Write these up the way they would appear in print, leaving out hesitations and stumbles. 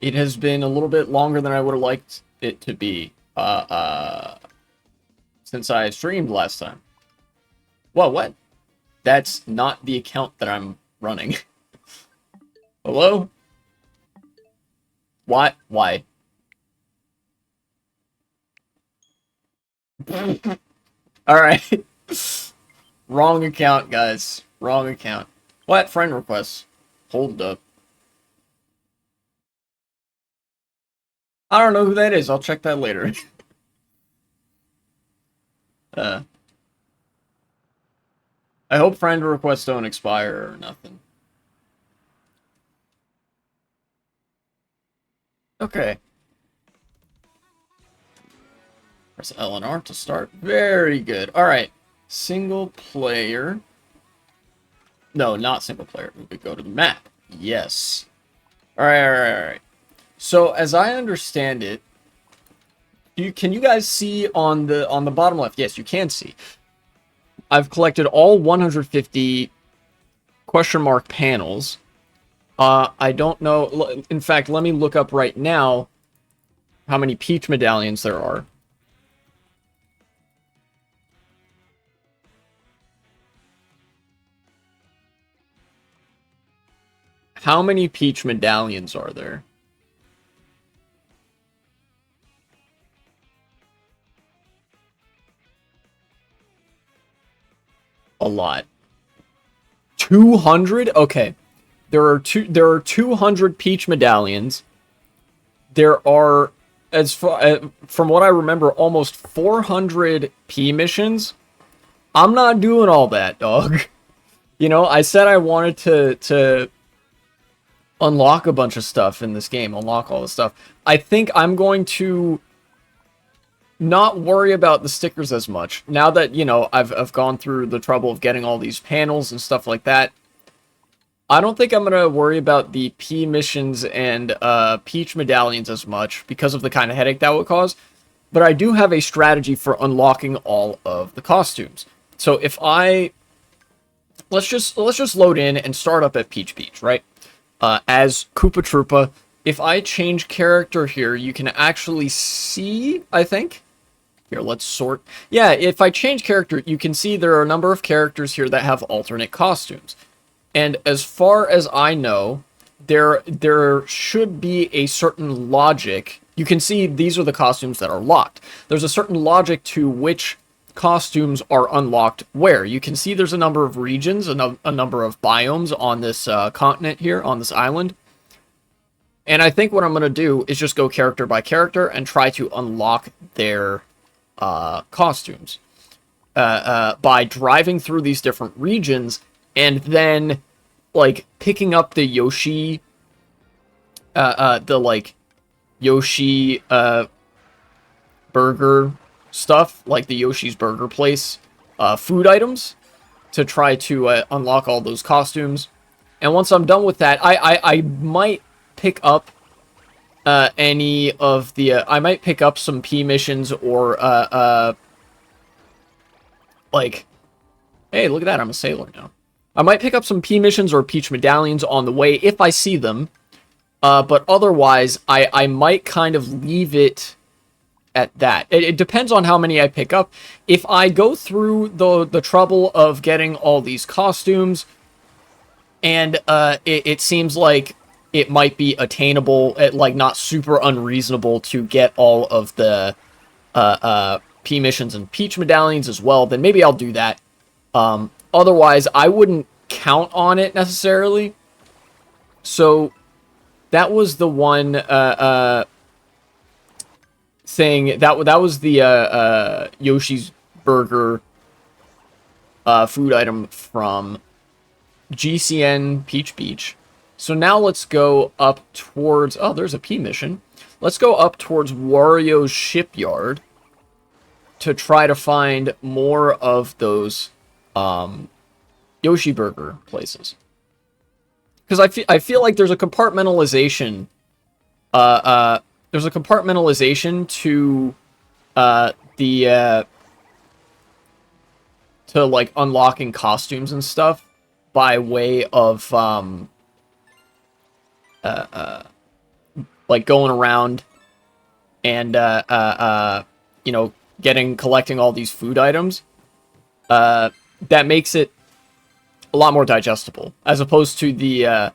It has been a little bit longer than I would have liked it to be, since I streamed last time. Whoa, what? That's not the account that I'm running. Hello? What? Why? Alright. Wrong account, guys. Wrong account. What? Friend requests. Hold up. I don't know who that is. I'll check that later. uh, I hope friend requests don't expire or nothing. Okay. Press L and R to start. Very good. Alright. Single player. No, not single player. We could go to the map. Yes. Alright. So, as I understand it, can you guys see on the bottom left? Yes, you can see. I've collected all 150 question mark panels. I don't know. In fact, let me look up right now how many Peach medallions there are. How many Peach medallions are there? A lot. 200? Okay. There are 200 Peach medallions. There are, as far from what I remember, almost 400 P missions. I'm not doing all that, dog. You know, I said I wanted to unlock a bunch of stuff in this game, unlock all the stuff. I think I'm going to not worry about the stickers as much. Now that, you know, I've gone through the trouble of getting all these panels and stuff like that, I don't think I'm going to worry about the P missions and Peach medallions as much because of the kind of headache that would cause. But I do have a strategy for unlocking all of the costumes. So if I... Let's just load in and start up at Peach Beach, right? As Koopa Troopa. If I change character here, you can actually see, I think. Here, let's sort. Yeah, if I change character, you can see there are a number of characters here that have alternate costumes. And as far as I know, there should be a certain logic. You can see these are the costumes that are locked. There's a certain logic to which costumes are unlocked where. You can see there's a number of regions, a number of biomes on this continent here, on this island. And I think what I'm going to do is just go character by character and try to unlock their costumes by driving through these different regions and then, like, picking up the Yoshi, Yoshi burger stuff, like the Yoshi's Burger Place food items, to try to unlock all those costumes. And once I'm done with that, I might pick up any of the... I might pick up some P missions or, like... Hey, look at that, I'm a sailor now. I might pick up some P missions or Peach medallions on the way if I see them. But otherwise, I might kind of leave it at that. It depends on how many I pick up. If I go through the trouble of getting all these costumes, and it seems like it might be attainable, like not super unreasonable to get all of the P missions and Peach medallions as well, then maybe I'll do that. Otherwise, I wouldn't count on it necessarily. So that was the one thing that was the Yoshi's Burger food item from GCN Peach Beach. So now let's go up towards... Oh, there's a P mission. Let's go up towards Wario's shipyard to try to find more of those Yoshi Burger places. Because I feel like there's a compartmentalization. There's a compartmentalization to to like unlocking costumes and stuff by way of like going around and you know, collecting all these food items, that makes it a lot more digestible as opposed to the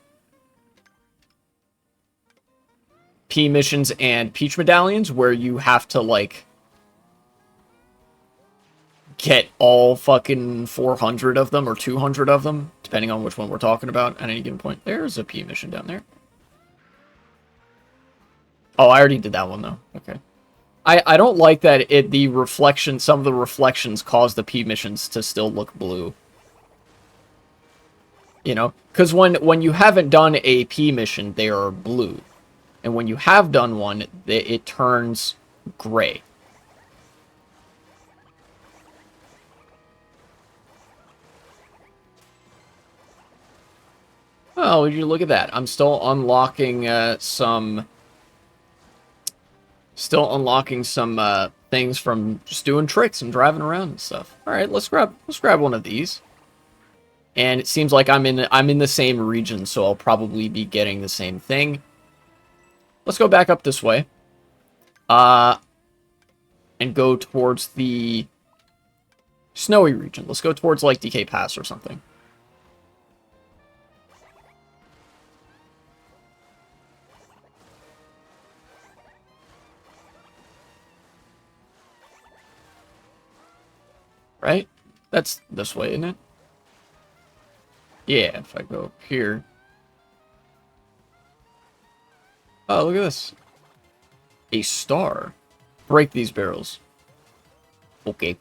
P missions and Peach medallions where you have to like get all fucking 400 of them or 200 of them, depending on which one we're talking about at any given point. There's a P mission down there. Oh, I already did that one though. Okay. I don't like that some of the reflections cause the P missions to still look blue. You know? Because when you haven't done a P mission, they are blue. And when you have done one, it turns gray. Oh, would you look at that? I'm still unlocking some things from just doing tricks and driving around and stuff. All right, let's grab one of these. And it seems like I'm in the same region, so I'll probably be getting the same thing. Let's go back up this way. And go towards the snowy region. Let's go towards like DK Pass or something. Right? That's this way, isn't it? Yeah, if I go up here. Oh, look at this. A star. Break these barrels. Okay.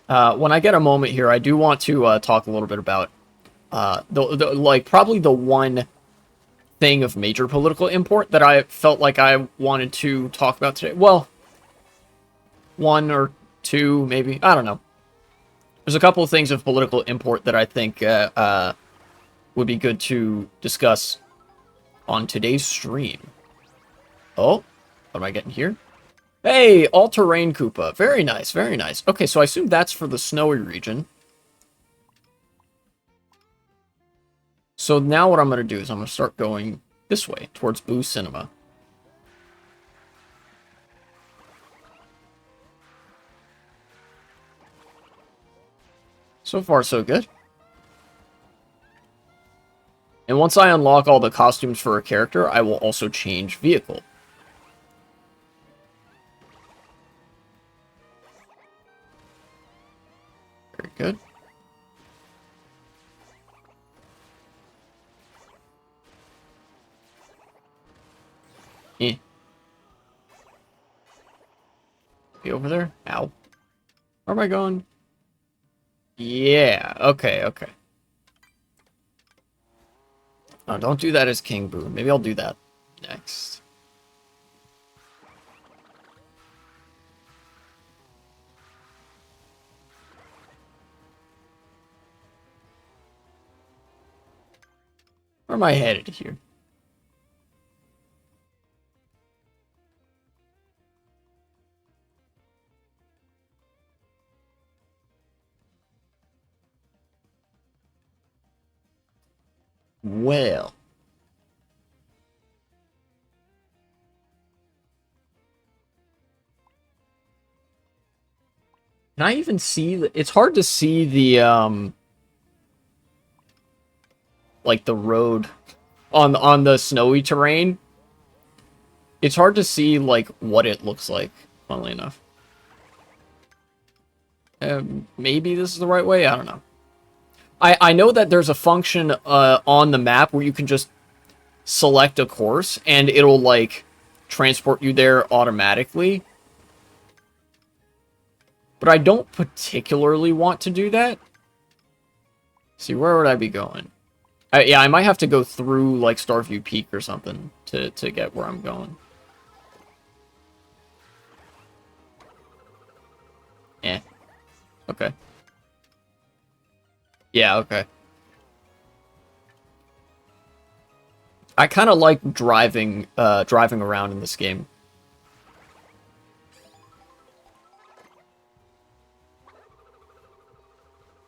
When I get a moment here, I do want to talk a little bit about probably the one thing of major political import that I felt like I wanted to talk about today. Well, one or two, maybe. I don't know. There's a couple of things of political import that I think would be good to discuss on today's stream. Oh, what am I getting here? Hey, all-terrain Koopa. Very nice, very nice. Okay, so I assume that's for the snowy region. So now what I'm going to do is I'm going to start going this way, towards Boo Cinema. So far, so good. And once I unlock all the costumes for a character, I will also change vehicle. Very good. Eh. Be over there? Ow. Where am I going? Yeah, okay, okay. Oh, don't do that as King Boo. Maybe I'll do that next. Where am I headed here? Well. Can I even see it's hard to see the like the road on the snowy terrain. It's hard to see like what it looks like, funnily enough. Maybe this is the right way, I don't know. I know that there's a function on the map where you can just select a course and it'll like transport you there automatically. But I don't particularly want to do that. See, where would I be going? Yeah, I might have to go through like Starview Peak or something to get where I'm going. Eh. Okay. Yeah, okay. I kind of like driving around in this game.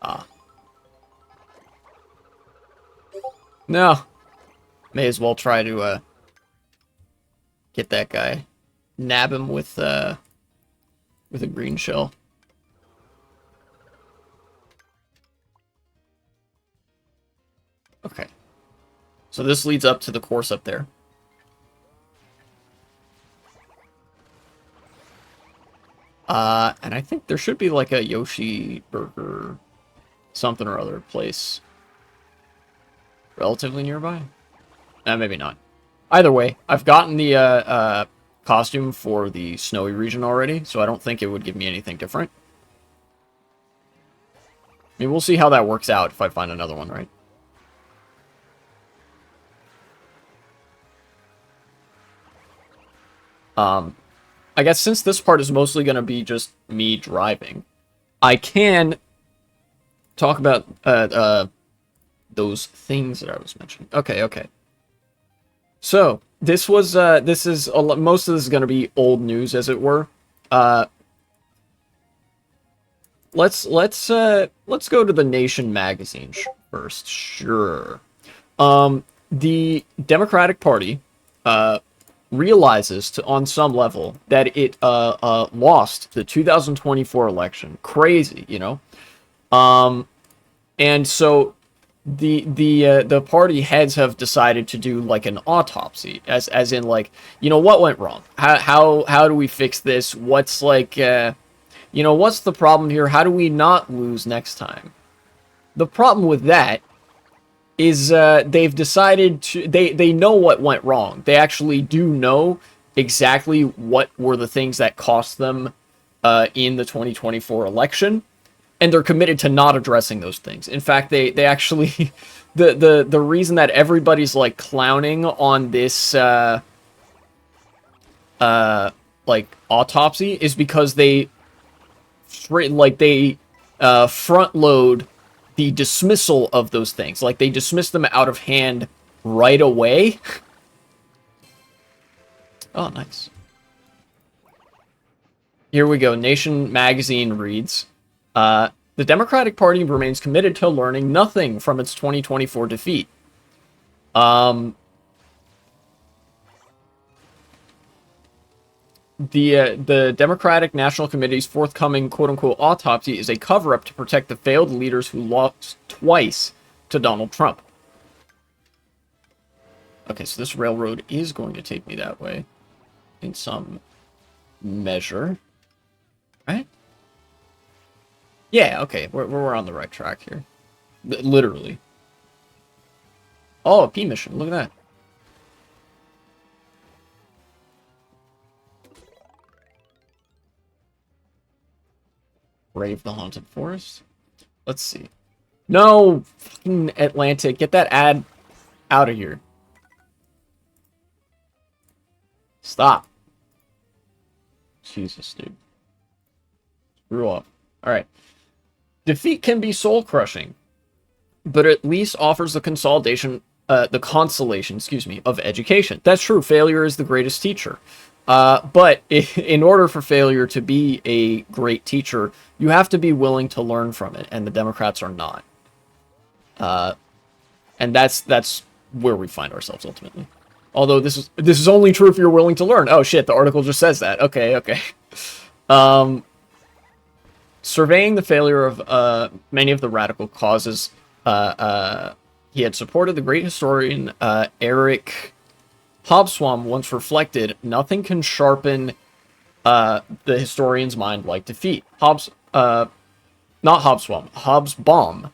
Ah. No. May as well try to, get that guy. Nab him with a green shell. Okay. So this leads up to the course up there. And I think there should be like a Yoshi Burger something or other place relatively nearby. Maybe not. Either way, I've gotten the costume for the snowy region already, so I don't think it would give me anything different. I mean, we'll see how that works out if I find another one, right? I guess since this part is mostly going to be just me driving, I can talk about those things that I was mentioning. Okay. So this is most of this is going to be old news, as it were. Let's go to the Nation magazine first. Sure. The Democratic Party realizes on some level that it lost the 2024 election. Crazy, you know. And so the party heads have decided to do like an autopsy, as in like, you know, what went wrong? How do we fix this? What's like you know, what's the problem here? How do we not lose next time? The problem with that is they've decided to... They know what went wrong. They actually do know exactly what were the things that cost them in the 2024 election, and they're committed to not addressing those things. In fact, they actually... the reason that everybody's, like, clowning on this, like, autopsy is because they... front load the dismissal of those things. Like, they dismiss them out of hand right away. Oh, nice. Here we go. Nation magazine reads, the Democratic Party remains committed to learning nothing from its 2024 defeat. The Democratic National Committee's forthcoming quote-unquote autopsy is a cover-up to protect the failed leaders who lost twice to Donald Trump. Okay, so this railroad is going to take me that way in some measure. Right? Yeah, okay, we're on the right track here. Literally. Oh, a P mission, look at that. Brave the Haunted Forest. Let's see. No! Fucking Atlantic. Get that ad out of here. Stop. Jesus, dude. Screw off. Alright. Defeat can be soul-crushing, but at least offers the consolation, of education. That's true. Failure is the greatest teacher. But in order for failure to be a great teacher, you have to be willing to learn from it, and the Democrats are not. And that's where we find ourselves ultimately. Although this is only true if you're willing to learn. Oh shit, the article just says that. Okay. Surveying the failure of many of the radical causes, he had supported the great historian Eric Hobsbawm once reflected, nothing can sharpen the historian's mind like defeat. Not Hobsbawm, Hobsbawm.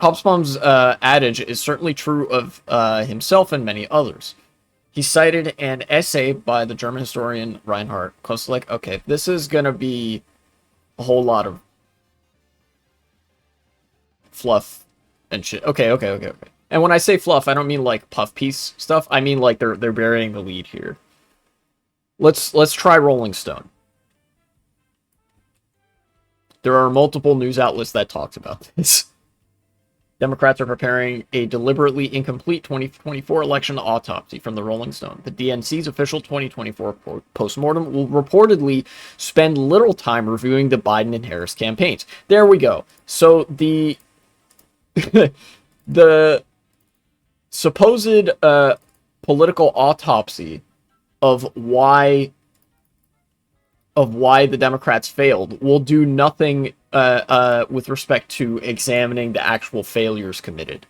Hobsbawm's adage is certainly true of himself and many others. He cited an essay by the German historian Reinhard Koselleck. Okay, this is gonna be a whole lot of fluff and shit. Okay. And when I say fluff, I don't mean like puff piece stuff. I mean like they're burying the lead here. Let's try Rolling Stone. There are multiple news outlets that talked about this. Democrats are preparing a deliberately incomplete 2024 election autopsy from the Rolling Stone. The DNC's official 2024 postmortem will reportedly spend little time reviewing the Biden and Harris campaigns. There we go. So the the supposed political autopsy of why the Democrats failed will do nothing with respect to examining the actual failures committed.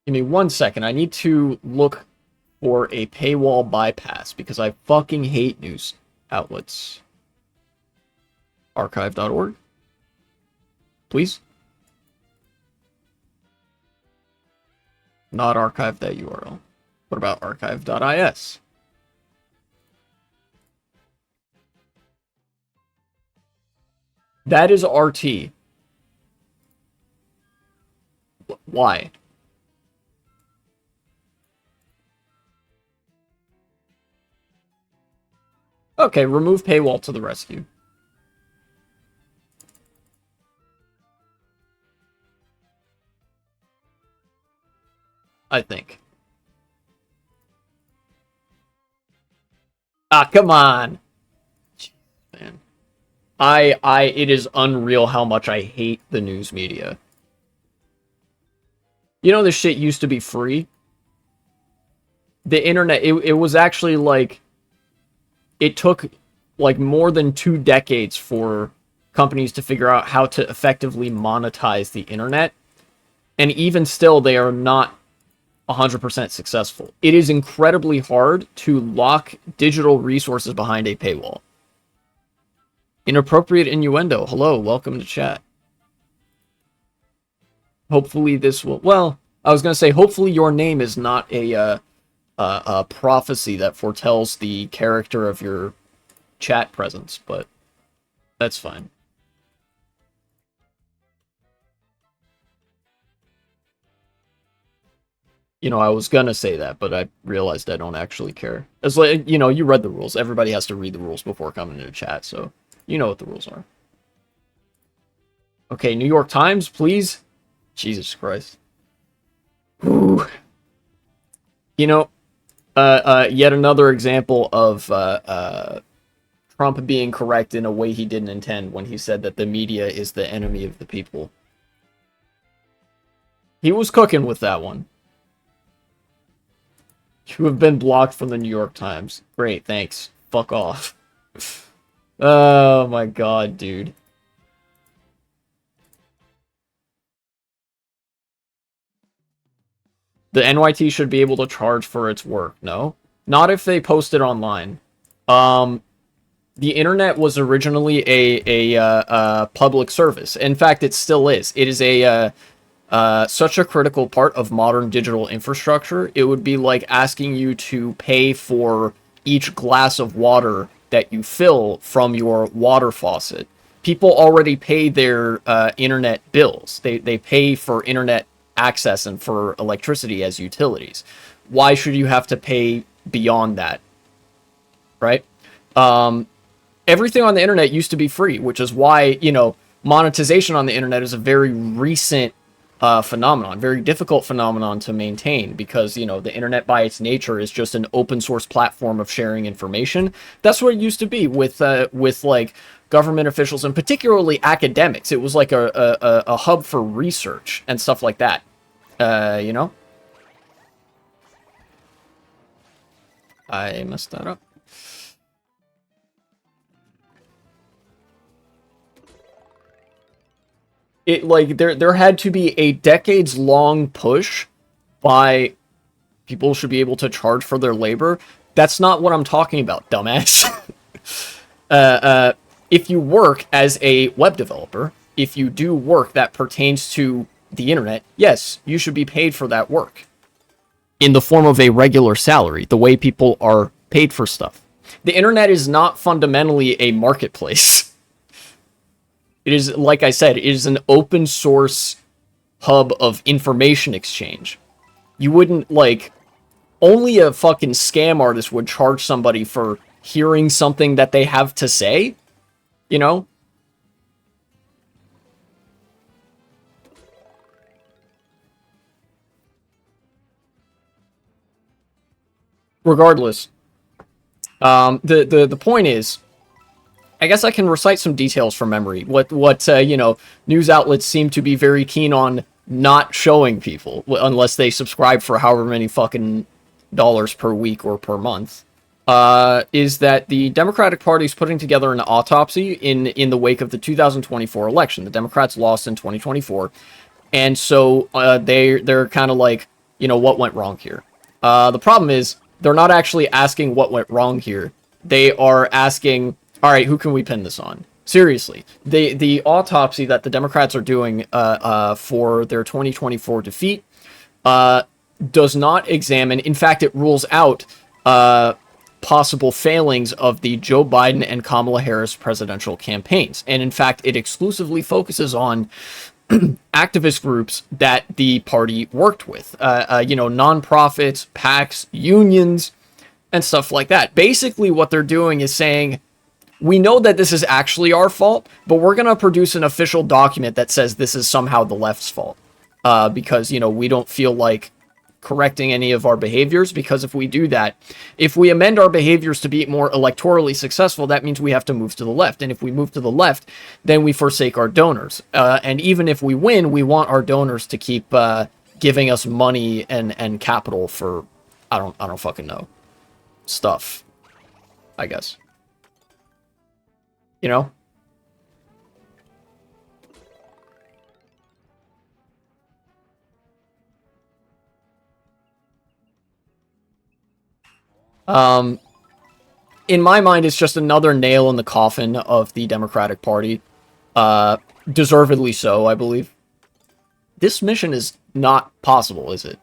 Give me 1 second. I need to look for a paywall bypass because I fucking hate news outlets. Archive.org. Please. Not archive that URL. What about archive.is? That is RT. Why? Okay, remove paywall to the rescue. I think. Ah, come on. Man. It is unreal how much I hate the news media. You know, this shit used to be free. The internet, it was actually like, it took like more than 2 decades for companies to figure out how to effectively monetize the internet. And even still, they are not 100% successful. It is incredibly hard to lock digital resources behind a paywall. Inappropriate innuendo. Hello, welcome to chat. Hopefully this will... Well, I was going to say, hopefully your name is not a prophecy that foretells the character of your chat presence, but that's fine. You know, I was gonna say that, but I realized I don't actually care. It's like, you know, you read the rules. Everybody has to read the rules before coming into chat, so you know what the rules are. Okay, New York Times, please. Jesus Christ. Ooh. You know, yet another example of Trump being correct in a way he didn't intend when he said that the media is the enemy of the people. He was cooking with that one. You have been blocked from the New York Times. Great, thanks. Fuck off. Oh my god, dude. The NYT should be able to charge for its work. No? Not if they post it online. The internet was originally a public service. In fact, it still is. It is such a critical part of modern digital infrastructure. It would be like asking you to pay for each glass of water that you fill from your water faucet. People already pay their internet bills. They pay for internet access and for electricity as utilities. Why should you have to pay beyond that? Right? Everything on the internet used to be free, which is why, you know, monetization on the internet is a very recent phenomenon, very difficult phenomenon to maintain because, you know, the internet by its nature is just an open source platform of sharing information. That's what it used to be with like government officials and particularly academics. It was like a hub for research and stuff like that. You know? I messed that up. It like there had to be a decades-long push by people should be able to charge for their labor. That's not what I'm talking about, dumbass. If you work as a web developer, if you do work that pertains to the internet, yes, you should be paid for that work in the form of a regular salary, the way people are paid for stuff. The internet is not fundamentally a marketplace. It is, like I said, it is an open source hub of information exchange. You wouldn't, like, Only a fucking scam artist would charge somebody for hearing something that they have to say, you know? Regardless, the point is, I guess I can recite some details from memory. What you know, news outlets seem to be very keen on not showing people unless they subscribe for however many fucking dollars per week or per month. Is that the Democratic Party is putting together an autopsy in the wake of the 2024 election. The Democrats lost in 2024, and so they're kind of like, you know, what went wrong here. The problem is they're not actually asking what went wrong here. They are asking, all right, who can we pin this on? Seriously, the autopsy that the Democrats are doing for their 2024 defeat does not examine. In fact, it rules out possible failings of the Joe Biden and Kamala Harris presidential campaigns. And in fact, it exclusively focuses on activist groups that the party worked with, you know, nonprofits, PACs, unions, and stuff like that. Basically, what they're doing is saying, we know that this is actually our fault, but we're going to produce an official document that says this is somehow the left's fault. Because, you know, we don't feel like correcting any of our behaviors, because if we do that, if we amend our behaviors to be more electorally successful, that means we have to move to the left. And if we move to the left, then we forsake our donors. And even if we win, we want our donors to keep giving us money and capital for, I don't fucking know, stuff, I guess. You know? In my mind, it's just another nail in the coffin of the Democratic Party. Deservedly so, I believe. This mission is not possible, is it?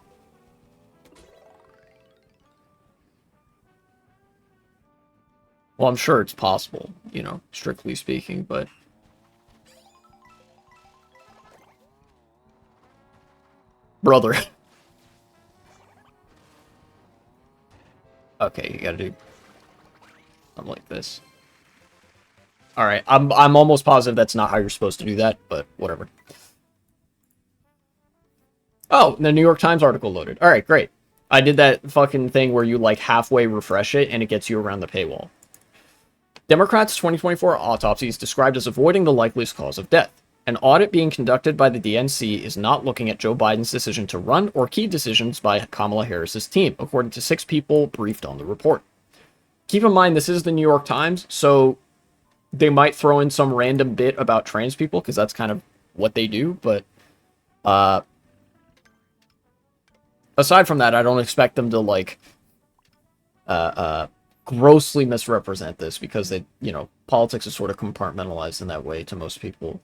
Well, I'm sure it's possible, you know, strictly speaking, but... Brother. Okay, you gotta do something like this. Alright, I'm almost positive that's not how you're supposed to do that, but whatever. Oh, the New York Times article loaded. Alright, great. I did that fucking thing where you, like, halfway refresh it, and it gets you around the paywall. Democrats' 2024 autopsy is described as avoiding the likeliest cause of death. An audit being conducted by the DNC is not looking at Joe Biden's decision to run or key decisions by Kamala Harris's team, according to 6 people briefed on the report. Keep in mind, this is the New York Times, so they might throw in some random bit about trans people, because that's kind of what they do, but aside from that, I don't expect them to, like, grossly misrepresent this, because they, you know, politics is sort of compartmentalized in that way to most people.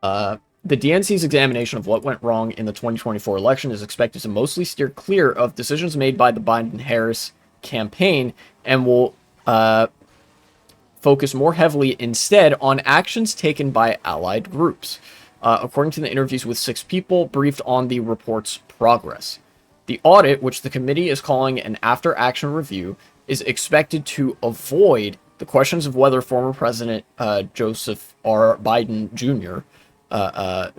The DNC's examination of what went wrong in the 2024 election is expected to mostly steer clear of decisions made by the Biden-Harris campaign and will focus more heavily instead on actions taken by allied groups, according to the interviews with 6 people briefed on the report's progress. The audit, which the committee is calling an after-action review, is expected to avoid the questions of whether former President Joseph R. Biden Jr.,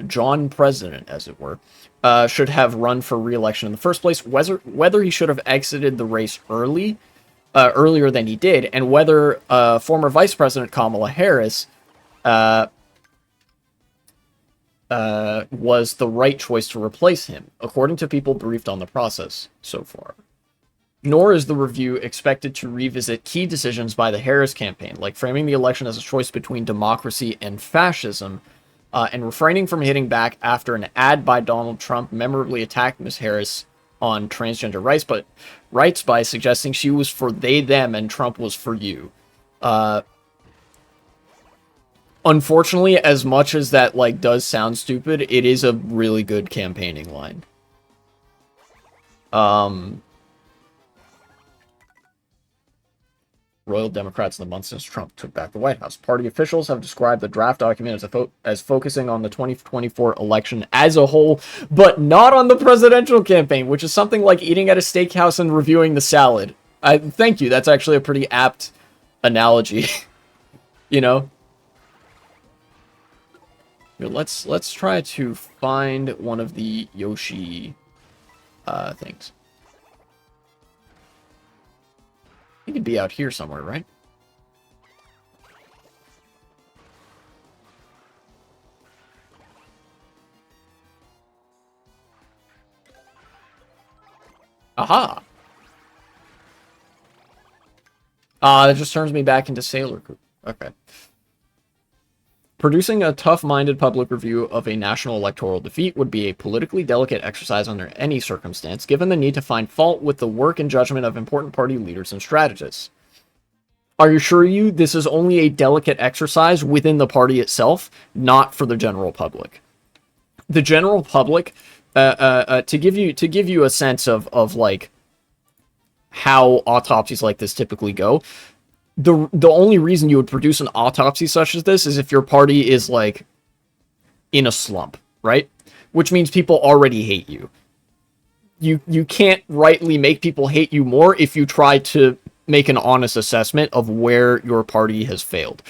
John President, as it were, should have run for re-election in the first place, whether he should have exited the race earlier than he did, and whether former Vice President Kamala Harris was the right choice to replace him, according to people briefed on the process so far. Nor is the review expected to revisit key decisions by the Harris campaign, like framing the election as a choice between democracy and fascism, and refraining from hitting back after an ad by Donald Trump memorably attacked Ms. Harris on transgender rights by suggesting she was for they, them, and Trump was for you. Unfortunately, as much as that, like, does sound stupid, it is a really good campaigning line. Royal Democrats in the months since Trump took back the White House. Party officials have described the draft document as focusing on the 2024 election as a whole, but not on the presidential campaign, which is something like eating at a steakhouse and reviewing the salad. Thank you. That's actually a pretty apt analogy. You know? Here, let's try to find one of the Yoshi things. He could be out here somewhere, right? Aha! That just turns me back into Sailor Coop. Okay. Producing a tough-minded public review of a national electoral defeat would be a politically delicate exercise under any circumstance, given the need to find fault with the work and judgment of important party leaders and strategists. Are you sure this is only a delicate exercise within the party itself, not for the general public? The general public, to give you a sense of like how autopsies like this typically go. The only reason you would produce an autopsy such as this is if your party is, like, in a slump, right? Which means people already hate you. You can't rightly make people hate you more if you try to make an honest assessment of where your party has failed.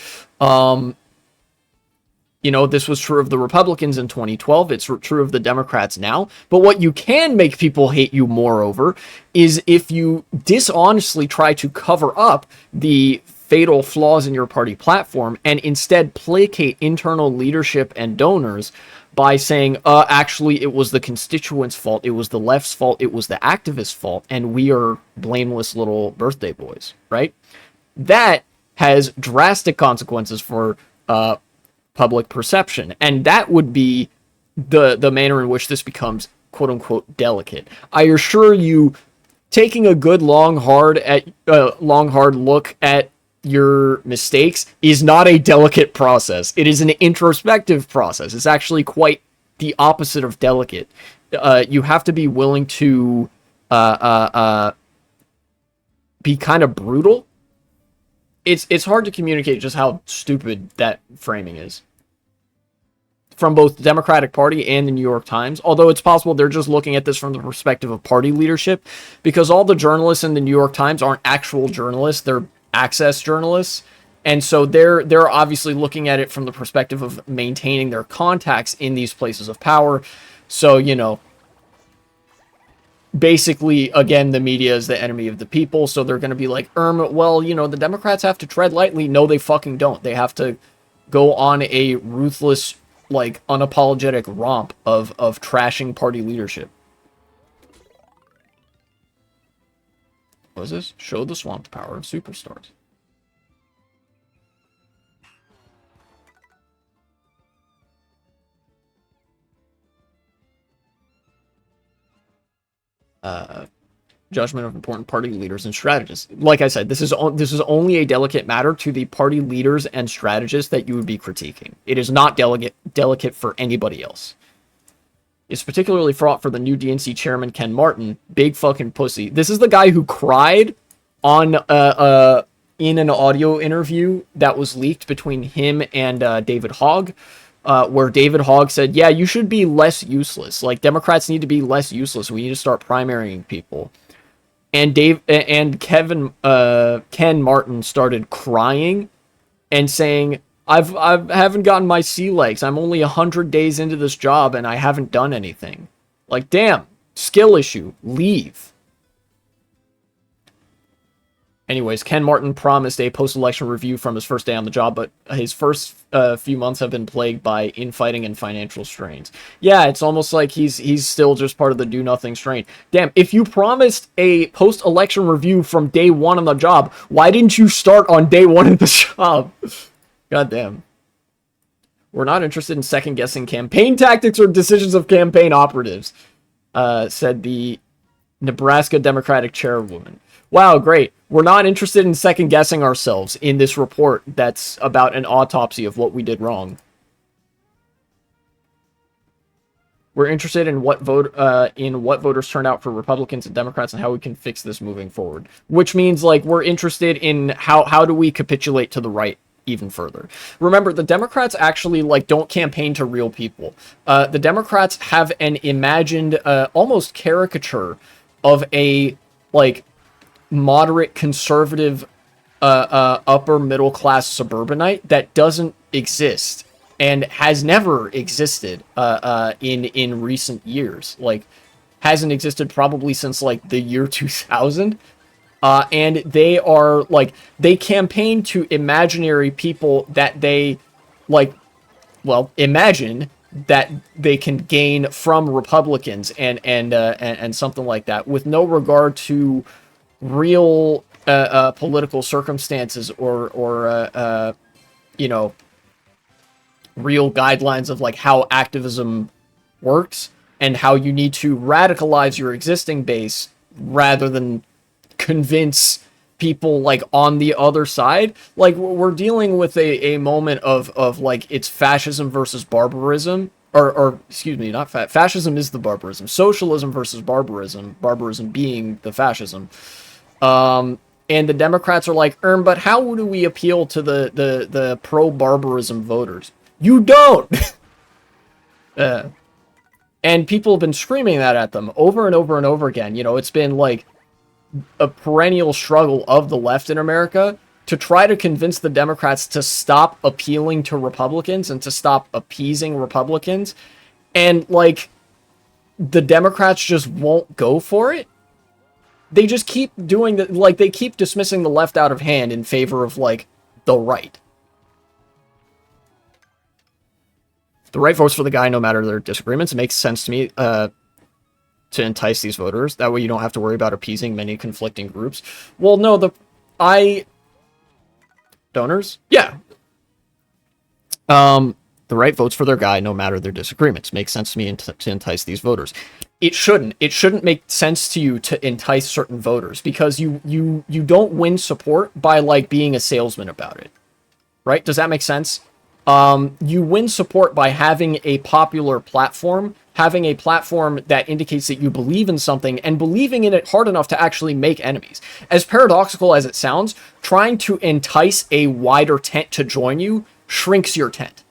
You know, this was true of the Republicans in 2012. It's true of the Democrats now. But what you can make people hate you more over is if you dishonestly try to cover up the fatal flaws in your party platform and instead placate internal leadership and donors by saying, actually, it was the constituents' fault, it was the left's fault, it was the activists' fault, and we are blameless little birthday boys, right? That has drastic consequences for public perception, and that would be the manner in which this becomes quote-unquote delicate. I assure you, taking a good long hard look at your mistakes is not a delicate process. It is an introspective process. It's actually quite the opposite of delicate. You have to be willing to be kind of brutal. It's hard to communicate just how stupid that framing is from both the Democratic Party and the New York Times, although it's possible they're just looking at this from the perspective of party leadership, because all the journalists in the New York Times aren't actual journalists, they're access journalists, and so they're obviously looking at it from the perspective of maintaining their contacts in these places of power. So, you know, basically, again, the media is the enemy of the people, so they're going to be like, well, you know, the Democrats have to tread lightly. No, they fucking don't. They have to go on a ruthless, like, unapologetic romp of trashing party leadership. What is this? Show the swamp the power of superstars. Judgment of important party leaders and strategists. Like I said, this is only a delicate matter to the party leaders and strategists that you would be critiquing. It is not delicate for anybody else. It's particularly fraught for the new DNC chairman, Ken Martin. Big fucking pussy. This is the guy who cried on in an audio interview that was leaked between him and David Hogg, where David Hogg said, yeah, you should be less useless. Like, Democrats need to be less useless. We need to start primarying people. And Ken Martin started crying and saying, I haven't gotten my sea legs. I'm only 100 days into this job and I haven't done anything. Like, damn, skill issue. Leave. Anyways, Ken Martin promised a post-election review from his first day on the job, but his first few months have been plagued by infighting and financial strains. Yeah, it's almost like he's still just part of the do-nothing strain. Damn, if you promised a post-election review from day one on the job, why didn't you start on day one of the job? God damn. We're not interested in second-guessing campaign tactics or decisions of campaign operatives, said the Nebraska Democratic chairwoman. Wow, great. We're not interested in second-guessing ourselves in this report that's about an autopsy of what we did wrong. We're interested in what voters turned out for Republicans and Democrats and how we can fix this moving forward. Which means like we're interested in how do we capitulate to the right even further. Remember, the Democrats actually like don't campaign to real people. The Democrats have an imagined almost caricature of a like moderate conservative upper middle class suburbanite that doesn't exist and has never existed in recent years. Like, hasn't existed probably since like the year 2000. And they are like they campaign to imaginary people that they like. Well, imagine that they can gain from Republicans and something like that, with no regard to real political circumstances or you know, real guidelines of like how activism works and how you need to radicalize your existing base rather than convince people like on the other side. Like we're dealing with a moment of like it's fascism versus barbarism, or excuse me, not fascism is the barbarism, socialism versus barbarism being the fascism. And the Democrats are like, but how do we appeal to the pro-barbarism voters? You don't! And people have been screaming that at them over and over and over again. You know, it's been like a perennial struggle of the left in America to try to convince the Democrats to stop appealing to Republicans and to stop appeasing Republicans. And, like, the Democrats just won't go for it. They just keep doing the, like, they keep dismissing the left out of hand in favor of, like, the right. The right votes for the guy no matter their disagreements. It makes sense to me to entice these voters. That way you don't have to worry about appeasing many conflicting groups. Well, no, donors? Yeah. The right votes for their guy no matter their disagreements. Makes sense to me to entice these voters. It shouldn't. It shouldn't make sense to you to entice certain voters because you don't win support by like being a salesman about it. Right? Does that make sense? You win support by having a popular platform, having a platform that indicates that you believe in something, and believing in it hard enough to actually make enemies. As paradoxical as it sounds, trying to entice a wider tent to join you shrinks your tent.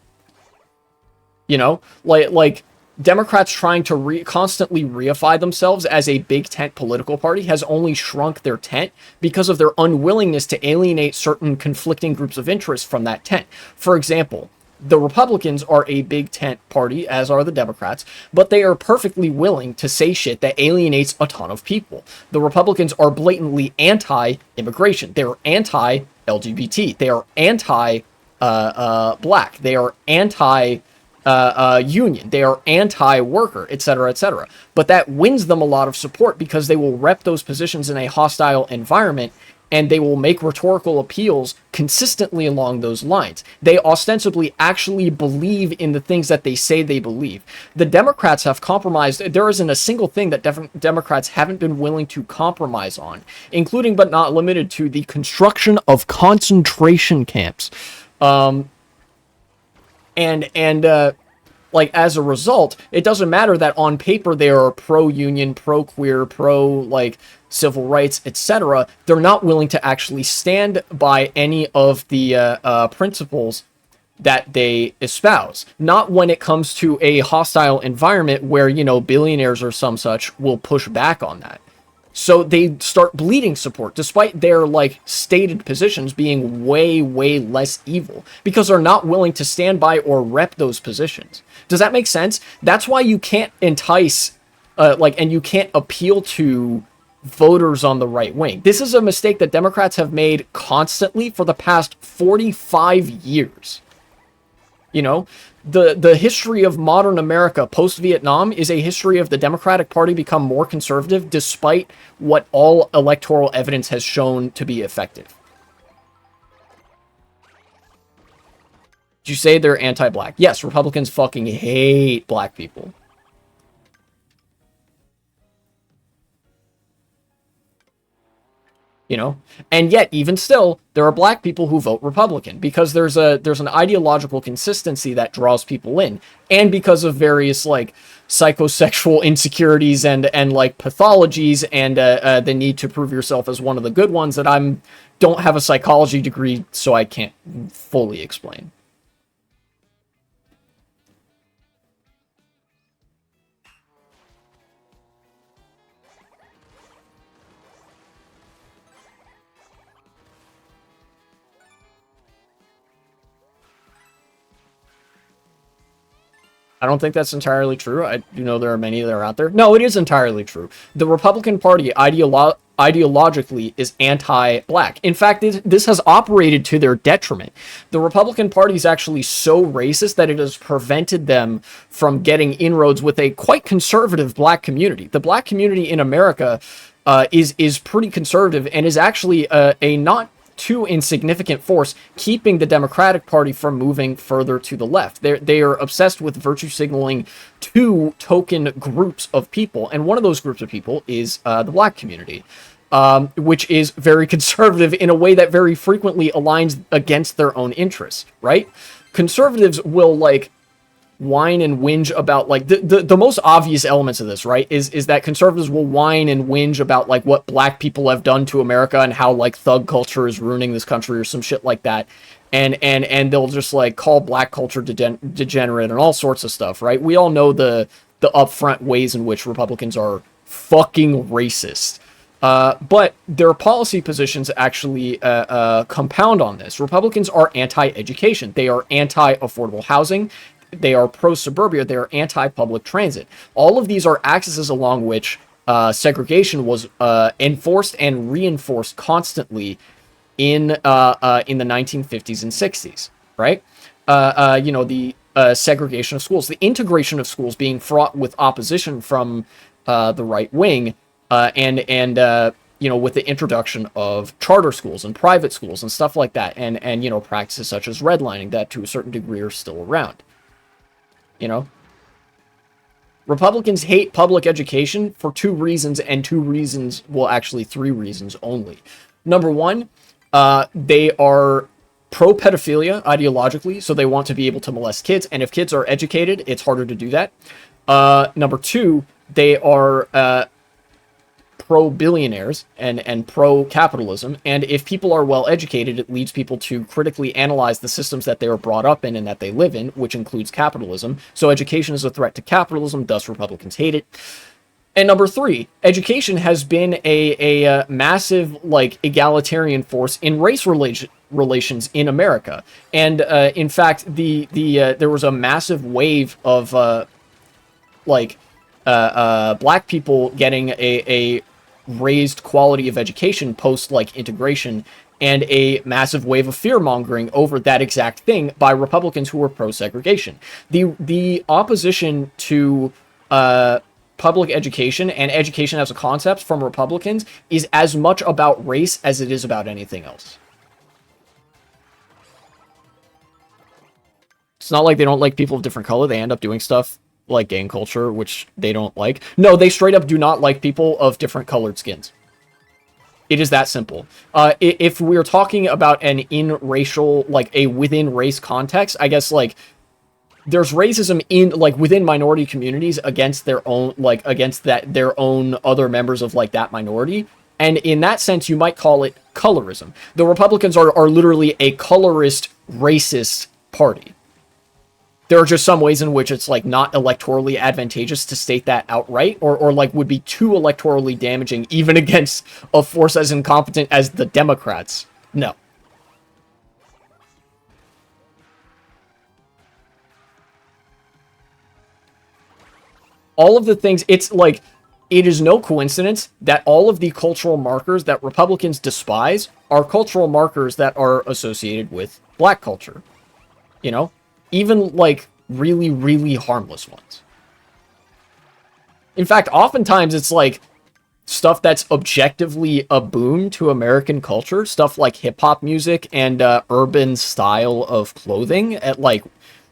You know? Like Democrats trying to constantly reify themselves as a big tent political party has only shrunk their tent because of their unwillingness to alienate certain conflicting groups of interest from that tent. For example, the Republicans are a big tent party, as are the Democrats, but they are perfectly willing to say shit that alienates a ton of people. The Republicans are blatantly anti-immigration. They're anti-LGBT. They are anti-black. They are anti- union. They are anti-worker, etc., etc. But that wins them a lot of support because they will rep those positions in a hostile environment and they will make rhetorical appeals consistently along those lines. They ostensibly actually believe in the things that they say they believe. The Democrats have compromised. There isn't a single thing that Democrats haven't been willing to compromise on, including but not limited to the construction of concentration camps. Like, as a result, it doesn't matter that on paper they are pro-union, pro-queer, like, civil rights, etc. They're not willing to actually stand by any of the principles that they espouse. Not when it comes to a hostile environment where, you know, billionaires or some such will push back on that. So they start bleeding support, despite their, like, stated positions being way, way less evil, because they're not willing to stand by or rep those positions. Does that make sense? That's why you can't entice, and you can't appeal to voters on the right wing. This is a mistake that Democrats have made constantly for the past 45 years. You know, the history of modern America post-Vietnam is a history of the Democratic Party become more conservative despite what all electoral evidence has shown to be effective. Did you say they're anti-black? Yes, Republicans fucking hate black people. you know. And yet, even still, there are black people who vote Republican because there's an ideological consistency that draws people in, and because of various like psychosexual insecurities and like pathologies and the need to prove yourself as one of the good ones that I'm don't have a psychology degree, so I can't fully explain. I don't think that's entirely true. I do know there are many that are out there. No, it is entirely true. The Republican Party ideologically is anti-black. In fact, this has operated to their detriment. The Republican Party is actually so racist that it has prevented them from getting inroads with a quite conservative black community. The black community in America is pretty conservative and is actually a not too insignificant force keeping the Democratic Party from moving further to the left. They are obsessed with virtue signaling two token groups of people, and one of those groups of people is the black community, which is very conservative in a way that very frequently aligns against their own interests, right? Conservatives will like whine and whinge about like the most obvious elements of this, right, is that conservatives will whine and whinge about like what black people have done to America and how like thug culture is ruining this country or some shit like that, and they'll just like call black culture degenerate and all sorts of stuff, right? We all know the upfront ways in which Republicans are fucking racist. But their policy positions actually compound on this. Republicans are anti-education. They are anti-affordable housing. They are pro-suburbia. They are anti-public transit. All of these are axes along which segregation was enforced and reinforced constantly in the 1950s and 60s, right? The segregation of schools, the integration of schools being fraught with opposition from the right wing, and with the introduction of charter schools and private schools and stuff like that, and practices such as redlining that to a certain degree are still around. Republicans hate public education for two reasons, and two reasons, well, actually three reasons only. Number one, they are pro-pedophilia ideologically, so they want to be able to molest kids, and if kids are educated, it's harder to do that. Number two, they are pro-billionaires and pro-capitalism, and if people are well educated, it leads people to critically analyze the systems that they are brought up in and that they live in, which includes capitalism. So education is a threat to capitalism, thus Republicans hate it. And number three, education has been a massive like egalitarian force in race relations in America, and in fact, there was a massive wave of black people getting a raised quality of education post like integration, and a massive wave of fear mongering over that exact thing by Republicans who were pro segregation. The opposition to public education and education as a concept from Republicans is as much about race as it is about anything else. It's not like they don't like people of different color. They end up doing stuff like gang culture, which they don't like. No, they straight up do not like people of different colored skins. It is that simple. If we're talking about an in-racial, like a within-race context, I guess like there's racism in like within minority communities against their own, like against their own other members of like that minority. And in that sense, you might call it colorism. The Republicans are literally a colorist, racist party. There are just some ways in which it's like not electorally advantageous to state that outright, or like would be too electorally damaging even against a force as incompetent as the Democrats. No. All of the things, it's like, it is no coincidence that all of the cultural markers that Republicans despise are cultural markers that are associated with black culture. Even like really, really harmless ones. In fact, oftentimes it's like stuff that's objectively a boon to American culture, stuff like hip-hop music and urban style of clothing, at like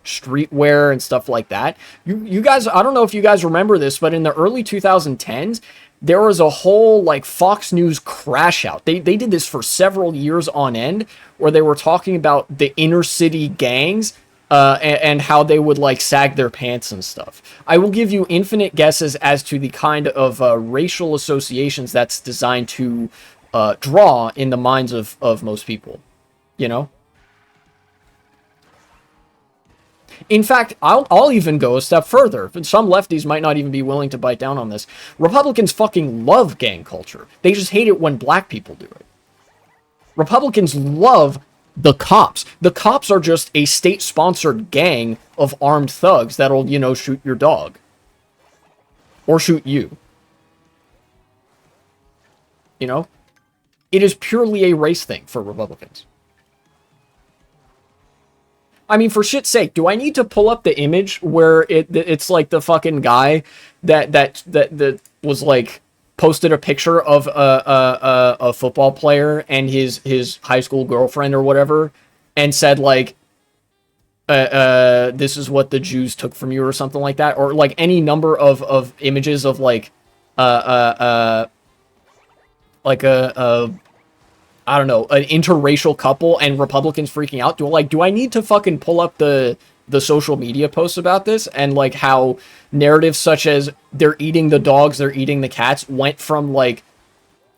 streetwear and stuff like that. You guys, I don't know if you guys remember this, but in the early 2010s, there was a whole like Fox News crash out. They did this for several years on end, where they were talking about the inner city gangs, and how they would like sag their pants and stuff. I will give you infinite guesses as to the kind of racial associations that's designed to draw in the minds of most people. You know? In fact, I'll even go a step further. Some lefties might not even be willing to bite down on this. Republicans fucking love gang culture. They just hate it when black people do it. Republicans love the cops. The cops are just a state-sponsored gang of armed thugs that'll, you know, shoot your dog. Or shoot you. You know? It is purely a race thing for Republicans. I mean, for shit's sake, do I need to pull up the image where it's like the fucking guy that was like posted a picture of a football player and his high school girlfriend or whatever, and said like, this is what the Jews took from you or something like that, or like any number of images of like I don't know, an interracial couple and Republicans freaking out. Do I need to fucking pull up the social media posts about this, and like how narratives such as they're eating the dogs, they're eating the cats went from like,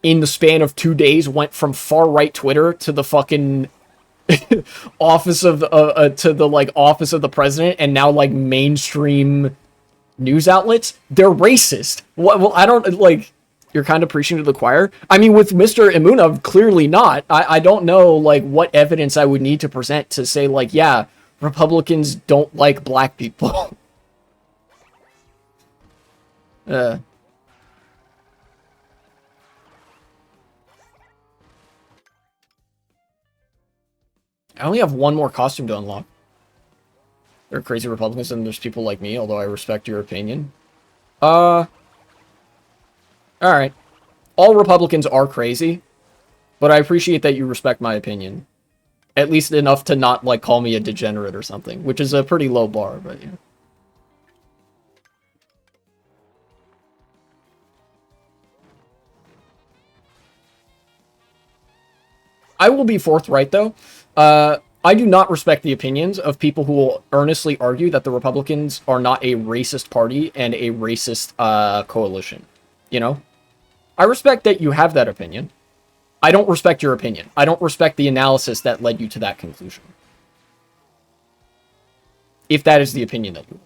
in the span of 2 days, went from far right Twitter to the fucking office of to the like office of the president, and now like mainstream news outlets. They're racist. Well, I don't like. You're kind of preaching to the choir. I mean, with Mr. Imunov, clearly not. I don't know, like, what evidence I would need to present to say, like, yeah, Republicans don't like black people. I only have one more costume to unlock. There are crazy Republicans and there's people like me, although I respect your opinion. Alright. All Republicans are crazy, but I appreciate that you respect my opinion. At least enough to not, like, call me a degenerate or something, which is a pretty low bar, but yeah. I will be forthright, though. I do not respect the opinions of people who will earnestly argue that the Republicans are not a racist party and a racist coalition. You know? I respect that you have that opinion. I don't respect your opinion. I don't respect the analysis that led you to that conclusion. If that is the opinion that you...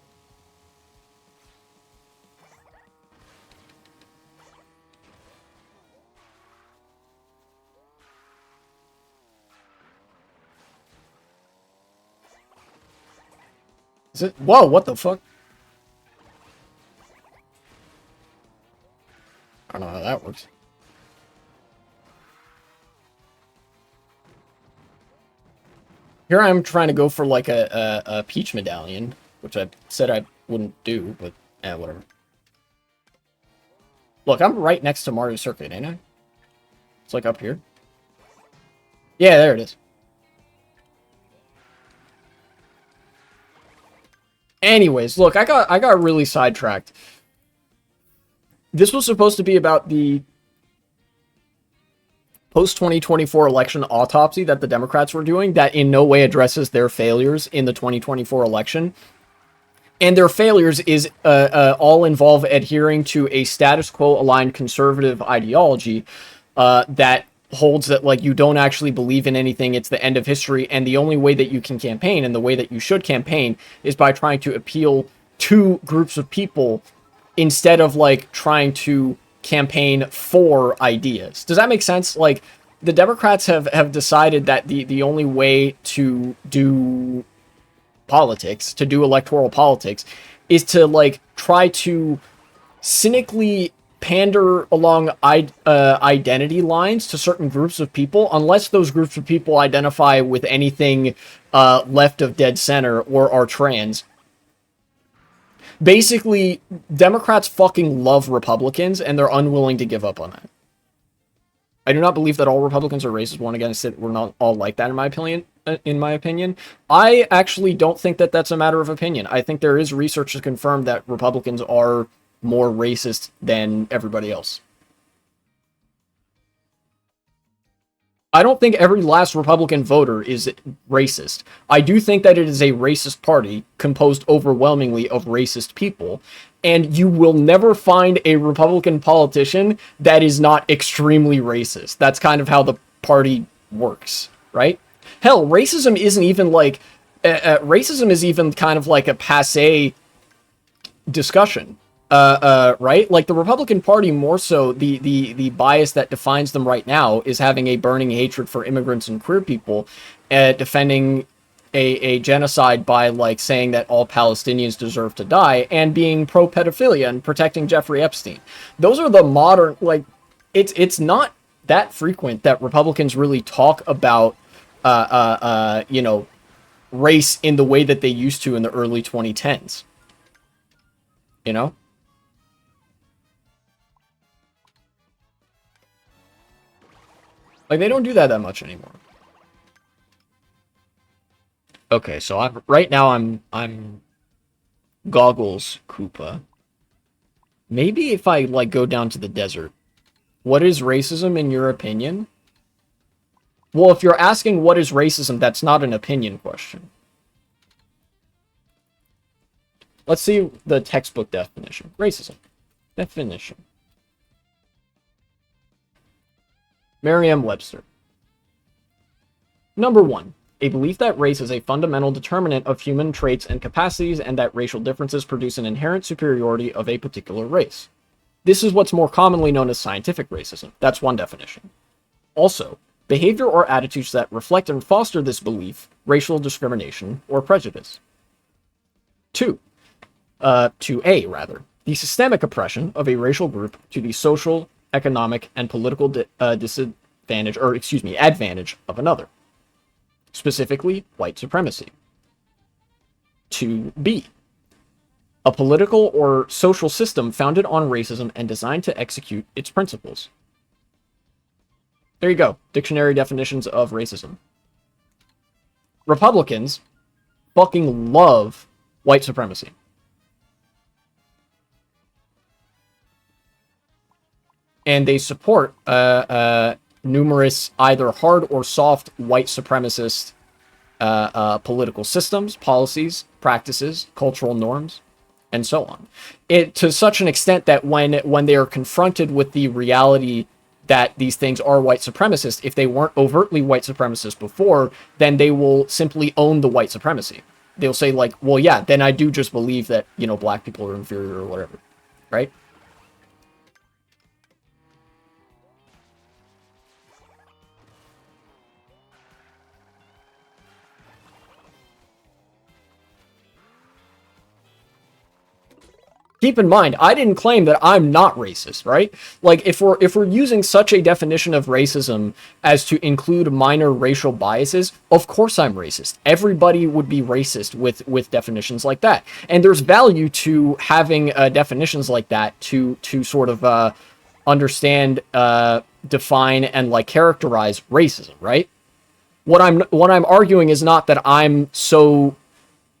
Is it? Whoa, what the fuck? I don't know how that works. Here I am trying to go for like a peach medallion, which I said I wouldn't do, but whatever. Look, I'm right next to Mario Circuit, ain't I? It's like up here. Yeah, there it is. Anyways, look, I got really sidetracked. This was supposed to be about the post-2024 election autopsy that the Democrats were doing that in no way addresses their failures in the 2024 election. And their failures is all involve adhering to a status quo-aligned conservative ideology that holds that, like, you don't actually believe in anything, it's the end of history, and the only way that you can campaign, and the way that you should campaign, is by trying to appeal to groups of people instead of, like, trying to campaign for ideas. Does that make sense? Like, the Democrats have decided that the only way to do politics, to do electoral politics, is to, like, try to cynically pander along identity lines to certain groups of people, unless those groups of people identify with anything left of dead center or are trans. Basically, Democrats fucking love Republicans, and they're unwilling to give up on that. I do not believe that all Republicans are racist. One, again, we're not all like that, in my opinion. I actually don't think that that's a matter of opinion. I think there is research to confirm that Republicans are more racist than everybody else. I don't think every last Republican voter is racist. I do think that it is a racist party composed overwhelmingly of racist people, and you will never find a Republican politician that is not extremely racist. That's kind of how the party works, right? Hell, racism isn't even like racism is even kind of like a passé discussion. Right? Like the Republican Party, more so, the bias that defines them right now is having a burning hatred for immigrants and queer people, defending a genocide by like saying that all Palestinians deserve to die, and being pro pedophilia and protecting Jeffrey Epstein. Those are the modern, like, it's not that frequent that Republicans really talk about you know, race in the way that they used to in the early 2010s. You know? Like, they don't do that much anymore. Okay, so right now I'm Goggles Koopa. Maybe if I, like, go down to the desert. What is racism in your opinion? Well, if you're asking what is racism, that's not an opinion question. Let's see the textbook definition. Racism. Definition. Merriam-Webster. Number 1. A belief that race is a fundamental determinant of human traits and capacities, and that racial differences produce an inherent superiority of a particular race. This is what's more commonly known as scientific racism. That's one definition. Also, behavior or attitudes that reflect and foster this belief, racial discrimination, or prejudice. 2A, rather. The systemic oppression of a racial group to the social, economic, and political advantage of another. Specifically, white supremacy. 2B. A political or social system founded on racism and designed to execute its principles. There you go. Dictionary definitions of racism. Republicans fucking love white supremacy. And they support numerous either hard or soft white supremacist political systems, policies, practices, cultural norms, and so on. It to such an extent that when they are confronted with the reality that these things are white supremacist, if they weren't overtly white supremacist before, then they will simply own the white supremacy. They'll say like, well, yeah, then I do just believe that, you know, black people are inferior or whatever, right? Keep in mind, I didn't claim that I'm not racist, right? Like, if we're using such a definition of racism as to include minor racial biases, of course I'm racist. Everybody would be racist with definitions like that. And there's value to having definitions like that to sort of understand, define, and like characterize racism, right? What I'm arguing is not that I'm so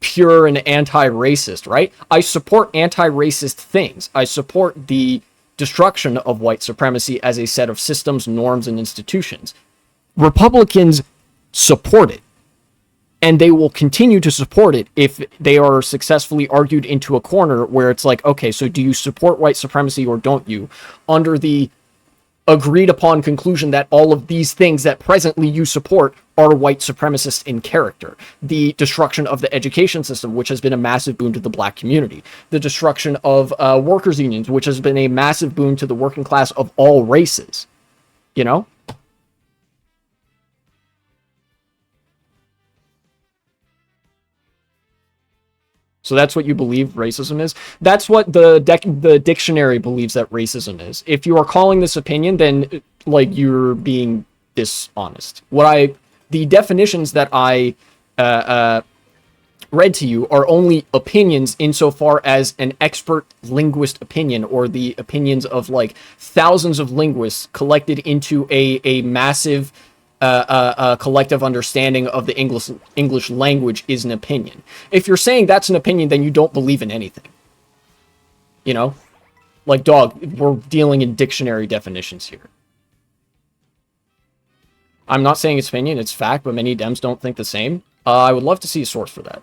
pure and anti-racist, right? I support anti-racist things. I support the destruction of white supremacy as a set of systems, norms, and institutions. Republicans support it, and they will continue to support it if they are successfully argued into a corner where it's like, okay, so do you support white supremacy or don't you? Under the agreed upon conclusion that all of these things that presently you support are white supremacist in character. The destruction of the education system, which has been a massive boon to the black community. The destruction of workers' unions, which has been a massive boon to the working class of all races. You know? So that's what you believe racism is? That's what the dictionary believes that racism is. If you are calling this opinion, then, like, you're being dishonest. The definitions that I read to you are only opinions insofar as an expert linguist opinion, or the opinions of, like, thousands of linguists collected into a massive collective understanding of the English language is an opinion. If you're saying that's an opinion, then you don't believe in anything. You know? Like, dog, we're dealing in dictionary definitions here. I'm not saying it's opinion, it's fact, but many Dems don't think the same. I would love to see a source for that.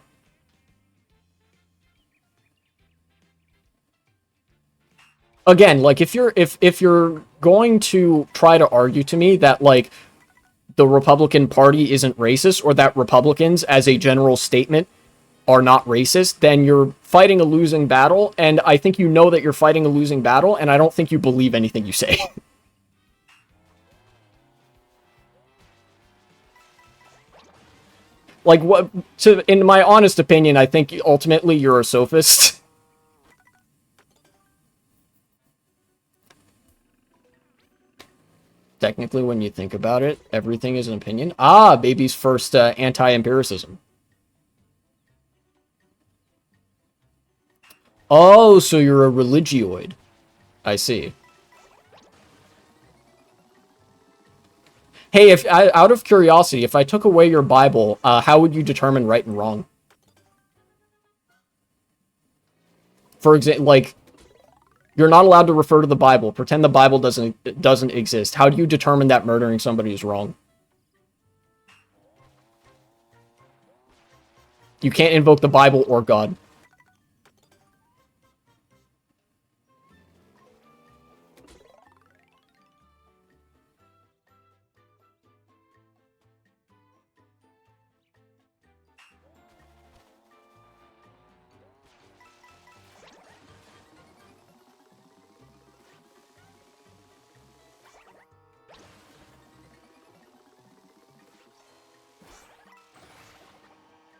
Again, like, if you're going to try to argue to me that, like, the Republican Party isn't racist, or that Republicans, as a general statement, are not racist, then you're fighting a losing battle, and I think you know that you're fighting a losing battle, and I don't think you believe anything you say. Like, what? In my honest opinion, I think ultimately you're a sophist. Technically, when you think about it, everything is an opinion. Ah, baby's first anti-empiricism. Oh, so you're a religioid. I see. Hey, if out of curiosity, if I took away your Bible, how would you determine right and wrong? For example, like, you're not allowed to refer to the Bible. Pretend the Bible doesn't exist. How do you determine that murdering somebody is wrong? You can't invoke the Bible or God.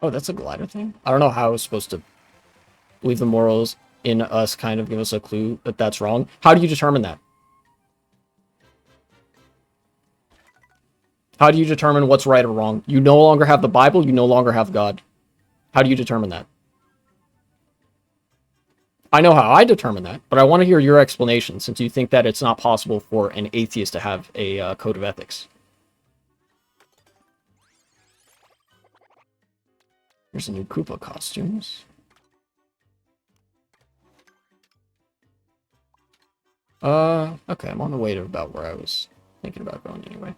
Oh, that's a glider thing? I don't know how I was supposed to believe the morals in us kind of give us a clue that that's wrong. How do you determine that? How do you determine what's right or wrong? You no longer have the Bible, you no longer have God. How do you determine that? I know how I determine that, but I want to hear your explanation, since you think that it's not possible for an atheist to have a code of ethics. There's a new Koopa costumes. Okay, I'm on the way to about where I was thinking about going anyway.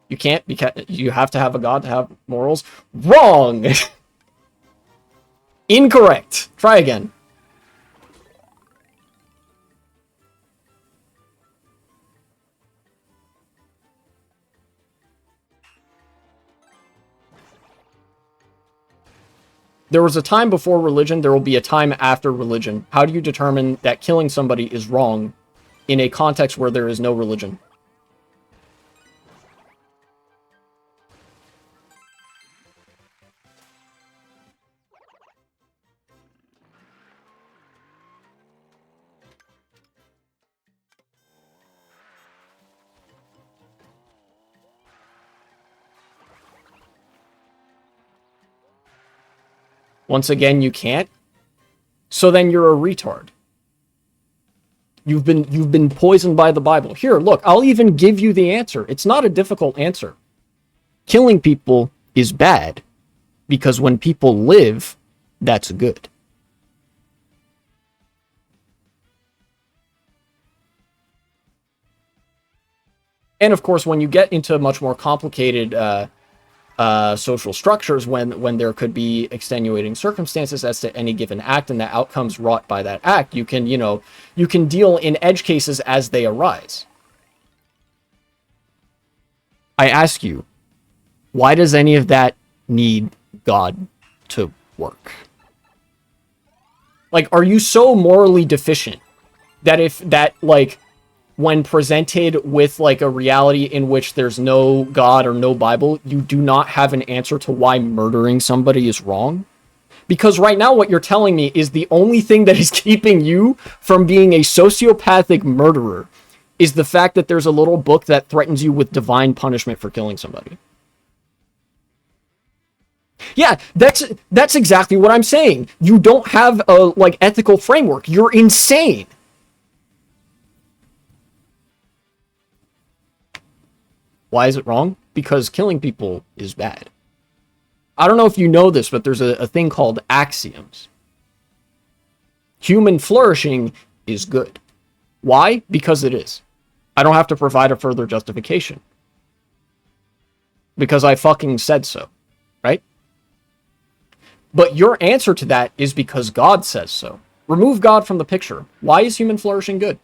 You can't, because you have to have a god to have morals. Wrong! Incorrect. Try again. There was a time before religion, there will be a time after religion. How do you determine that killing somebody is wrong in a context where there is no religion? Once again, you can't. So then you're a retard. You've been poisoned by the Bible. Here, look, I'll even give you the answer. It's not a difficult answer. Killing people is bad because when people live, that's good. And of course, when you get into much more complicated social structures, when there could be extenuating circumstances as to any given act and the outcomes wrought by that act, you can deal in edge cases as they arise. I ask you, why does any of that need God to work? Like, are you so morally deficient that when presented with like a reality in which there's no God or no Bible, you do not have an answer to why murdering somebody is wrong? Because right now what you're telling me is the only thing that is keeping you from being a sociopathic murderer is the fact that there's a little book that threatens you with divine punishment for killing somebody. Yeah, that's exactly what I'm saying. You don't have a ethical framework. You're insane. Why is it wrong? Because killing people is bad. I don't know if you know this, but there's a thing called axioms. Human flourishing is good. Why? Because it is. I don't have to provide a further justification. Because I fucking said so, right? But your answer to that is because God says so. Remove God from the picture. Why is human flourishing good?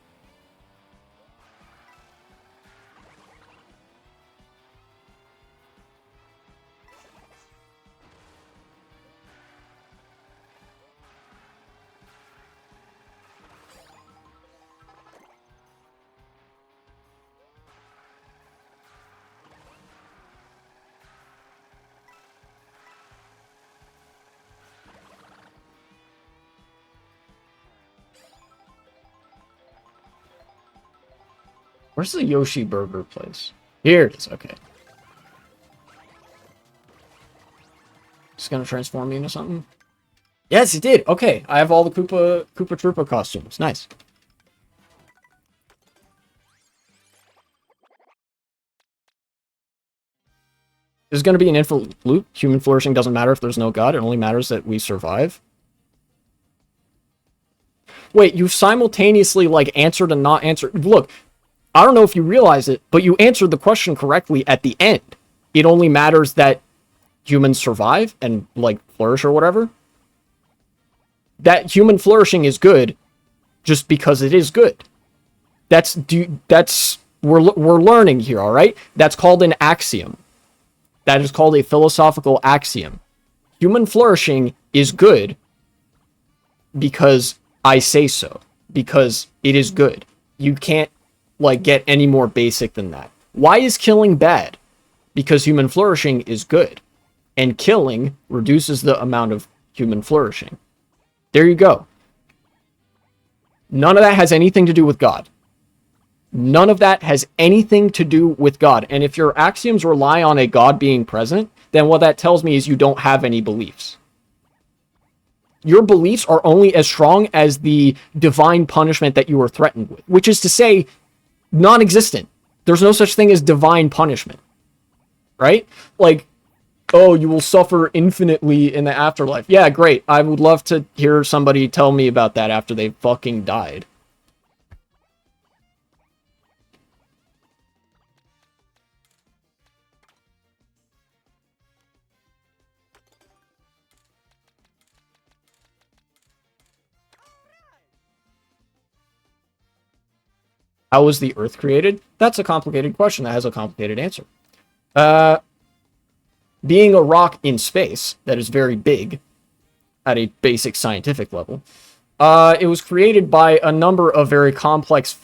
Where's the Yoshi Burger place? Here it is, okay. Just gonna transform me into something? Yes, it did! Okay, I have all the Koopa Troopa costumes. Nice. This is gonna be an infinite loop. Human flourishing doesn't matter if there's no God. It only matters that we survive. Wait, you simultaneously, like, answered and not answered. Look, I don't know if you realize it, but you answered the question correctly at the end. It only matters that humans survive and, like, flourish or whatever. That human flourishing is good just because it is good. We're learning here, all right? That's called an axiom. That is called a philosophical axiom. Human flourishing is good because I say so. Because it is good. You can't, like, get any more basic than that. Why is killing bad? Because human flourishing is good. And killing reduces the amount of human flourishing. There you go. None of that has anything to do with God. None of that has anything to do with God. And if your axioms rely on a God being present, then what that tells me is you don't have any beliefs. Your beliefs are only as strong as the divine punishment that you were threatened with, which is to say, non-existent. There's no such thing as divine punishment, right? Like, oh, you will suffer infinitely in the afterlife. Yeah, great. I would love to hear somebody tell me about that after they fucking died. How was the Earth created? That's a complicated question that has a complicated answer. Being a rock in space that is very big at a basic scientific level, it was created by a number of very complex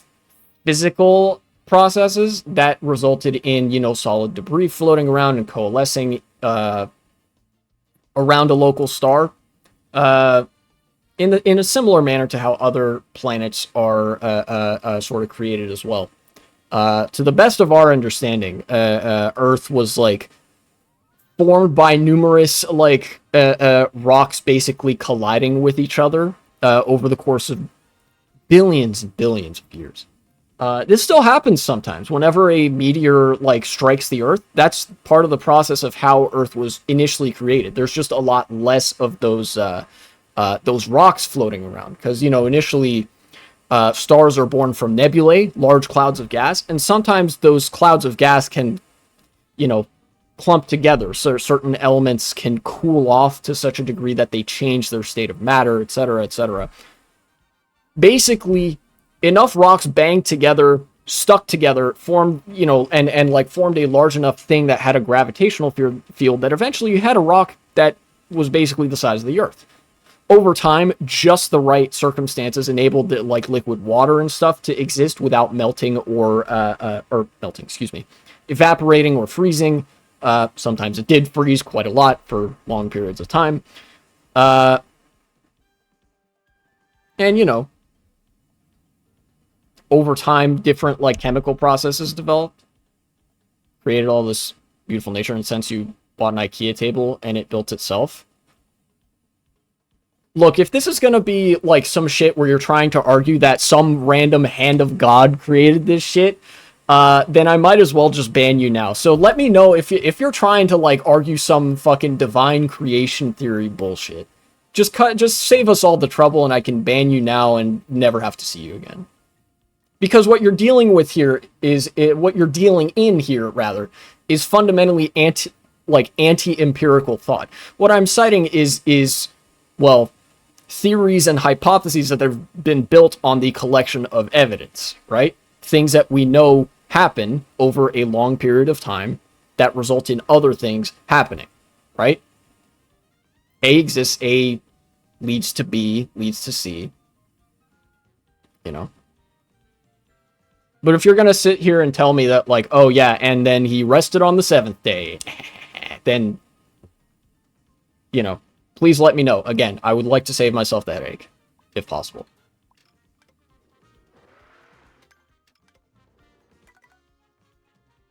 physical processes that resulted in, you know, solid debris floating around and coalescing around a local star. In a similar manner to how other planets are sort of created as well. To the best of our understanding, Earth was, like, formed by numerous, like, rocks basically colliding with each other over the course of billions and billions of years. This still happens sometimes. Whenever a meteor, like, strikes the Earth, that's part of the process of how Earth was initially created. There's just a lot less of those rocks floating around. Because, you know, initially, stars are born from nebulae, large clouds of gas, and sometimes those clouds of gas can, you know, clump together. So certain elements can cool off to such a degree that they change their state of matter, etc., etc. Basically, enough rocks banged together, stuck together, formed, you know, and like formed a large enough thing that had a gravitational field that eventually you had a rock that was basically the size of the Earth. Over time, just the right circumstances enabled the, like, liquid water and stuff to exist without melting or evaporating or freezing. Sometimes it did freeze quite a lot for long periods of time. And, you know, over time, different, like, chemical processes developed. Created all this beautiful nature. In a sense, you bought an IKEA table and it built itself. Look, if this is gonna be, like, some shit where you're trying to argue that some random hand of God created this shit, then I might as well just ban you now. So let me know if you're trying to, like, argue some fucking divine creation theory bullshit. Just save us all the trouble and I can ban you now and never have to see you again. Because what you're dealing with here is what you're dealing in here rather is fundamentally anti-empirical thought. What I'm citing is well, theories and hypotheses that have been built on the collection of evidence, right? Things that we know happen over a long period of time that result in other things happening, right? A exists, A leads to B, leads to C, you know? But if you're going to sit here and tell me that, like, oh yeah, and then he rested on the 7th day, then, you know, please let me know. Again, I would like to save myself the headache, if possible.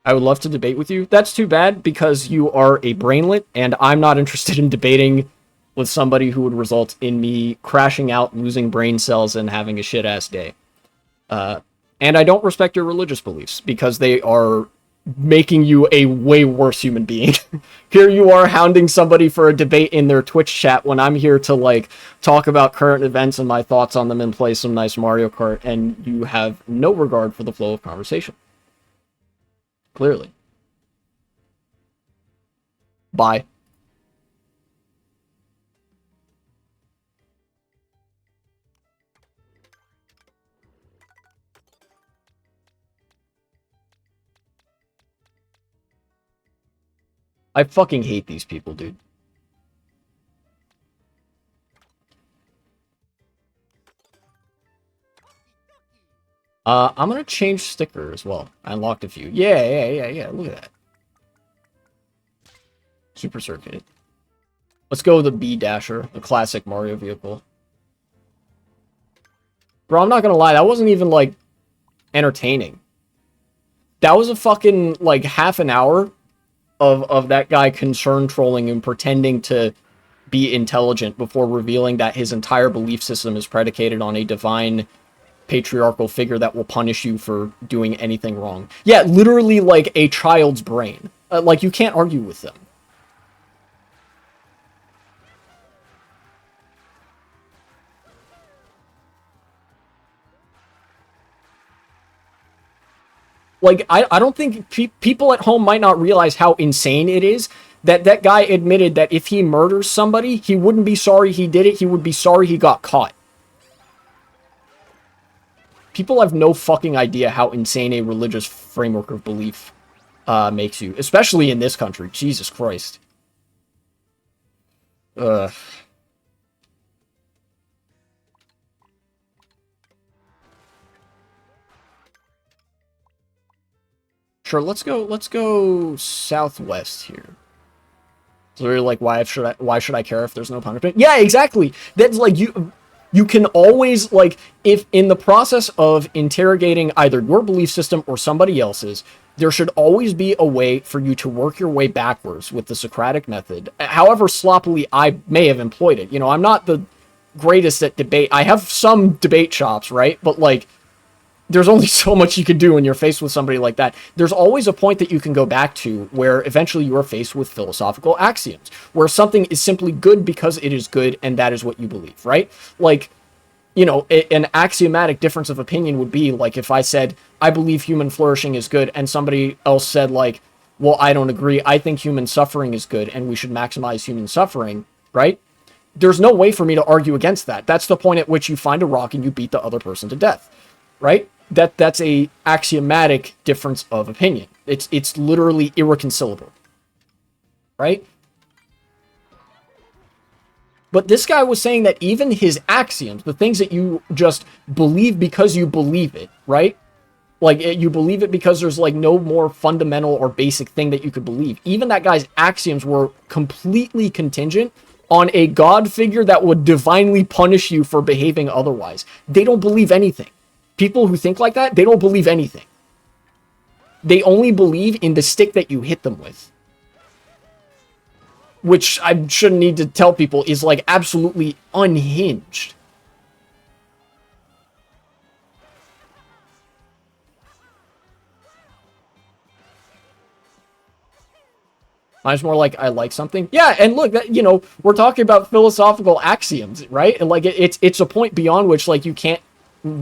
I would love to debate with you. That's too bad, because you are a brainlet, and I'm not interested in debating with somebody who would result in me crashing out, losing brain cells, and having a shit-ass day. And I don't respect your religious beliefs, because they are making you a way worse human being. Here you are hounding somebody for a debate in their Twitch chat when I'm here to, like, talk about current events and my thoughts on them and play some nice Mario Kart, and you have no regard for the flow of conversation. Clearly. Bye. I fucking hate these people, dude. I'm gonna change sticker as well. I unlocked a few. Yeah. Look at that. Super Circuit. Let's go with the B Dasher, the classic Mario vehicle. Bro, I'm not gonna lie, that wasn't even, like, entertaining. That was a fucking, like, half an hour of that guy concern trolling and pretending to be intelligent before revealing that his entire belief system is predicated on a divine patriarchal figure that will punish you for doing anything wrong. Yeah, literally like a child's brain. Like, you can't argue with them. Like, I don't think people at home might not realize how insane it is that that guy admitted that if he murders somebody, he wouldn't be sorry he did it, he would be sorry he got caught. People have no fucking idea how insane a religious framework of belief makes you, especially in this country. Jesus Christ. Ugh. Sure, let's go southwest here. So you're like, why should I care if there's no punishment? Yeah, exactly. That's like, you can always, like, if in the process of interrogating either your belief system or somebody else's, there should always be a way for you to work your way backwards with the Socratic method, however sloppily I may have employed it. You know, I'm not the greatest at debate. I have some debate chops, right? But, like, there's only so much you can do when you're faced with somebody like that. There's always a point that you can go back to where eventually you are faced with philosophical axioms, where something is simply good because it is good and that is what you believe, right? Like, you know, an axiomatic difference of opinion would be like if I said, I believe human flourishing is good, and somebody else said, like, well, I don't agree. I think human suffering is good and we should maximize human suffering, right? There's no way for me to argue against that. That's the point at which you find a rock and you beat the other person to death, right? That's a axiomatic difference of opinion. It's literally irreconcilable, right? But this guy was saying that even his axioms, the things that you just believe because you believe it, right? Like, you believe it because there's, like, no more fundamental or basic thing that you could believe. Even that guy's axioms were completely contingent on a god figure that would divinely punish you for behaving otherwise. They don't believe anything. People who think like that, they don't believe anything. They only believe in the stick that you hit them with. Which I shouldn't need to tell people is, like, absolutely unhinged. Mine's more like, I like something. Yeah, and look, that, you know, we're talking about philosophical axioms, right? And, like, it's a point beyond which, like, you can't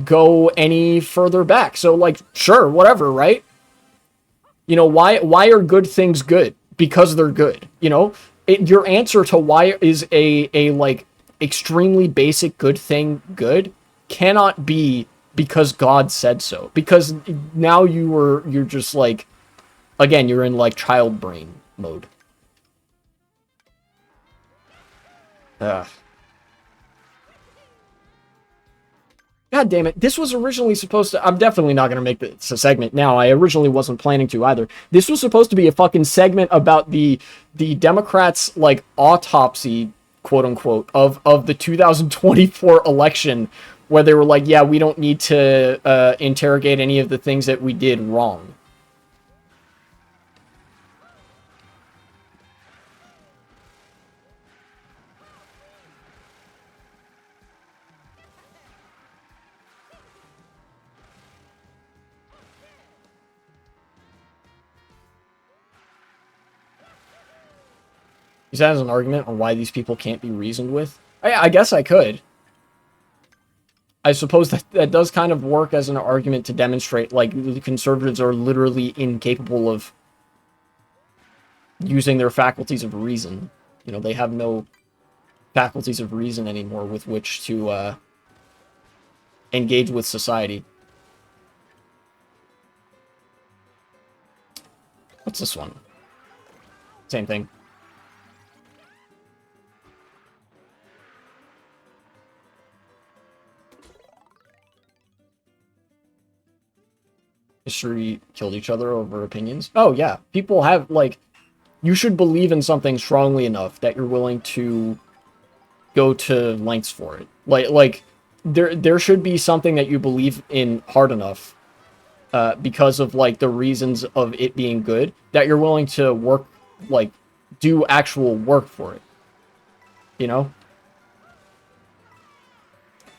go any further back. So, like, sure, whatever, right? You know, why are good things good? Because they're good. You know, your answer to why is a like extremely basic good thing good cannot be because God said so. Because now you're just like, again, you're in like child brain mode. Ugh. God damn it. This was originally supposed to... I'm definitely not going to make this a segment now. I originally wasn't planning to either. This was supposed to be a fucking segment about the Democrats, like, autopsy, quote-unquote, of the 2024 election, where they were like, yeah, we don't need to interrogate any of the things that we did wrong. Is that as an argument on why these people can't be reasoned with? I guess I could. I suppose that does kind of work as an argument to demonstrate, like, the conservatives are literally incapable of using their faculties of reason. You know, they have no faculties of reason anymore with which to engage with society. What's this one? Same thing. History killed each other over opinions. Oh, yeah. People have, like... You should believe in something strongly enough that you're willing to go to lengths for it. Like there should be something that you believe in hard enough because of, like, the reasons of it being good that you're willing to work, like, do actual work for it. You know?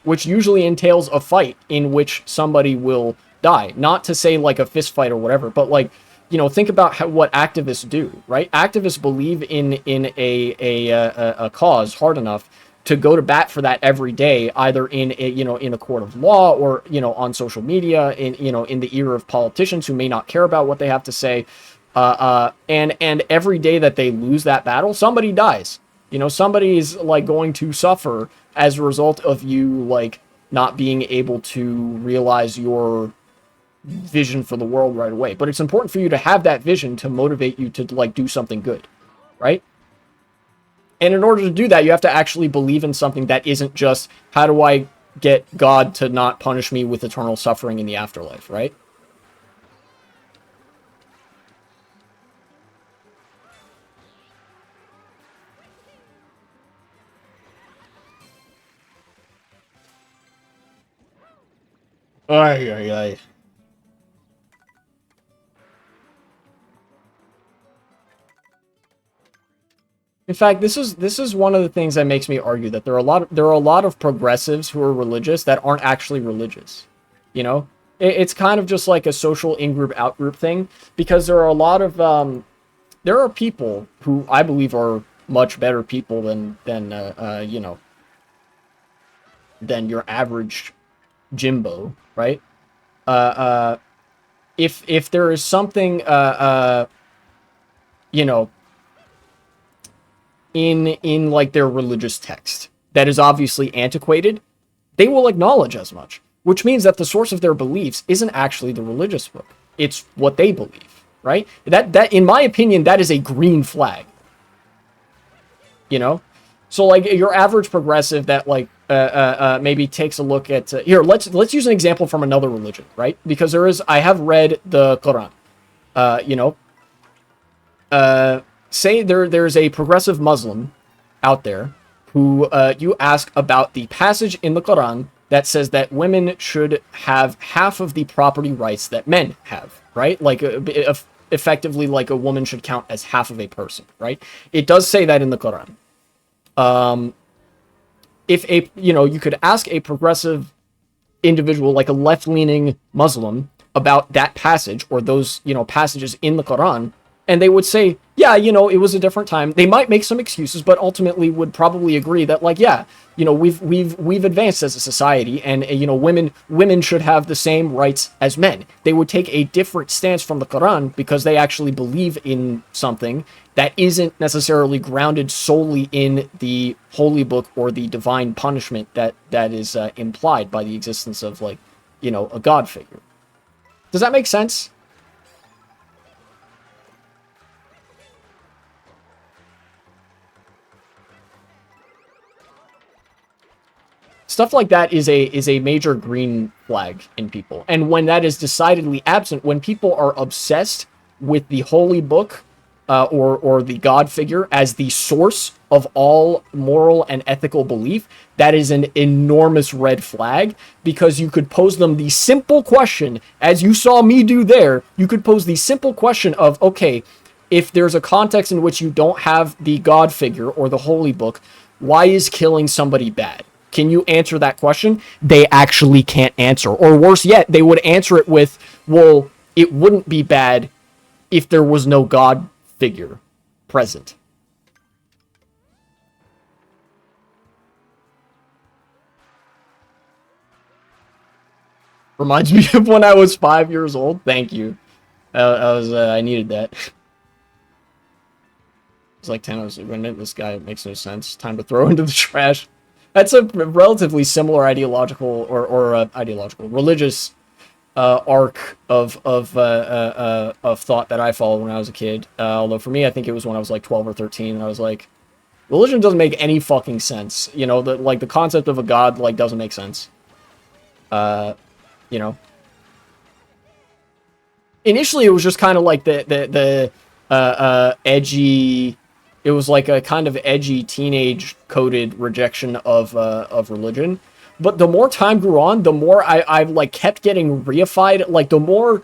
Which usually entails a fight in which somebody will die. Not to say, like, a fist fight or whatever, but, like, you know, think about what activists do, right? Activists believe in a cause hard enough to go to bat for that every day, either in a, you know, in a court of law or, you know, on social media, in, you know, in the ear of politicians who may not care about what they have to say. And every day that they lose that battle, somebody dies. You know, somebody's, like, going to suffer as a result of you, like, not being able to realize your vision for the world right away. But it's important for you to have that vision to motivate you to, like, do something good, right? And in order to do that, you have to actually believe in something that isn't just, how do I get God to not punish me with eternal suffering in the afterlife, right? Ay, ay, ay. In fact, this is one of the things that makes me argue that there are a lot of progressives who are religious that aren't actually religious. You know, it's kind of just like a social in-group out-group thing, because there are a lot of there are people who I believe are much better people than you know, than your average Jimbo, right? If there is something you know, in like their religious text that is obviously antiquated, they will acknowledge as much, which means that the source of their beliefs isn't actually the religious book. It's what they believe, right? That in my opinion, that is a green flag. You know? So, like, your average progressive that, like, maybe takes a look at... here, let's use an example from another religion, right? Because I have read the Quran. You know? Say there's a progressive Muslim out there who you ask about the passage in the Quran that says that women should have half of the property rights that men have, right? Like, effectively, like, a woman should count as half of a person, right? It does say that in the Quran. If you know, you could ask a progressive individual, like a left-leaning Muslim, about that passage or those, you know, passages in the Quran, and they would say, yeah, you know, it was a different time. They might make some excuses, but ultimately would probably agree that, like, yeah, you know, we've advanced as a society, and you know, women should have the same rights as men. They would take a different stance from the Quran because they actually believe in something that isn't necessarily grounded solely in the holy book or the divine punishment that is implied by the existence of, like, you know, a god figure. Does that make sense? Stuff like that is a major green flag in people. And when that is decidedly absent, when people are obsessed with the holy book or the God figure as the source of all moral and ethical belief, that is an enormous red flag, because you could pose them the simple question, as you saw me do there, you could pose the simple question of, okay, if there's a context in which you don't have the God figure or the holy book, why is killing somebody bad? Can you answer that question? They actually can't answer. Or worse yet, they would answer it with, well, it wouldn't be bad if there was no God figure present. Reminds me of when I was 5 years old. Thank you. I needed that. It's like 10. I was like, this guy makes no sense. Time to throw into the trash. That's a relatively similar ideological or ideological religious arc of thought that I followed when I was a kid. Although for me, I think it was when I was like 12 or 13, and I was like, religion doesn't make any fucking sense. You know, the concept of a god, like, doesn't make sense. You know. Initially, it was just kind of like the edgy. It was like a kind of edgy teenage coded rejection of religion. But the more time grew on, the more I like kept getting reified. Like the more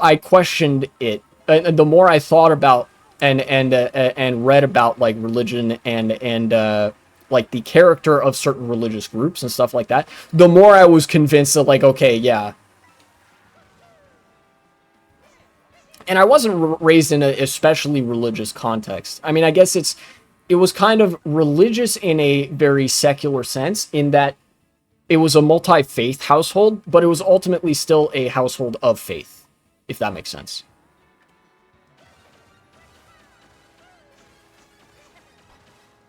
I questioned it, and the more I thought about and read about, like, religion and like the character of certain religious groups and stuff like that, the more I was convinced that, like, okay, yeah. And I wasn't raised in an especially religious context. I mean, I guess it was kind of religious in a very secular sense, in that it was a multi-faith household, but it was ultimately still a household of faith, if that makes sense.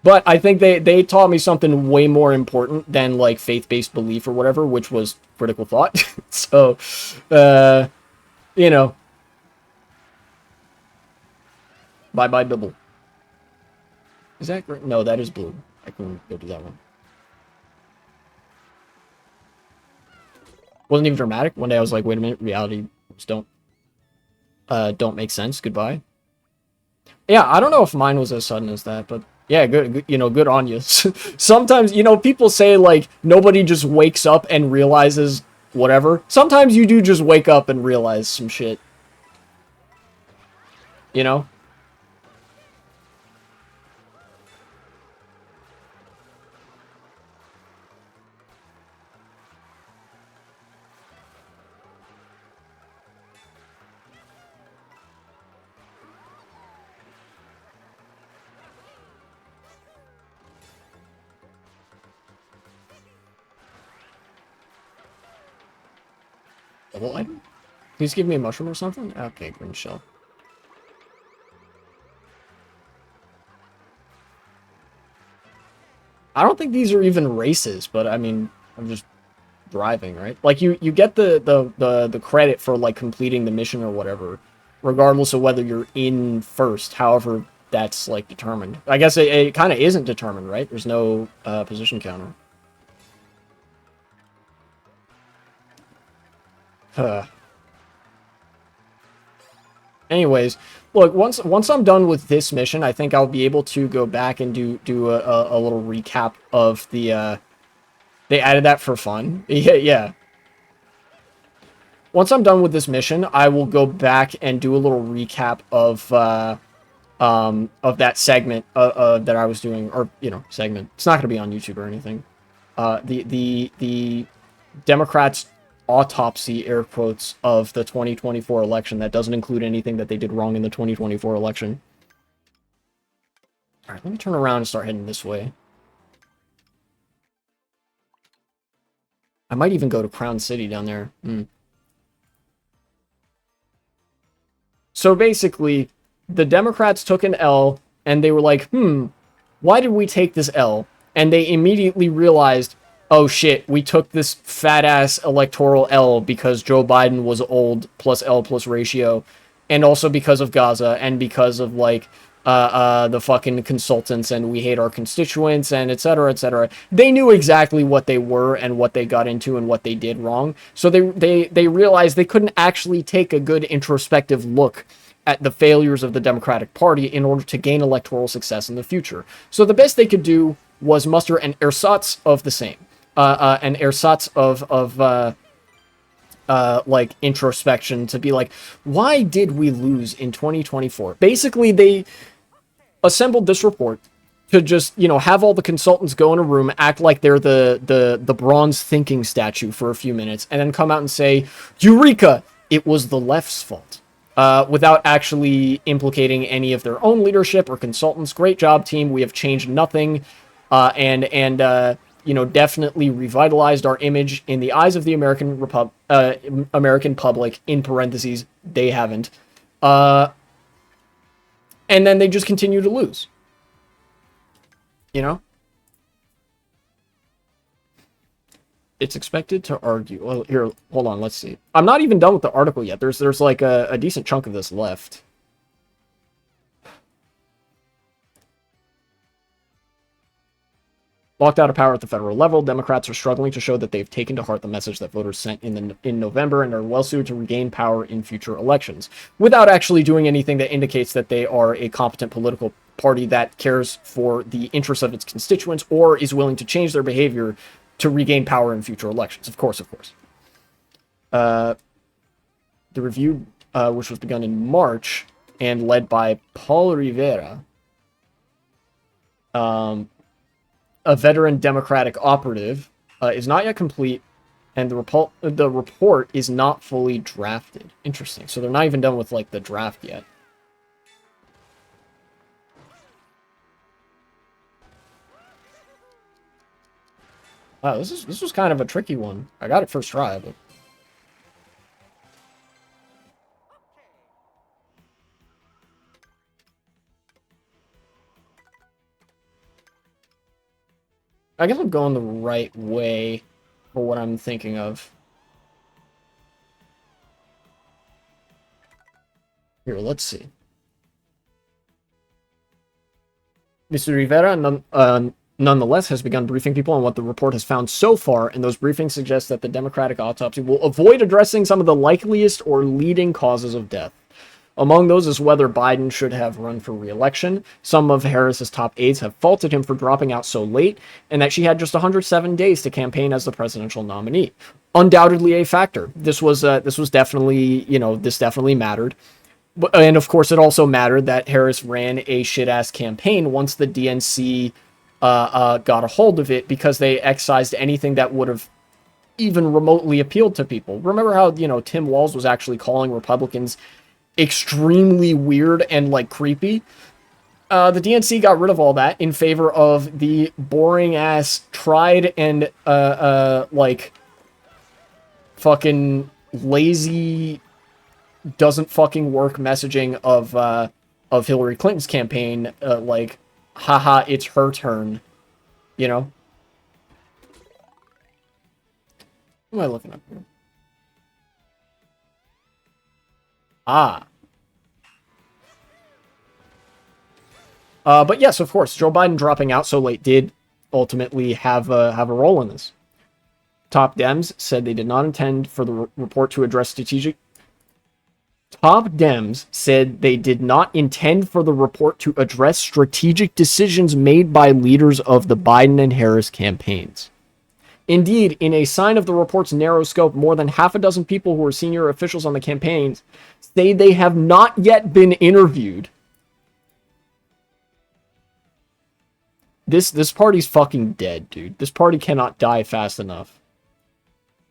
But I think they taught me something way more important than, like, faith-based belief or whatever, which was critical thought. So, you know, bye-bye Bible. Is that green? No, that is blue. I can go do that one. Wasn't even dramatic. One day I was like, wait a minute, reality just don't make sense. Goodbye. Yeah, I don't know if mine was as sudden as that, but yeah, good, you know, good on you. Sometimes, you know, people say, like, nobody just wakes up and realizes whatever. Sometimes you do just wake up and realize some shit. You know? Double item? Please give me a mushroom or something? Okay, green shell. I don't think these are even races, but I mean, I'm just driving, right? Like, you get the credit for, like, completing the mission or whatever, regardless of whether you're in first, however that's, like, determined. I guess it kind of isn't determined, right? There's no position counter. Huh. Anyways, look, once I'm done with this mission, I think I'll be able to go back and do a little recap of the they added that for fun. Yeah, yeah. Once I'm done with this mission, I will go back and do a little recap of that segment that I was doing, or, you know, segment. It's not going to be on YouTube or anything. The Democrats' autopsy, air quotes, of the 2024 election that doesn't include anything that they did wrong in the 2024 election. All right, let me turn around and start heading this way. I might even go to Crown City down there. So basically, the Democrats took an L, and they were like, why did we take this L? And they immediately realized, oh shit, we took this fat-ass electoral L because Joe Biden was old plus L plus ratio, and also because of Gaza, and because of, like, the fucking consultants, and we hate our constituents, and etc., etc. They knew exactly what they were and what they got into and what they did wrong. So they realized they couldn't actually take a good introspective look at the failures of the Democratic Party in order to gain electoral success in the future. So the best they could do was muster an ersatz of the same, an ersatz of like introspection to be like, why did we lose in 2024? Basically, they assembled this report to just, have all the consultants go in a room, act like they're the bronze thinking statue for a few minutes, and then come out and say, Eureka! It was the left's fault. Without actually implicating any of their own leadership or consultants. Great job, team. We have changed nothing, and definitely revitalized our image in the eyes of the American public. In parentheses, they haven't. And then they just continue to lose. It's expected to argue. Well, here, hold on, let's see. I'm not even done with the article yet. There's like a decent chunk of this left. Locked out of power at the federal level, Democrats are struggling to show that they've taken to heart the message that voters sent in November and are well-suited to regain power in future elections, without actually doing anything that indicates that they are a competent political party that cares for the interests of its constituents or is willing to change their behavior to regain power in future elections. Of course. The review, which was begun in March and led by Paul Rivera, a veteran Democratic operative, is not yet complete, and the report is not fully drafted. Interesting. So they're not even done with, like, the draft yet. Wow, this was kind of a tricky one. I got it first try, but I guess I'm going the right way for what I'm thinking of. Here, let's see. Mr. Rivera nonetheless has begun briefing people on what the report has found so far, and those briefings suggest that the Democratic autopsy will avoid addressing some of the likeliest or leading causes of death. Among those is whether Biden should have run for re-election. Some of Harris's top aides have faulted him for dropping out so late, and that she had just 107 days to campaign as the presidential nominee. Undoubtedly a factor. This was definitely, this definitely mattered. And of course, it also mattered that Harris ran a shit-ass campaign once the DNC got a hold of it, because they excised anything that would have even remotely appealed to people. Remember how, Tim Walz was actually calling Republicans extremely weird and, like, creepy? The DNC got rid of all that in favor of the boring-ass, tried and, like, fucking lazy, doesn't fucking work messaging of Hillary Clinton's campaign, like, haha, it's her turn, What am I looking up here? But yes, of course, Joe Biden dropping out so late did ultimately have a role in this. Top Dems said they did not intend for the report to address strategic. Top Dems said they did not intend for the report to address strategic decisions made by leaders of the Biden and Harris campaigns. Indeed, in a sign of the report's narrow scope, more than half a dozen people who are senior officials on the campaigns say they have not yet been interviewed. This party's fucking dead, dude. This party cannot die fast enough.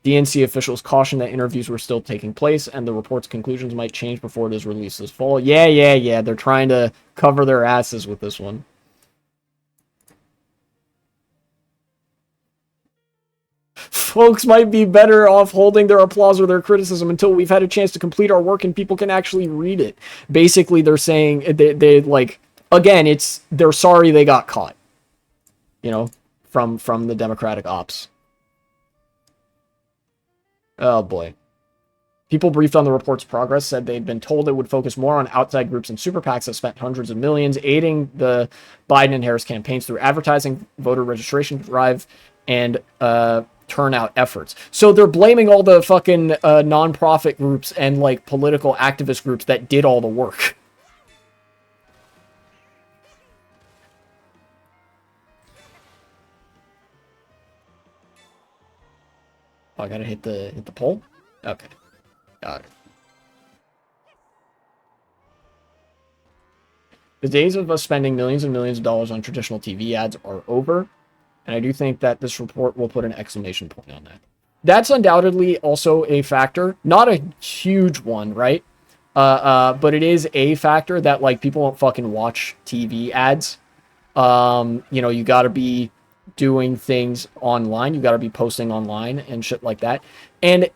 DNC officials caution that interviews were still taking place, and the report's conclusions might change before it is released this fall. Yeah. They're trying to cover their asses with this one. folks might be better off holding their applause or their criticism until we've had a chance to complete our work and people can actually read it. Basically, they're saying they like, again, they're sorry they got caught, you know, from the Democratic ops. Oh boy. People briefed on the report's progress said they'd been told it would focus more on outside groups and super PACs that spent hundreds of millions aiding the Biden and Harris campaigns through advertising, voter registration drive, and turnout efforts. So they're blaming all the fucking nonprofit groups and like political activist groups that did all the work. Oh, I gotta hit the pole? Okay. Got it. The days of us spending millions and millions of dollars on traditional TV ads are over, and I do think that this report will put an exclamation point on that. That's undoubtedly also a factor, not a huge one, right? But it is a factor that like people won't fucking watch TV ads. You know, you got to be doing things online. You got to be posting online and shit like that. And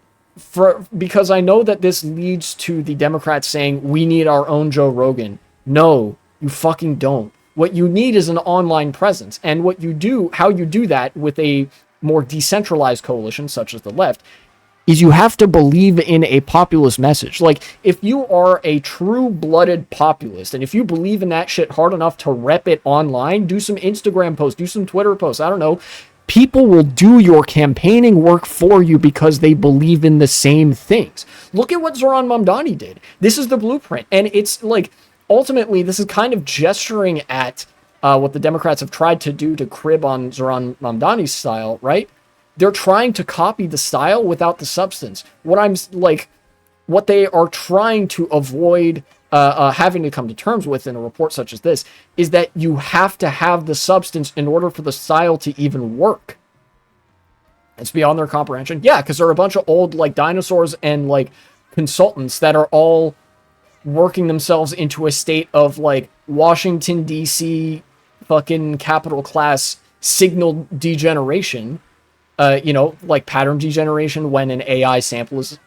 because I know that this leads to the Democrats saying we need our own Joe Rogan. No, you fucking don't. What you need is an online presence. And what you do, how you do that with a more decentralized coalition such as the left, is you have to believe in a populist message. Like, if you are a true-blooded populist, and if you believe in that shit hard enough to rep it online, do some Instagram posts, do some Twitter posts, I don't know, people will do your campaigning work for you because they believe in the same things. Look at what Zoran Mamdani did. This is the blueprint. And it's like, ultimately, this is kind of gesturing at what the Democrats have tried to do to crib on Zoran Mamdani's style, right? They're trying to copy the style without the substance. What they are trying to avoid having to come to terms with in a report such as this is that you have to have the substance in order for the style to even work. It's beyond their comprehension. Yeah, because they're a bunch of old like dinosaurs and like consultants that are all working themselves into a state of like Washington D.C. fucking capital class signal degeneration. You know, like pattern degeneration when an AI samples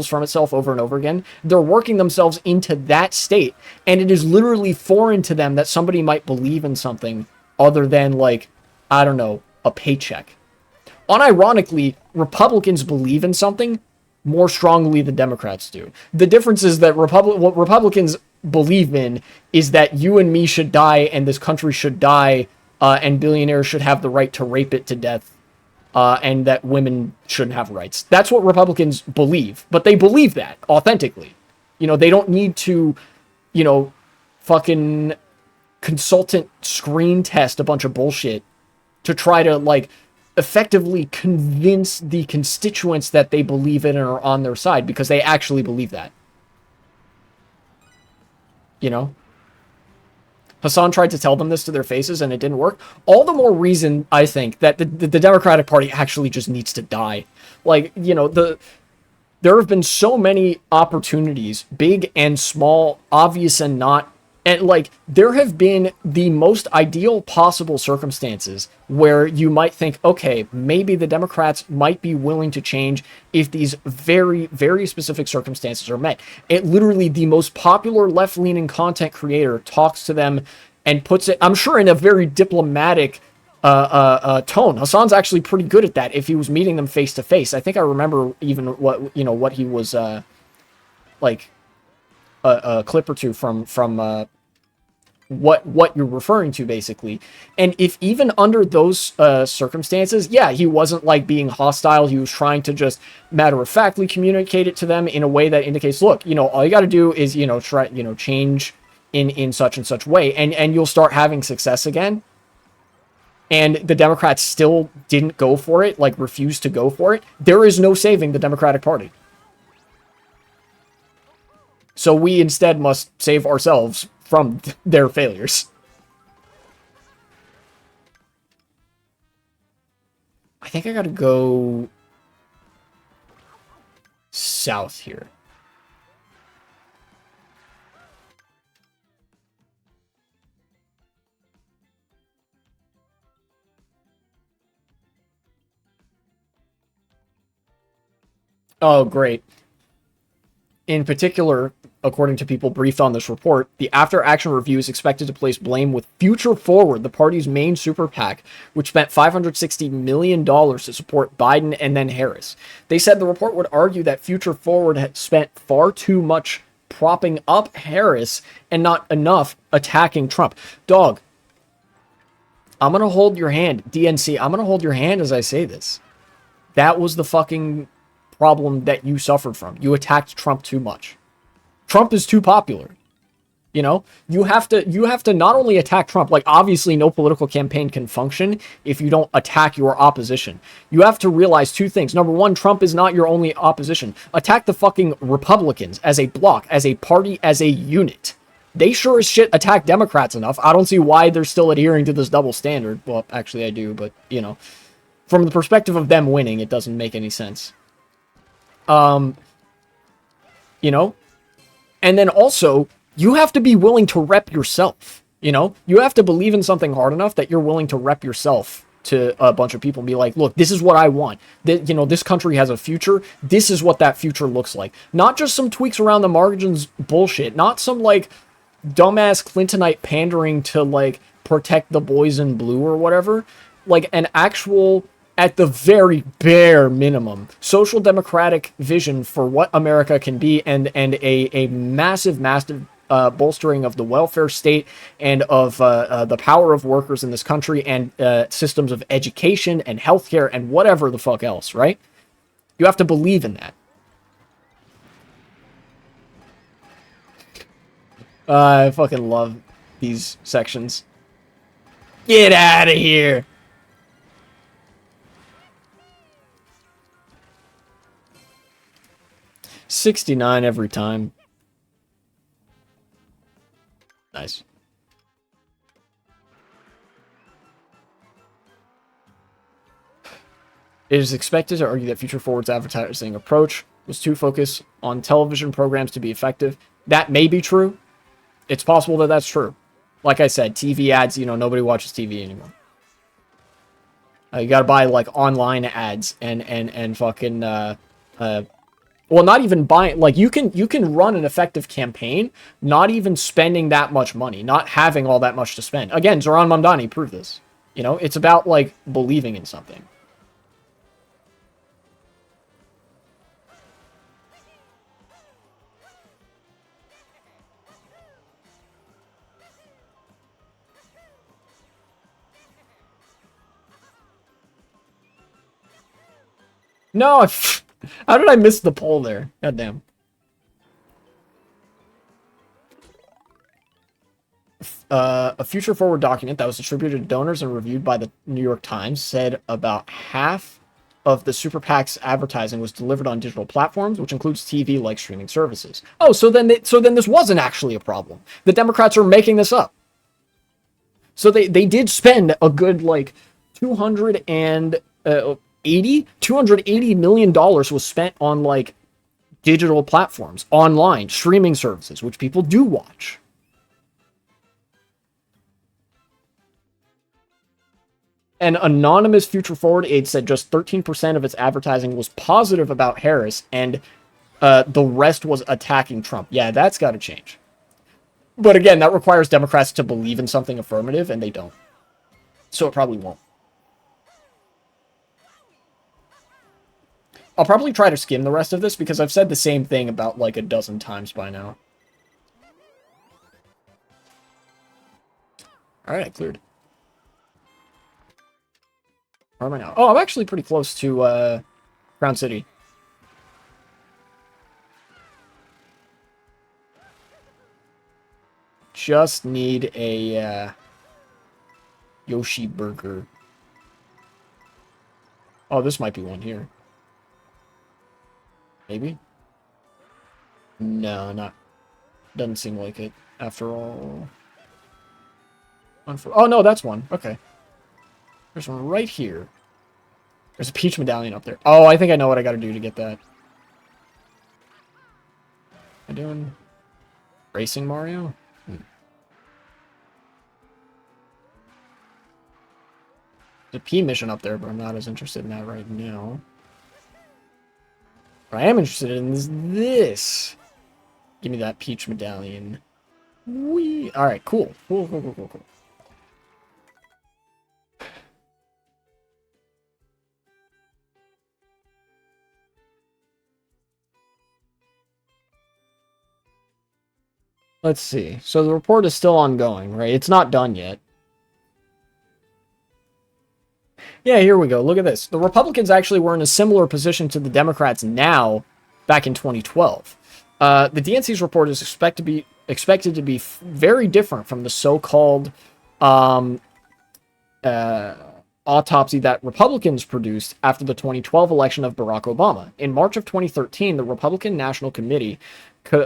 from itself over and over again. They're working themselves into that state, and it is literally foreign to them that somebody might believe in something other than, like, I don't know, a paycheck. Unironically, Republicans believe in something more strongly than Democrats do. The difference is that what Republicans believe in is that you and me should die, and this country should die, and billionaires should have the right to rape it to death. And that women shouldn't have rights. That's what Republicans believe. But they believe that authentically. You know, they don't need to, you know, fucking consultant screen test a bunch of bullshit to try to, like, effectively convince the constituents that they believe in and are on their side, because they actually believe that. You know? Hassan tried to tell them this to their faces and it didn't work. All the more reason, I think, that the Democratic Party actually just needs to die. Like, you know, there have been so many opportunities, big and small, obvious and not. And, like, there have been the most ideal possible circumstances where you might think, okay, maybe the Democrats might be willing to change if these very, very specific circumstances are met. It literally, the most popular left-leaning content creator talks to them and puts it, I'm sure, in a very diplomatic tone. Hassan's actually pretty good at that if he was meeting them face to face. I think I remember even what he was like a clip or two from what you're referring to, basically. And if even under those circumstances, yeah, he wasn't like being hostile. He was trying to just matter-of-factly communicate it to them in a way that indicates, look, you know, all you got to do is, you know, try, you know, change in such and such way, and you'll start having success again. And the Democrats still didn't go for it, like refused to go for it. There is no saving the Democratic Party. So we instead must save ourselves from their failures. I think I gotta go south here. Oh, great. In particular, according to people briefed on this report, the after-action review is expected to place blame with Future Forward, the party's main super PAC, which spent $560 million to support Biden and then Harris. They said the report would argue that Future Forward had spent far too much propping up Harris and not enough attacking Trump. Dog, I'm going to hold your hand. DNC, I'm going to hold your hand as I say this. That was the fucking problem that you suffered from. You attacked Trump too much. Trump is too popular. You know, you have to not only attack Trump, like obviously no political campaign can function if you don't attack your opposition. You have to realize two things. Number one, Trump is not your only opposition. Attack the fucking Republicans as a bloc, as a party, as a unit. They sure as shit attack Democrats enough. I don't see why they're still adhering to this double standard. Well, actually I do, but you know, from the perspective of them winning, it doesn't make any sense. You know, and then also you have to be willing to rep yourself. You know, you have to believe in something hard enough that you're willing to rep yourself to a bunch of people and be like, look, this is what I want. That, you know, this country has a future. This is what that future looks like. Not just some tweaks around the margins bullshit. Not some like dumbass Clintonite pandering to like protect the boys in blue or whatever. Like an actual, at the very bare minimum, social democratic vision for what America can be, and a massive bolstering of the welfare state and of the power of workers in this country, and systems of education and healthcare and whatever the fuck else, right? You have to believe in that. I fucking love these sections. Get out of here! 69 every time. Nice. It is expected to argue that Future Forward's advertising approach was too focused on television programs to be effective. That may be true. It's possible that that's true. Like I said, TV ads, you know, nobody watches TV anymore. You gotta buy, like, online ads and fucking, well, not even buying, like, you can run an effective campaign, not even spending that much money, not having all that much to spend. Again, Zoran Mamdani proved this. You know, it's about, like, believing in something. No, how did I miss the poll there? Goddamn. A Future Forward document that was distributed to donors and reviewed by the New York Times said about half of the Super PAC's advertising was delivered on digital platforms, which includes TV-like streaming services. Oh, so then this wasn't actually a problem. The Democrats are making this up. So they did spend a good like $280 million was spent on like digital platforms, online streaming services, which people do watch. An anonymous Future Forward aide said just 13% of its advertising was positive about Harris, and the rest was attacking Trump. Yeah, that's got to change. But again, that requires Democrats to believe in something affirmative, and they don't. So it probably won't. I'll probably try to skim the rest of this, because I've said the same thing about like a dozen times by now. Alright, I cleared. Where am I now? Oh, I'm actually pretty close to Crown City. Just need a Yoshi burger. Oh, this might be one here. Maybe? No, not. Doesn't seem like it, after all. Oh, no, that's one. Okay. There's one right here. There's a peach medallion up there. Oh, I think I know what I gotta do to get that. Am I doing Racing Mario? There's a P mission up there, but I'm not as interested in that right now. What I am interested in is this. Give me that peach medallion. Whee! Alright, cool. Cool. Let's see. So the report is still ongoing, right? It's not done yet. Yeah, here we go. Look at this. The Republicans actually were in a similar position to the Democrats now back in 2012. The DNC's report is expected to be very different from the so-called um, autopsy that Republicans produced after the 2012 election of Barack Obama. In March of 2013, the Republican National Committee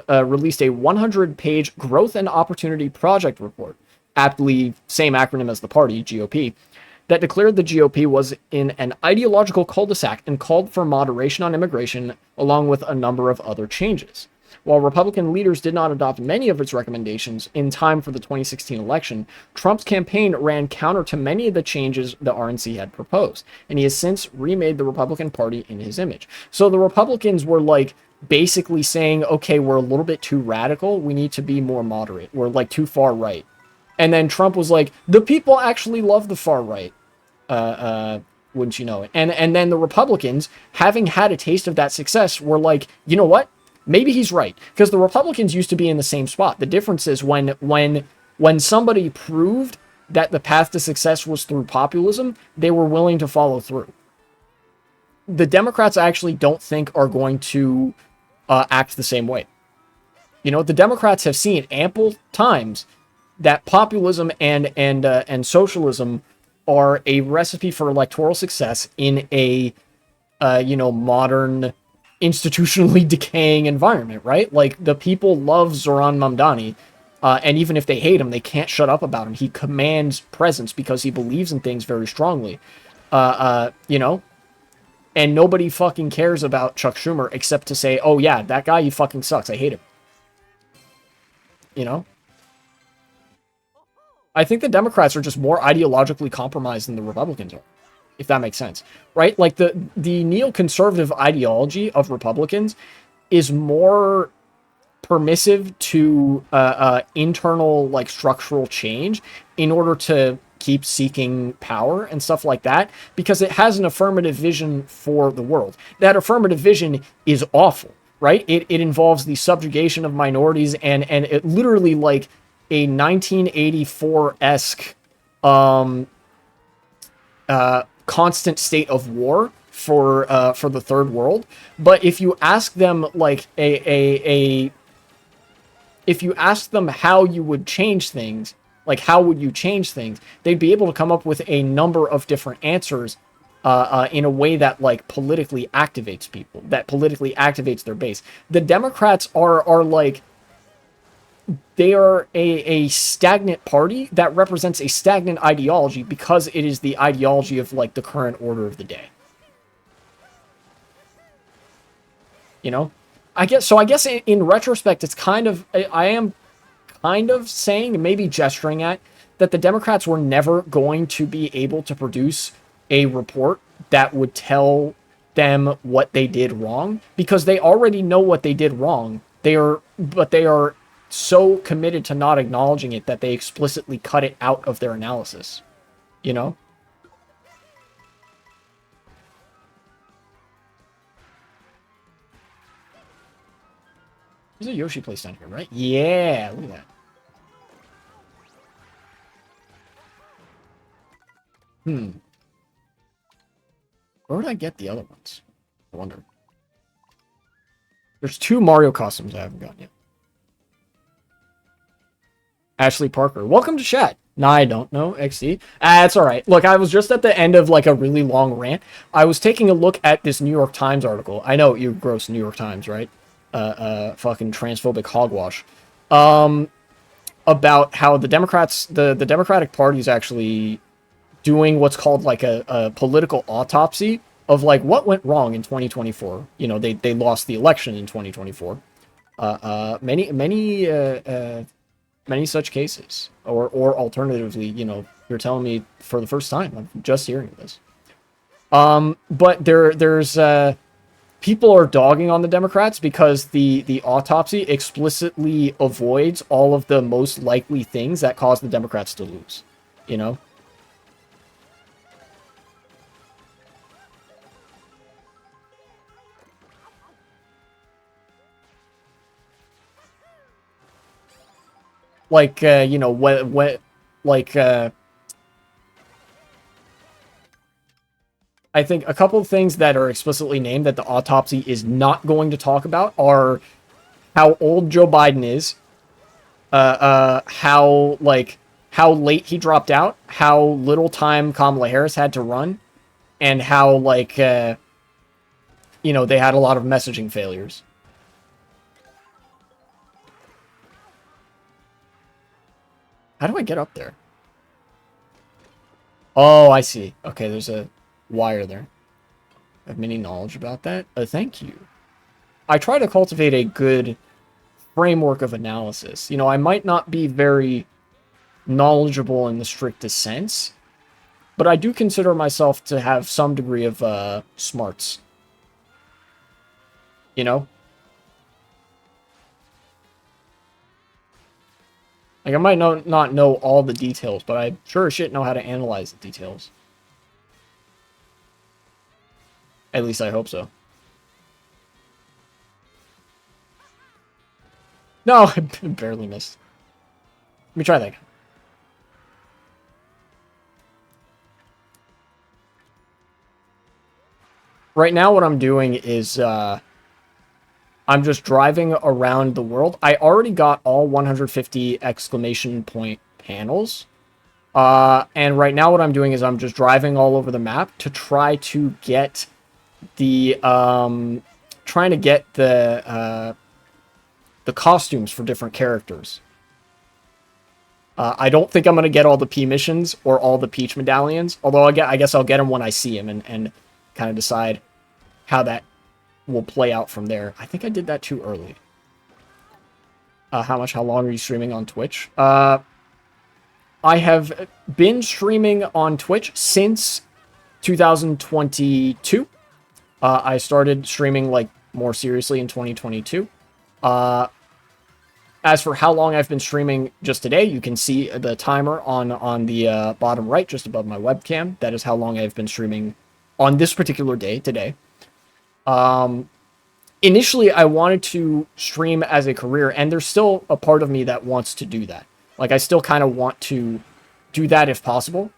released a 100-page Growth and Opportunity Project report, aptly same acronym as the party, GOP, that declared the GOP was in an ideological cul-de-sac and called for moderation on immigration, along with a number of other changes. While Republican leaders did not adopt many of its recommendations in time for the 2016 election, Trump's campaign ran counter to many of the changes the RNC had proposed, and he has since remade the Republican Party in his image. So the Republicans were like basically saying, okay, we're a little bit too radical, we need to be more moderate, we're like too far right. And then Trump was like, the people actually love the far right. Wouldn't you know it? And then the Republicans, having had a taste of that success, were like, you know what? Maybe he's right, because the Republicans used to be in the same spot. The difference is when somebody proved that the path to success was through populism, they were willing to follow through. The Democrats I actually don't think are going to act the same way. You know, the Democrats have seen ample times that populism and socialism are a recipe for electoral success in a modern, institutionally decaying environment, right? Like, the people love Zoran Mamdani, and even if they hate him, they can't shut up about him. He commands presence because he believes in things very strongly, and nobody fucking cares about Chuck Schumer except to say, oh yeah, that guy, he fucking sucks, I hate him. You know? I think the Democrats are just more ideologically compromised than the Republicans are, if that makes sense, right? Like, the neoconservative ideology of Republicans is more permissive to internal, like, structural change in order to keep seeking power and stuff like that, because it has an affirmative vision for the world. That affirmative vision is awful, right? It involves the subjugation of minorities and it literally, like, a 1984-esque constant state of war for the third world. But if you ask them, like, if you ask them how you would change things, like, how would you change things, they'd be able to come up with a number of different answers in a way that, like, politically activates people, that politically activates their base. The Democrats are like, they are a stagnant party that represents a stagnant ideology because it is the ideology of, like, the current order of the day. You know? I guess in retrospect, it's kind of, I am kind of saying, maybe gesturing at, that the Democrats were never going to be able to produce a report that would tell them what they did wrong, because they already know what they did wrong. They are so committed to not acknowledging it that they explicitly cut it out of their analysis. You know? There's a Yoshi place down here, right? Yeah, look at that. Where would I get the other ones? I wonder. There's 2 Mario costumes I haven't gotten yet. Ashley Parker, welcome to chat. Nah, I don't know, XC. It's alright. Look, I was just at the end of, like, a really long rant. I was taking a look at this New York Times article. I know, you gross New York Times, right? Fucking transphobic hogwash. About how the Democrats, the Democratic Party is actually doing what's called, like, a political autopsy of, like, what went wrong in 2024. You know, they lost the election in 2024. Many such cases, or alternatively, you know, you're telling me for the first time, I'm just hearing this. But there's people are dogging on the Democrats because the autopsy explicitly avoids all of the most likely things that cause the Democrats to lose. You know? Like, you know, like, I think a couple of things that are explicitly named that the autopsy is not going to talk about are how old Joe Biden is, how, like, how late he dropped out, how little time Kamala Harris had to run, and how, like, you know, they had a lot of messaging failures. How do I get up there? Oh, I see. Okay, there's a wire there. I have many knowledge about that. Thank you. I try to cultivate a good framework of analysis. You know, I might not be very knowledgeable in the strictest sense, but I do consider myself to have some degree of smarts. You know? Like, I might not know all the details, but I sure as shit know how to analyze the details. At least I hope so. No, I barely missed. Let me try that. Right now what I'm doing is, I'm just driving around the world. I already got all 150 exclamation point panels. And right now what I'm doing is I'm just driving all over the map to try to get the, the costumes for different characters. I don't think I'm going to get all the P missions or all the Peach medallions, although I guess I'll get them when I see them and kind of decide how that will play out from there. I think I did that too early. How long are you streaming on Twitch? I have been streaming on Twitch since 2022. I started streaming, like, more seriously in 2022. As for how long I've been streaming just today, you can see the timer on the bottom right, just above my webcam. That is how long I've been streaming on this particular day, today. Initially, I wanted to stream as a career, and there's still a part of me that wants to do that. Like, I still kind of want to do that if possible.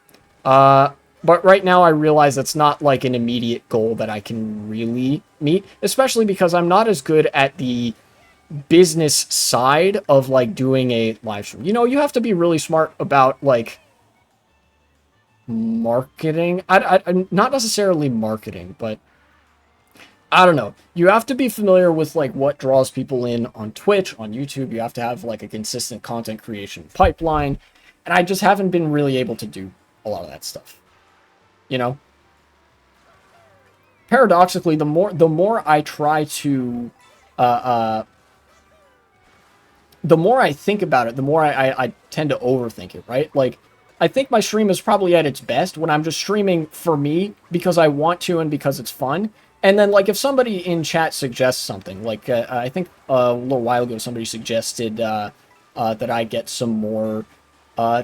But right now, I realize that's not, like, an immediate goal that I can really meet, especially because I'm not as good at the business side of, like, doing a live stream. You know, you have to be really smart about, like, marketing. I'm not necessarily marketing, but I don't know. You have to be familiar with, like, what draws people in on Twitch, on YouTube. You have to have, like, a consistent content creation pipeline. And I just haven't been really able to do a lot of that stuff. You know? Paradoxically, the more I try to, the more I think about it, the more I tend to overthink it, right? Like, I think my stream is probably at its best when I'm just streaming for me because I want to and because it's fun. And then, like, if somebody in chat suggests something, like, I think a little while ago somebody suggested that I get some more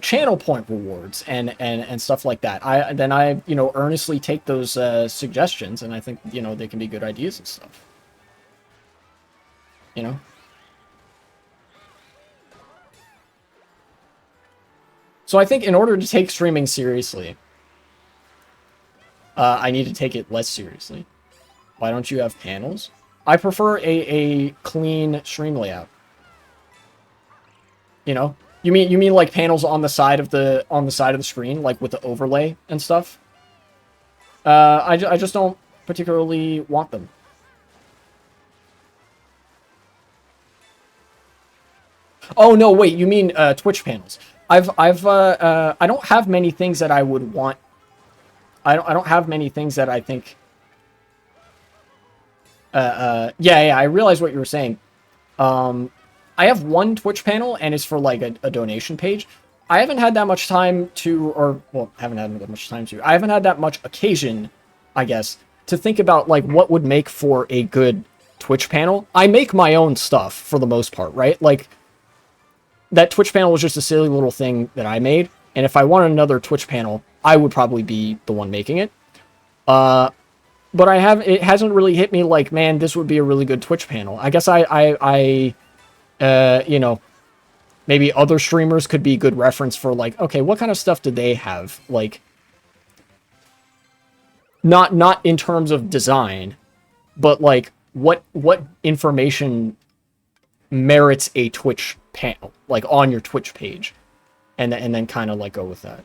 channel point rewards and stuff like that. Then I, you know, earnestly take those suggestions, and I think, you know, they can be good ideas and stuff. You know? So I think in order to take streaming seriously, I need to take it less seriously. Why don't you have panels? I prefer a clean stream layout. You know? You mean like panels on the side of the screen, like with the overlay and stuff? I just don't particularly want them. Oh no, wait, you mean Twitch panels. I don't have many things that I would want. I don't have many things that I think. Yeah, I realize what you were saying. I have one Twitch panel, and it's for, like, a donation page. I haven't had that much time to, or, well, haven't had that much time to. I haven't had that much occasion, I guess, to think about like what would make for a good Twitch panel, I make my own stuff for the most part, right? Like that Twitch panel was just a silly little thing that I made, and if I wanted another Twitch panel, I would probably be the one making it. But it hasn't really hit me like, man, this would be a really good Twitch panel. I guess you know, maybe other streamers could be good reference for like, okay, what kind of stuff do they have? Like, not in terms of design, but like what information merits a Twitch panel, like on your Twitch page, and then kind of like go with that.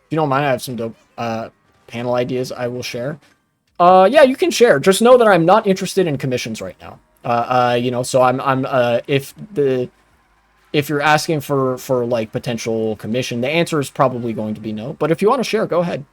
If you don't mind, I have some dope panel ideas I will share. Yeah, you can share. Just know that I'm not interested in commissions right now. You know, so I'm if you're asking for like potential commission, the answer is probably going to be no. But if you want to share, go ahead.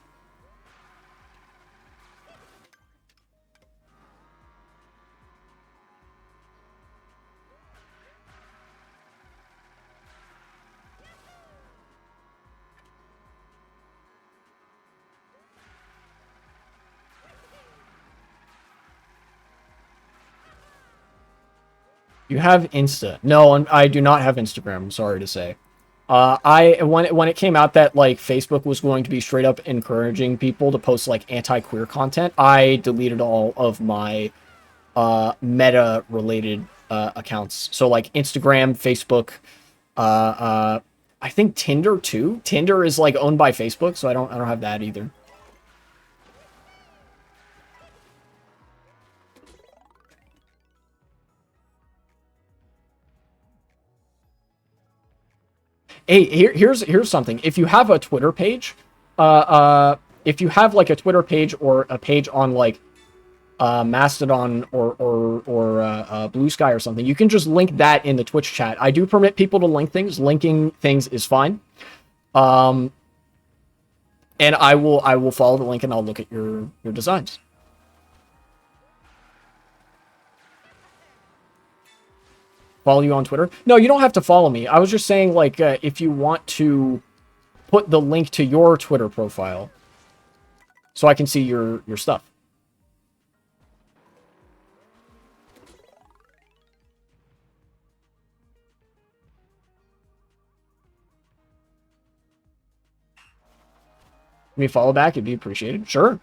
You have Insta. No, I do not have Instagram, I'm sorry to say. When it came out that like Facebook was going to be straight up encouraging people to post like anti-queer content, I deleted all of my meta related accounts. So like Instagram, Facebook, I think Tinder too. Tinder is like owned by Facebook, so I don't have that either. Hey, here's something. If you have a Twitter page, if you have like a Twitter page or a page on like Mastodon or Blue Sky or something, you can just link that in the Twitch chat. I do permit people to link things. Linking things is fine. And I will follow the link and I'll look at your designs. Follow you on Twitter? No, you don't have to follow me. I was just saying, like, if you want to put the link to your Twitter profile so I can see your stuff. Let me follow back, it'd be appreciated. Sure.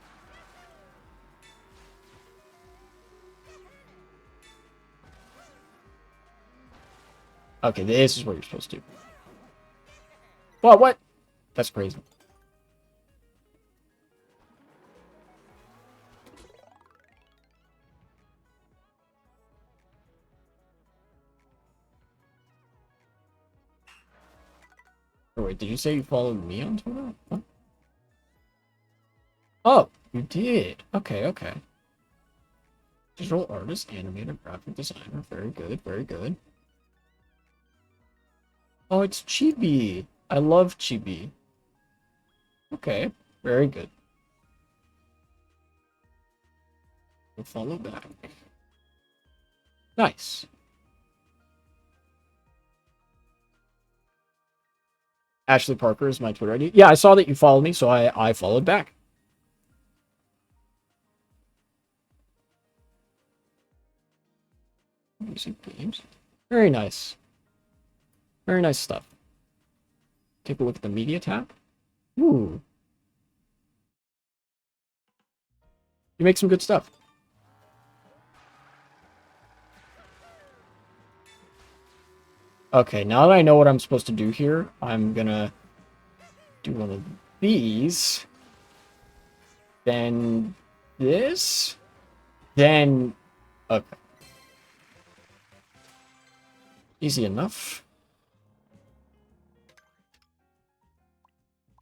Okay, this is what you're supposed to do. Well, what? That's crazy. Oh, wait, did you say you followed me on Twitter? What? Oh, you did. Okay, okay. Digital artist, animator, graphic designer. Very good, very good. Oh, it's Chibi. I love Chibi. Okay, very good. We'll follow back. Nice. Ashley Parker is my Twitter ID. Yeah, I saw that you followed me, so I followed back. Music games. Very nice. Very nice stuff. Take a look at the media tab. Ooh. You make some good stuff. Okay, now that I know what I'm supposed to do here, I'm gonna do one of these. Then this. Then... Okay. Easy enough.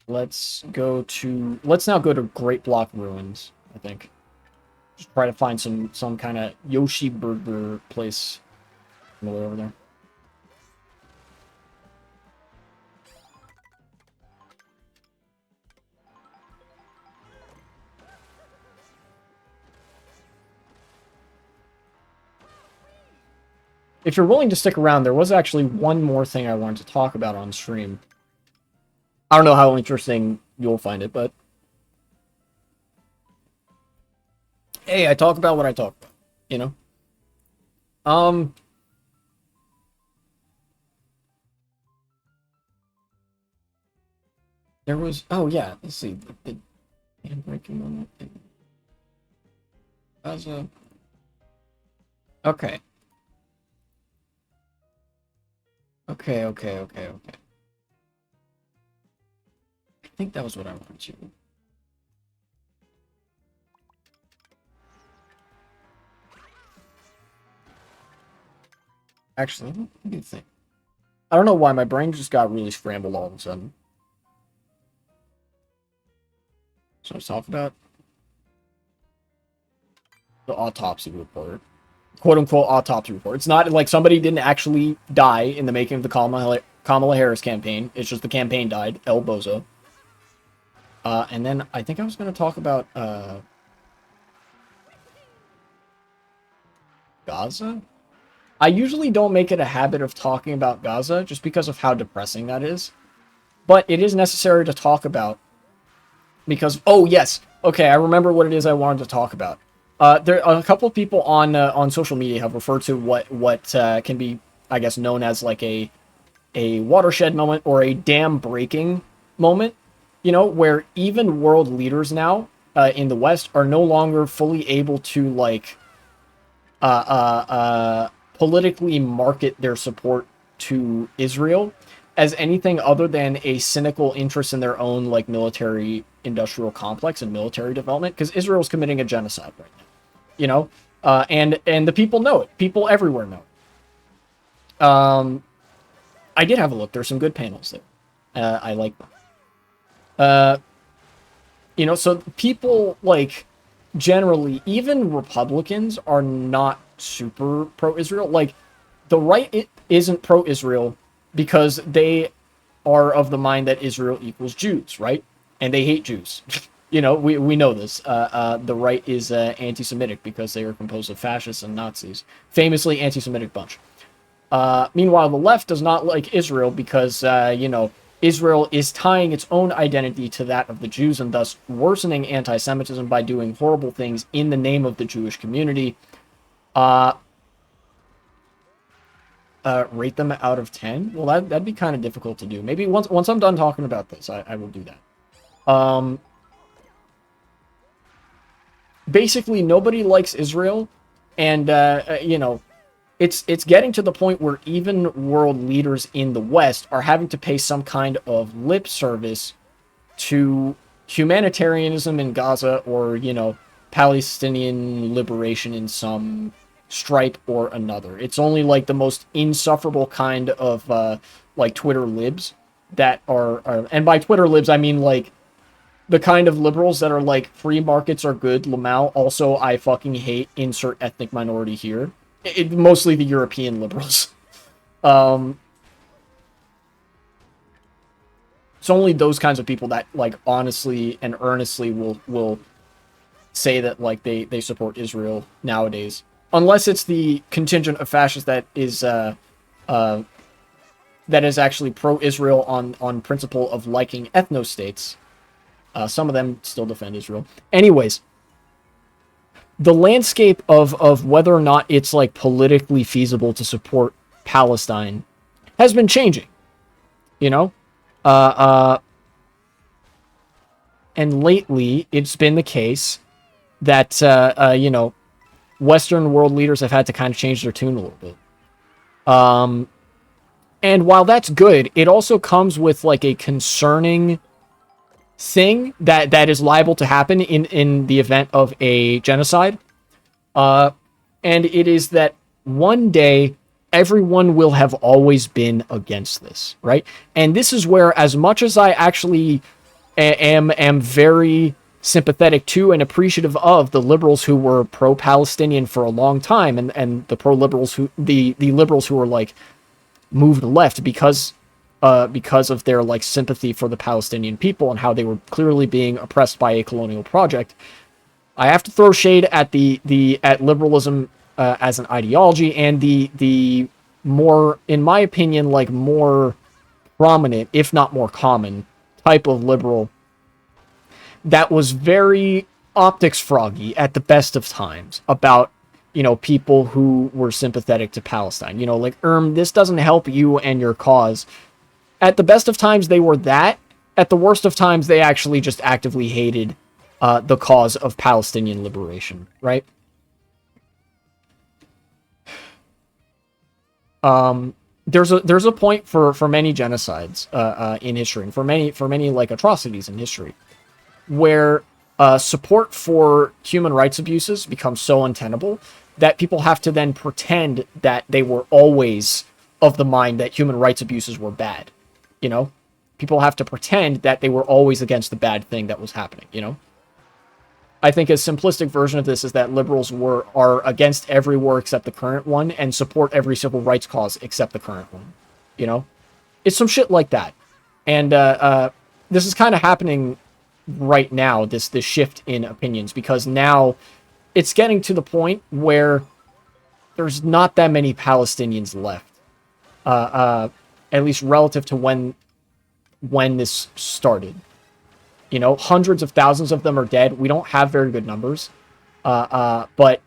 Let's now go to Great Block Ruins, I think. Just try to find some kind of Yoshi burger place on the way over there. If you're willing to stick around, there was actually one more thing I wanted to talk about on stream. I don't know how interesting you'll find it, but Hey, I talk about what I talk about, you know? Um, there was, oh yeah, let's see, the handbraking moment in Gaza. Okay, okay. I think that was what I wanted to. Actually, let me think. I don't know why my brain just got really scrambled all of a sudden. So let's talk about the autopsy report. Quote unquote autopsy report. It's not like somebody didn't actually die in the making of the Kamala Harris campaign. It's just the campaign died. El Bozo. And then I think I was going to talk about Gaza. I usually don't make it a habit of talking about Gaza just because of how depressing that is. But it is necessary to talk about because, oh, yes. Okay, I remember what it is I wanted to talk about. There a couple of people on social media have referred to what can be, I guess, known as like a watershed moment or a dam breaking moment, you know, where even world leaders now in the West are no longer fully able to like politically market their support to Israel as anything other than a cynical interest in their own like military industrial complex and military development because Israel's committing a genocide right now, you know, and the people know it. People everywhere know it. I did have a look. There's some good panels there. I like them. Uh, you know, so people like generally, even Republicans are not super pro-Israel. Like the right isn't pro-Israel because they are of the mind that Israel equals Jews, right? And they hate Jews. You know, we know this. The right is anti-Semitic because they are composed of fascists and Nazis. Famously anti-Semitic bunch. Meanwhile, the left does not like Israel because, you know, Israel is tying its own identity to that of the Jews and thus worsening anti-Semitism by doing horrible things in the name of the Jewish community. Uh, Rate them out of 10? Well, that'd be kind of difficult to do. Maybe once I'm done talking about this, I will do that. Basically, nobody likes Israel, and, you know, it's getting to the point where even world leaders in the West are having to pay some kind of lip service to humanitarianism in Gaza or, you know, Palestinian liberation in some stripe or another. It's only like the most insufferable kind of like Twitter libs that are and by Twitter libs I mean like the kind of liberals that are like free markets are good. Lamau also I fucking hate insert ethnic minority here. Mostly the European liberals. Um, it's only those kinds of people that like honestly and earnestly will say that like they support Israel nowadays, unless it's the contingent of fascists uh, that is actually pro-Israel on principle of liking ethno-states. Some of them still defend Israel. Anyways, the landscape of whether or not it's like politically feasible to support Palestine has been changing, you know? Uh, uh, and lately it's been the case that, you know, Western world leaders have had to kind of change their tune a little bit. And while that's good, it also comes with like a concerning thing that is liable to happen in the event of a genocide. And it is that one day everyone will have always been against this, right? And this is where, as much as I actually am very sympathetic to and appreciative of the liberals who were pro-Palestinian for a long time, and the pro-liberals who the liberals who were like moved left because of their like sympathy for the Palestinian people and how they were clearly being oppressed by a colonial project. I have to throw shade at at liberalism as an ideology and the more, in my opinion, like more prominent, if not more common, type of liberal that was very optics froggy at the best of times about, people who were sympathetic to Palestine. Like, this doesn't help you and your cause. At the best of times, they were that. At the worst of times, they actually just actively hated the cause of Palestinian liberation, right? There's a point for many genocides in history, and for many like atrocities in history, where support for human rights abuses becomes so untenable that people have to then pretend that they were always of the mind that human rights abuses were bad. People have to pretend that they were always against the bad thing that was happening. I think a simplistic version of this is that liberals are against every war except the current one and support every civil rights cause except the current one. It's some shit like that. And this is kind of happening right now, this shift in opinions, because now it's getting to the point where there's not that many Palestinians left, at least relative to when this started. Hundreds of thousands of them are dead. We don't have very good numbers, but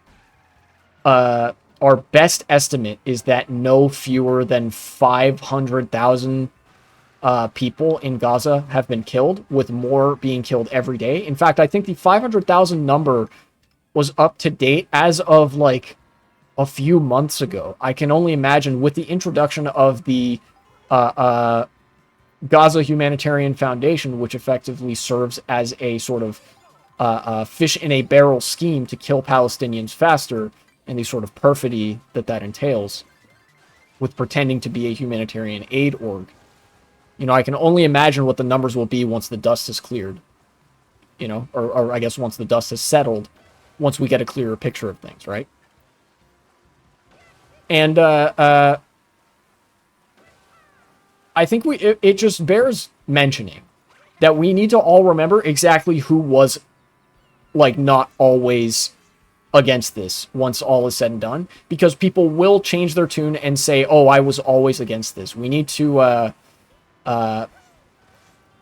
our best estimate is that no fewer than 500,000 people in Gaza have been killed, with more being killed every day. In fact, I think the 500,000 number was up to date as of like a few months ago. I can only imagine with the introduction of the Gaza Humanitarian Foundation, which effectively serves as a sort of fish in a barrel scheme to kill Palestinians faster, and the sort of perfidy that entails with pretending to be a humanitarian aid org. I can only imagine what the numbers will be once the dust has cleared. Or I guess once the dust has settled, once we get a clearer picture of things, right? And I think it just bears mentioning that we need to all remember exactly who was, like, not always against this once all is said and done, because people will change their tune and say, oh, I was always against this. We need to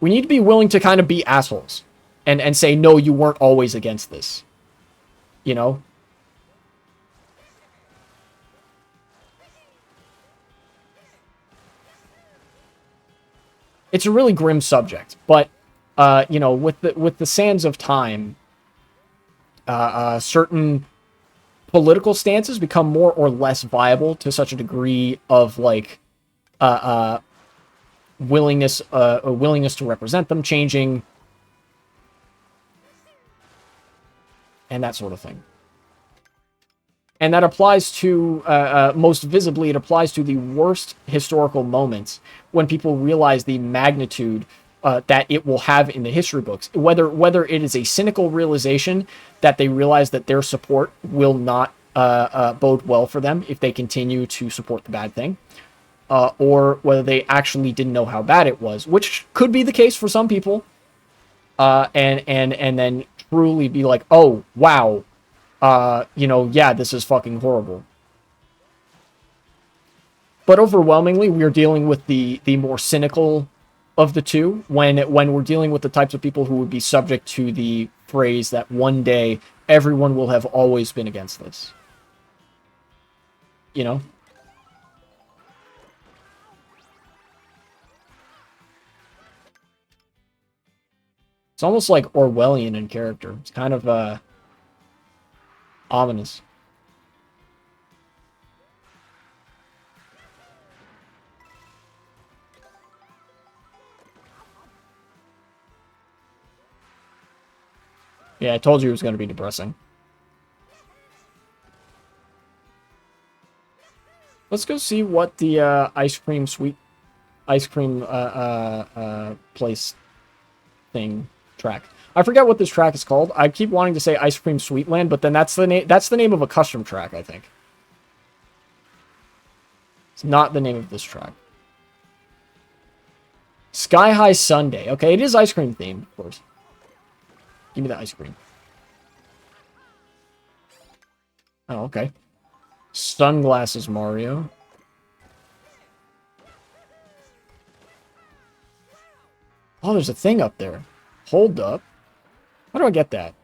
be willing to kind of be assholes and say, no, you weren't always against this. It's a really grim subject, but with the sands of time, certain political stances become more or less viable to such a degree of like willingness to represent them changing, and that sort of thing. And that applies to, most visibly, it applies to the worst historical moments when people realize the magnitude that it will have in the history books. Whether it is a cynical realization that they realize that their support will not bode well for them if they continue to support the bad thing, or whether they actually didn't know how bad it was, which could be the case for some people, and then truly be like, oh, wow, yeah, this is fucking horrible. But overwhelmingly, we are dealing with the more cynical of the two when we're dealing with the types of people who would be subject to the phrase that one day everyone will have always been against this. It's almost like Orwellian in character. It's kind of ominous. Yeah, I told you it was going to be depressing. Let's go see what the ice cream place thing track. I forget what this track is called. I keep wanting to say Ice Cream Sweetland, but then that's the name of a custom track, I think. It's not the name of this track. Sky High Sunday. Okay, it is ice cream themed, of course. Give me the ice cream. Oh, okay. Sunglasses Mario. Oh, there's a thing up there. Hold up. How do I get that?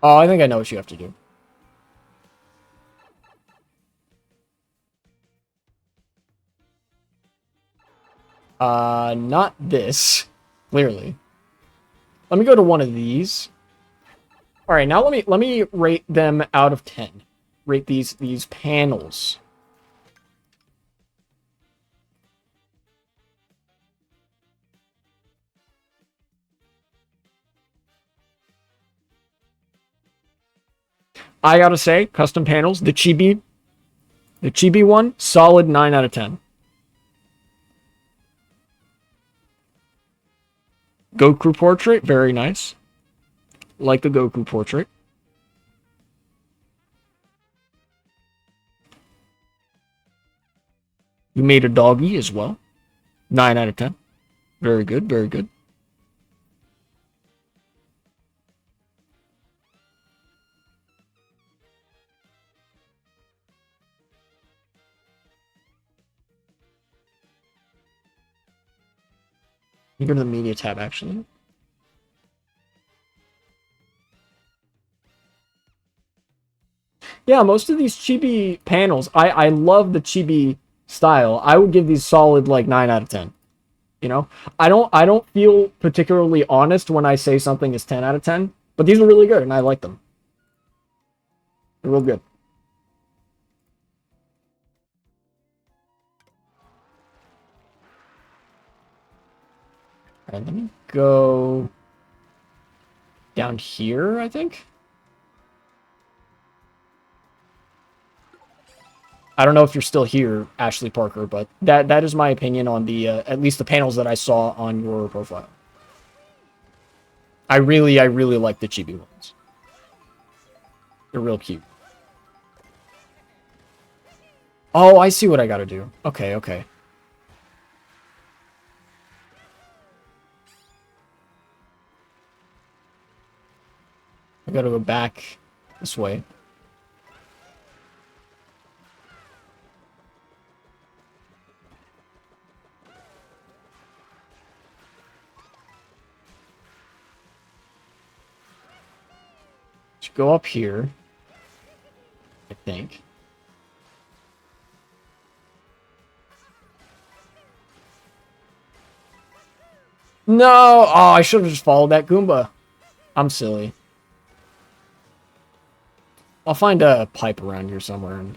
Oh, I think I know what you have to do. Not this. Clearly. Let me go to one of these. All right, now let me rate them out of 10. Rate these panels. I gotta say, custom panels, the chibi one, solid 9 out of 10. Goku portrait, very nice. Like the Goku portrait. You made a doggy as well. 9 out of 10. Very good, very good. You go to the media tab, actually. Yeah, most of these chibi panels, I love the chibi style. I would give these solid like 9 out of 10. You know, I don't feel particularly honest when I say something is 10 out of 10, but these are really good and I like them. They're real good. All right, let me go down here, I think. I don't know if you're still here, Ashley Parker, but that is my opinion on the at least the panels that I saw on your profile. I really like the chibi ones. They're real cute. Oh, I see what I gotta do. Okay, okay. I gotta go back this way. Let's go up here, I think. No! Oh, I should have just followed that Goomba. I'm silly. I'll find a pipe around here somewhere and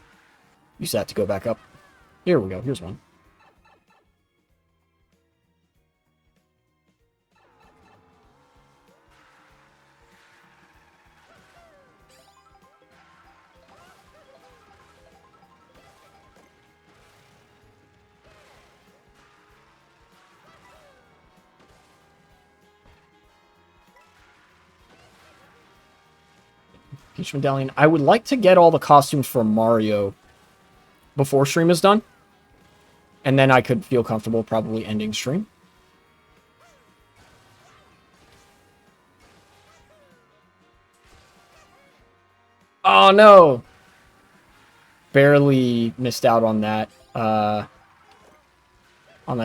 use that to go back up. Here we go. Here's one. Peach Medallion. I would like to get all the costumes for Mario before stream is done. And then I could feel comfortable probably ending stream. Oh, no! Barely missed out on that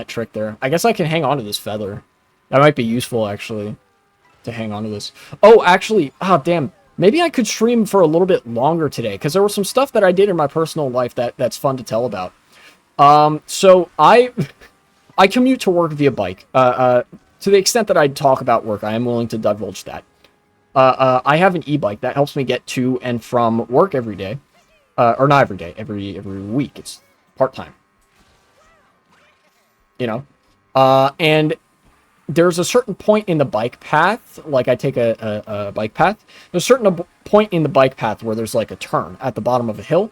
trick there. I guess I can hang on to this feather. That might be useful, actually, to hang on to this. Oh, actually, damn. Maybe I could stream for a little bit longer today, because there was some stuff that I did in my personal life that's fun to tell about. So I commute to work via bike. To the extent that I talk about work, I am willing to divulge that. I have an e-bike that helps me get to and from work every day. Or not every day, every week. It's part-time. You know? And there's a certain point in the bike path, like I take a bike path. There's a certain point in the bike path where there's like a turn at the bottom of a hill.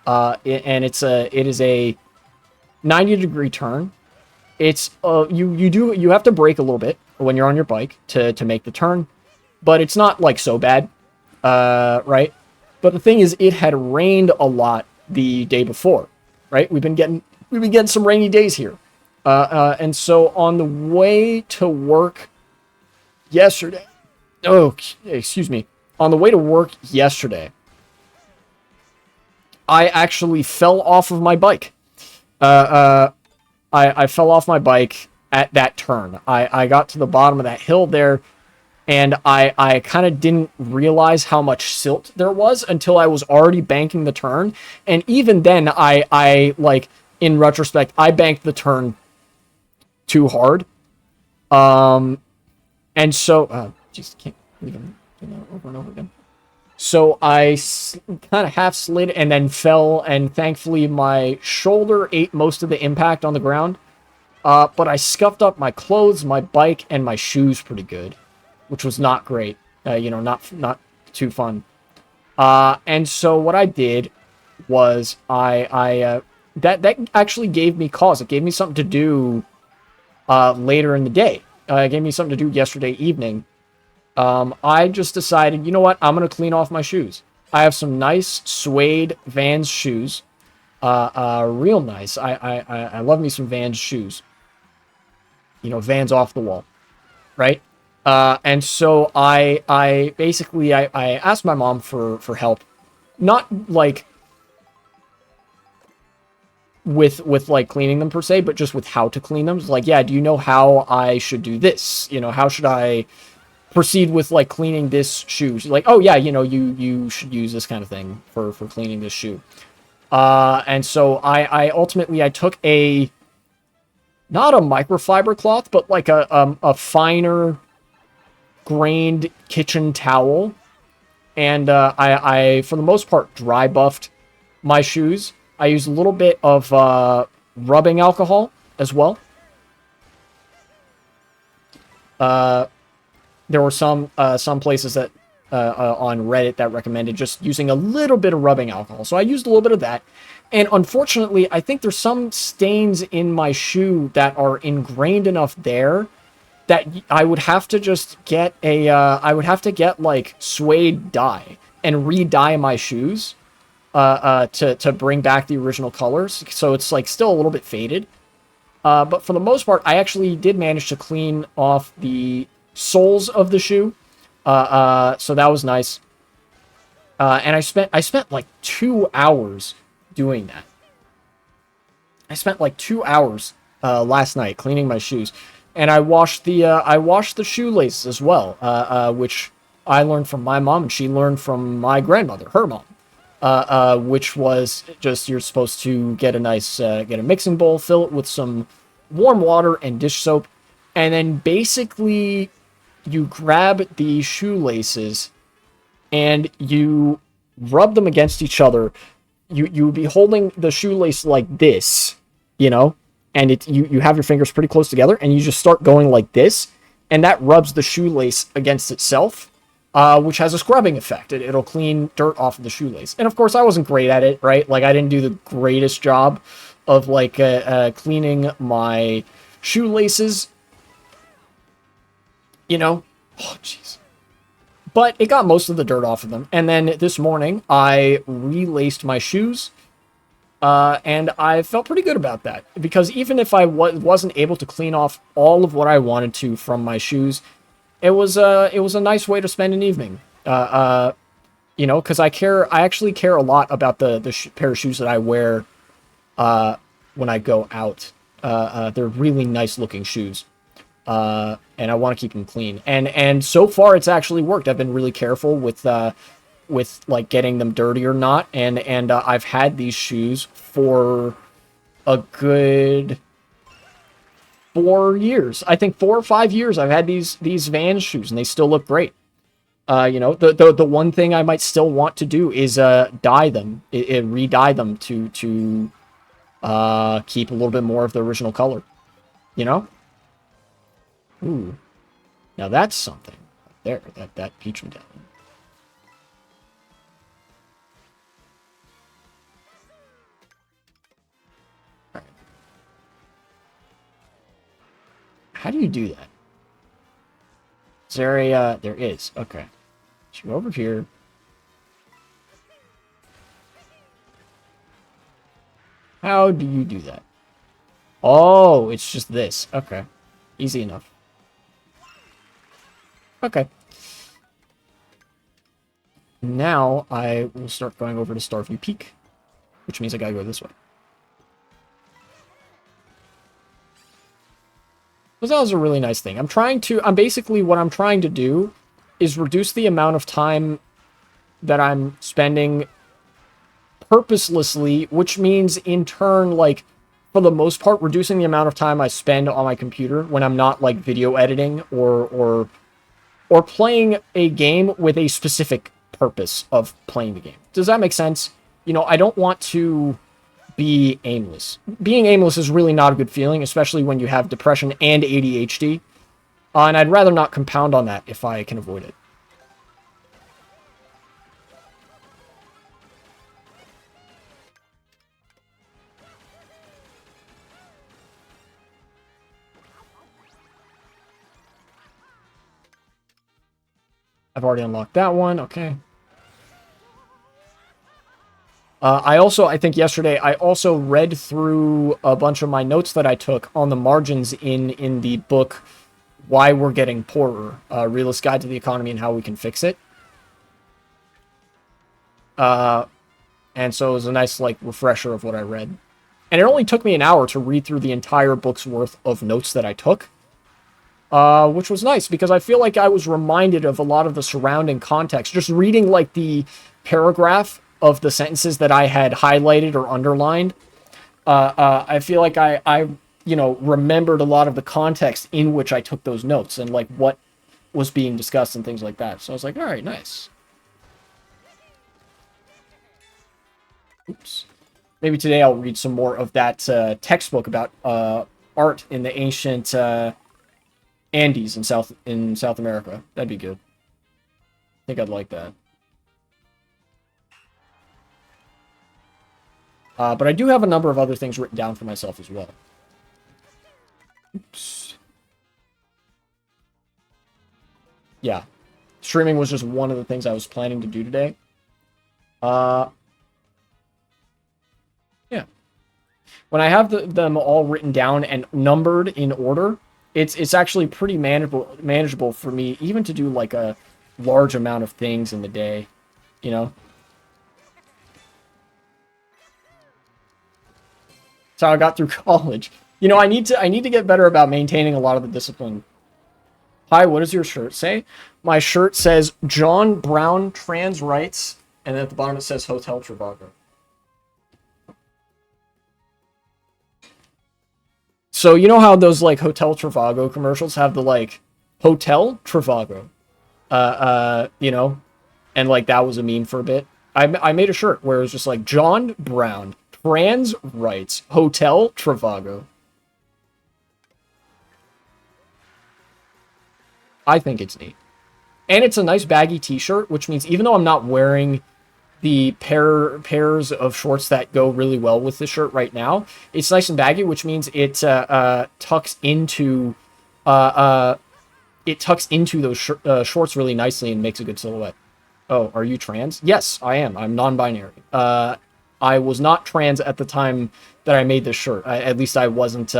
And it is a 90-degree turn. It's you have to brake a little bit when you're on your bike to make the turn, but it's not like so bad, right? But the thing is, it had rained a lot the day before, right? We've been getting some rainy days here, and so on the way to work yesterday, excuse me, on the way to work yesterday, I actually fell off of my bike. I fell off my bike at that turn. I got to the bottom of that hill there, And I kind of didn't realize how much silt there was until I was already banking the turn. And even then, I like, in retrospect, I banked the turn too hard. And so, just can't believe I'm doing that over and over again. So I kind of half slid and then fell, and thankfully my shoulder ate most of the impact on the ground. But I scuffed up my clothes, my bike, and my shoes pretty good, which was not great. Not too fun. And so what I did was that actually gave me cause. It gave me something to do later in the day. It gave me something to do yesterday evening. I just decided, you know what? I'm gonna clean off my shoes. I have some nice suede Vans shoes. Real nice. I love me some Vans shoes. Vans off the wall, right? And so I basically I asked my mom for help, not like with like cleaning them per se, but just with how to clean them. It's like, yeah, do you know how I should do this? How should I proceed with like cleaning this shoe? She's like, oh yeah, you should use this kind of thing for cleaning this shoe. And so I ultimately I took not a microfiber cloth, but like a finer grained kitchen towel, and I for the most part dry buffed my shoes. I used a little bit of rubbing alcohol as well. There were some places that on Reddit that recommended just using a little bit of rubbing alcohol. So I used a little bit of that. And unfortunately, I think there's some stains in my shoe that are ingrained enough there that I would have to just get I would have to get like suede dye and re-dye my shoes to bring back the original colors. So it's like still a little bit faded. But for the most part, I actually did manage to clean off the soles of the shoe. So that was nice. And I spent like 2 hours doing that. I spent like 2 hours last night cleaning my shoes, and I washed the shoelaces as well, which I learned from my mom, and she learned from my grandmother, her mom, which was just you're supposed to get a mixing bowl, fill it with some warm water and dish soap, and then basically you grab the shoelaces and you rub them against each other. You would be holding the shoelace like this, and you have your fingers pretty close together, and you just start going like this, and that rubs the shoelace against itself, which has a scrubbing effect. It'll clean dirt off of the shoelace. And of course, I wasn't great at it, right? Like, I didn't do the greatest job of like cleaning my shoelaces, Oh, jeez. But it got most of the dirt off of them. And then this morning, I relaced my shoes. And I felt pretty good about that. Because even if I wasn't able to clean off all of what I wanted to from my shoes, it was a nice way to spend an evening. Because I actually care a lot about the pair of shoes that I wear when I go out. They're really nice looking shoes. And I want to keep them clean. And so far it's actually worked. I've been really careful with like getting them dirty or not. And I've had these shoes for a good 4 years. I think 4 or 5 years I've had these Vans shoes, and they still look great. The one thing I might still want to do is dye them, re-dye them to keep a little bit more of the original color. Ooh, now that's something. There, that peach medallion. All right. How do you do that? Is there a? There is. Okay. So go over here. How do you do that? Oh, it's just this. Okay. Easy enough. Okay. Now I will start going over to Starview Peak, which means I gotta go this way. So that was a really nice thing. I'm basically, what I'm trying to do is reduce the amount of time that I'm spending purposelessly, which means in turn, like, for the most part, reducing the amount of time I spend on my computer when I'm not, like, video editing or playing a game with a specific purpose of playing the game. Does that make sense? You know, I don't want to be aimless. Being aimless is really not a good feeling, especially when you have depression and ADHD. And I'd rather not compound on that if I can avoid it. I've already unlocked that one. Okay. I think yesterday, I also read through a bunch of my notes that I took on the margins in the book, Why We're Getting Poorer, Realist Guide to the Economy and How We Can Fix It. And so it was a nice, like, refresher of what I read. And it only took me an hour to read through the entire book's worth of notes that I took. Which was nice, because I feel like I was reminded of a lot of the surrounding context. Just reading, like, the paragraph of the sentences that I had highlighted or underlined, I feel like I remembered a lot of the context in which I took those notes and, like, what was being discussed and things like that. So I was like, all right, nice. Oops. Maybe today I'll read some more of that textbook about art in the ancient Andes in South America. That'd be good. I think I'd like that. But I do have a number of other things written down for myself as well. Oops. Yeah. Streaming was just one of the things I was planning to do today. Yeah. When I have them all written down and numbered in order, it's actually pretty manageable for me, even to do, like, a large amount of things in the day, you know? That's how I got through college. You know, I need to get better about maintaining a lot of the discipline. Hi, what does your shirt say? My shirt says John Brown trans rights, and at the bottom it says Hotel Trivago. So you know how those, like, Hotel Trivago commercials have the, like, Hotel Trivago, you know, and, like, that was a meme for a bit. I made a shirt where it was just like John Brown trans rights Hotel Trivago. I think it's neat. And it's a nice baggy t-shirt, which means even though I'm not wearing the pairs of shorts that go really well with this shirt right now, it's nice and baggy, which means it tucks into those shorts really nicely and makes a good silhouette. Oh, are you trans? Yes, I am. I'm non-binary. I was not trans at the time that I made this shirt. At least I wasn't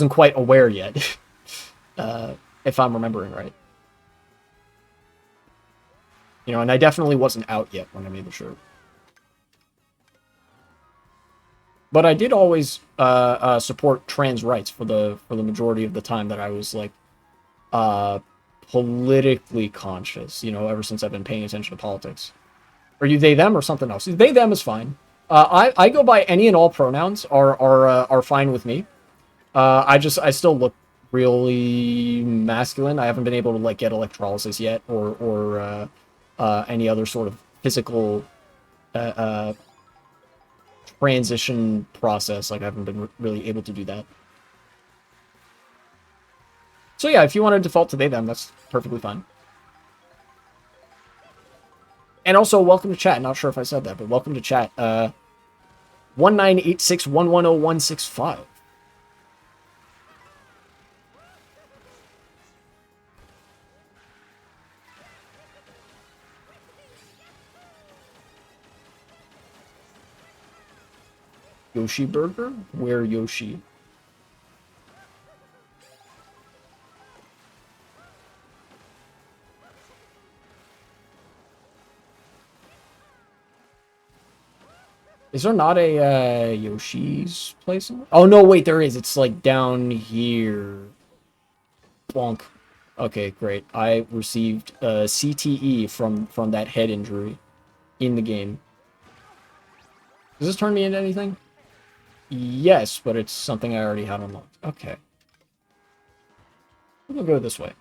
quite aware yet, if I'm remembering right. You know, and I definitely wasn't out yet when I made the shirt. But I did always support trans rights for the majority of the time that I was, like, politically conscious, you know, ever since I've been paying attention to politics. Are you they them or something else? They them is fine. I go by any and all pronouns are fine with me. I still look really masculine. I haven't been able to, like, get electrolysis yet or any other sort of physical transition process. Like, I haven't been really able to do that. So yeah, if you want to default to they them, that's perfectly fine. And also, welcome to chat. Not sure if I said that, but welcome to chat. 1986110165. Yoshi Burger? Where Yoshi? Is there not a Yoshi's place? Oh, no, wait, there is. It's, like, down here. Bonk. Okay, great. I received CTE from that head injury in the game. Does this turn me into anything? Yes, but it's something I already had unlocked. Okay. We'll go this way.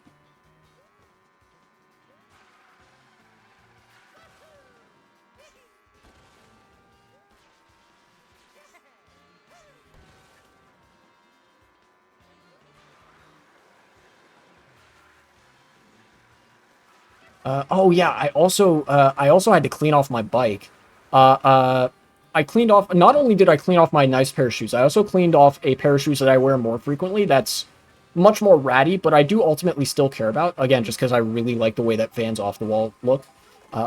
Oh yeah, I also had to clean off my bike. Uh, uh, I cleaned off. Not only did I clean off my nice pair of shoes, I also cleaned off a pair of shoes that I wear more frequently. That's much more ratty, but I do ultimately still care about. Again, just because I really like the way that Vans off the wall look.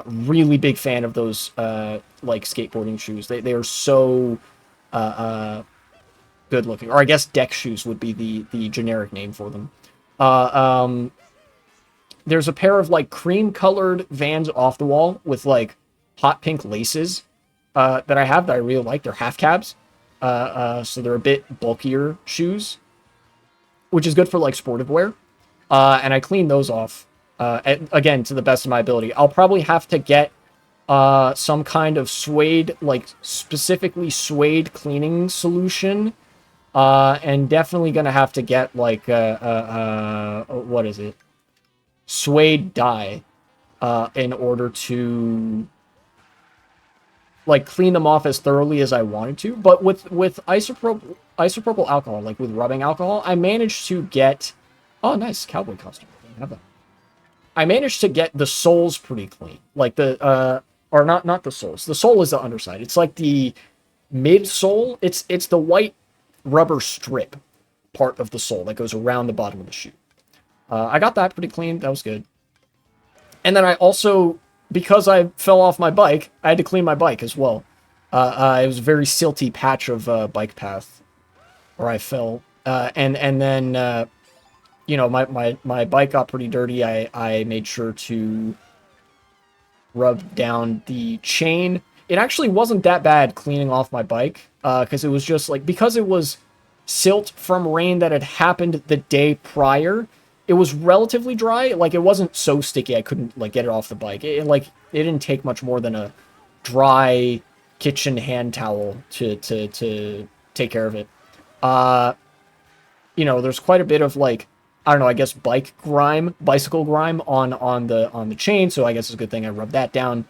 Really big fan of those like skateboarding shoes. They are so uh, uh, good looking, or I guess deck shoes would be the generic name for them. Uh, um, there's a pair of like cream colored Vans off the wall with like hot pink laces that I have that I really like. They're half cabs, so they're a bit bulkier shoes, which is good for like sportive wear. And I clean those off again to the best of my ability. I'll probably have to get some kind of suede, like specifically suede cleaning solution. And definitely gonna have to get like what is it? Suede dye in order to like clean them off as thoroughly as I wanted to. But with isopropyl alcohol, like with rubbing alcohol, I managed to get nice cowboy costume. I didn't have that. I managed to get the soles pretty clean. Like the or not the soles. The sole is the underside. It's like the midsole. It's the white rubber strip part of the sole that goes around the bottom of the shoe. I got that pretty clean. That was good. And then I also, because I fell off my bike, I had to clean my bike as well. It was a very silty patch of bike path where I fell. And then, you know, my bike got pretty dirty. I made sure to rub down the chain. It actually wasn't that bad cleaning off my bike because it was just like, because it was silt from rain that had happened the day prior, it was relatively dry. Like, it wasn't so sticky I couldn't like get it off the bike. It didn't take much more than a dry kitchen hand towel to take care of it. You know, there's quite a bit of like, I don't know, I guess bicycle grime on the chain, so I guess it's a good thing I rubbed that down.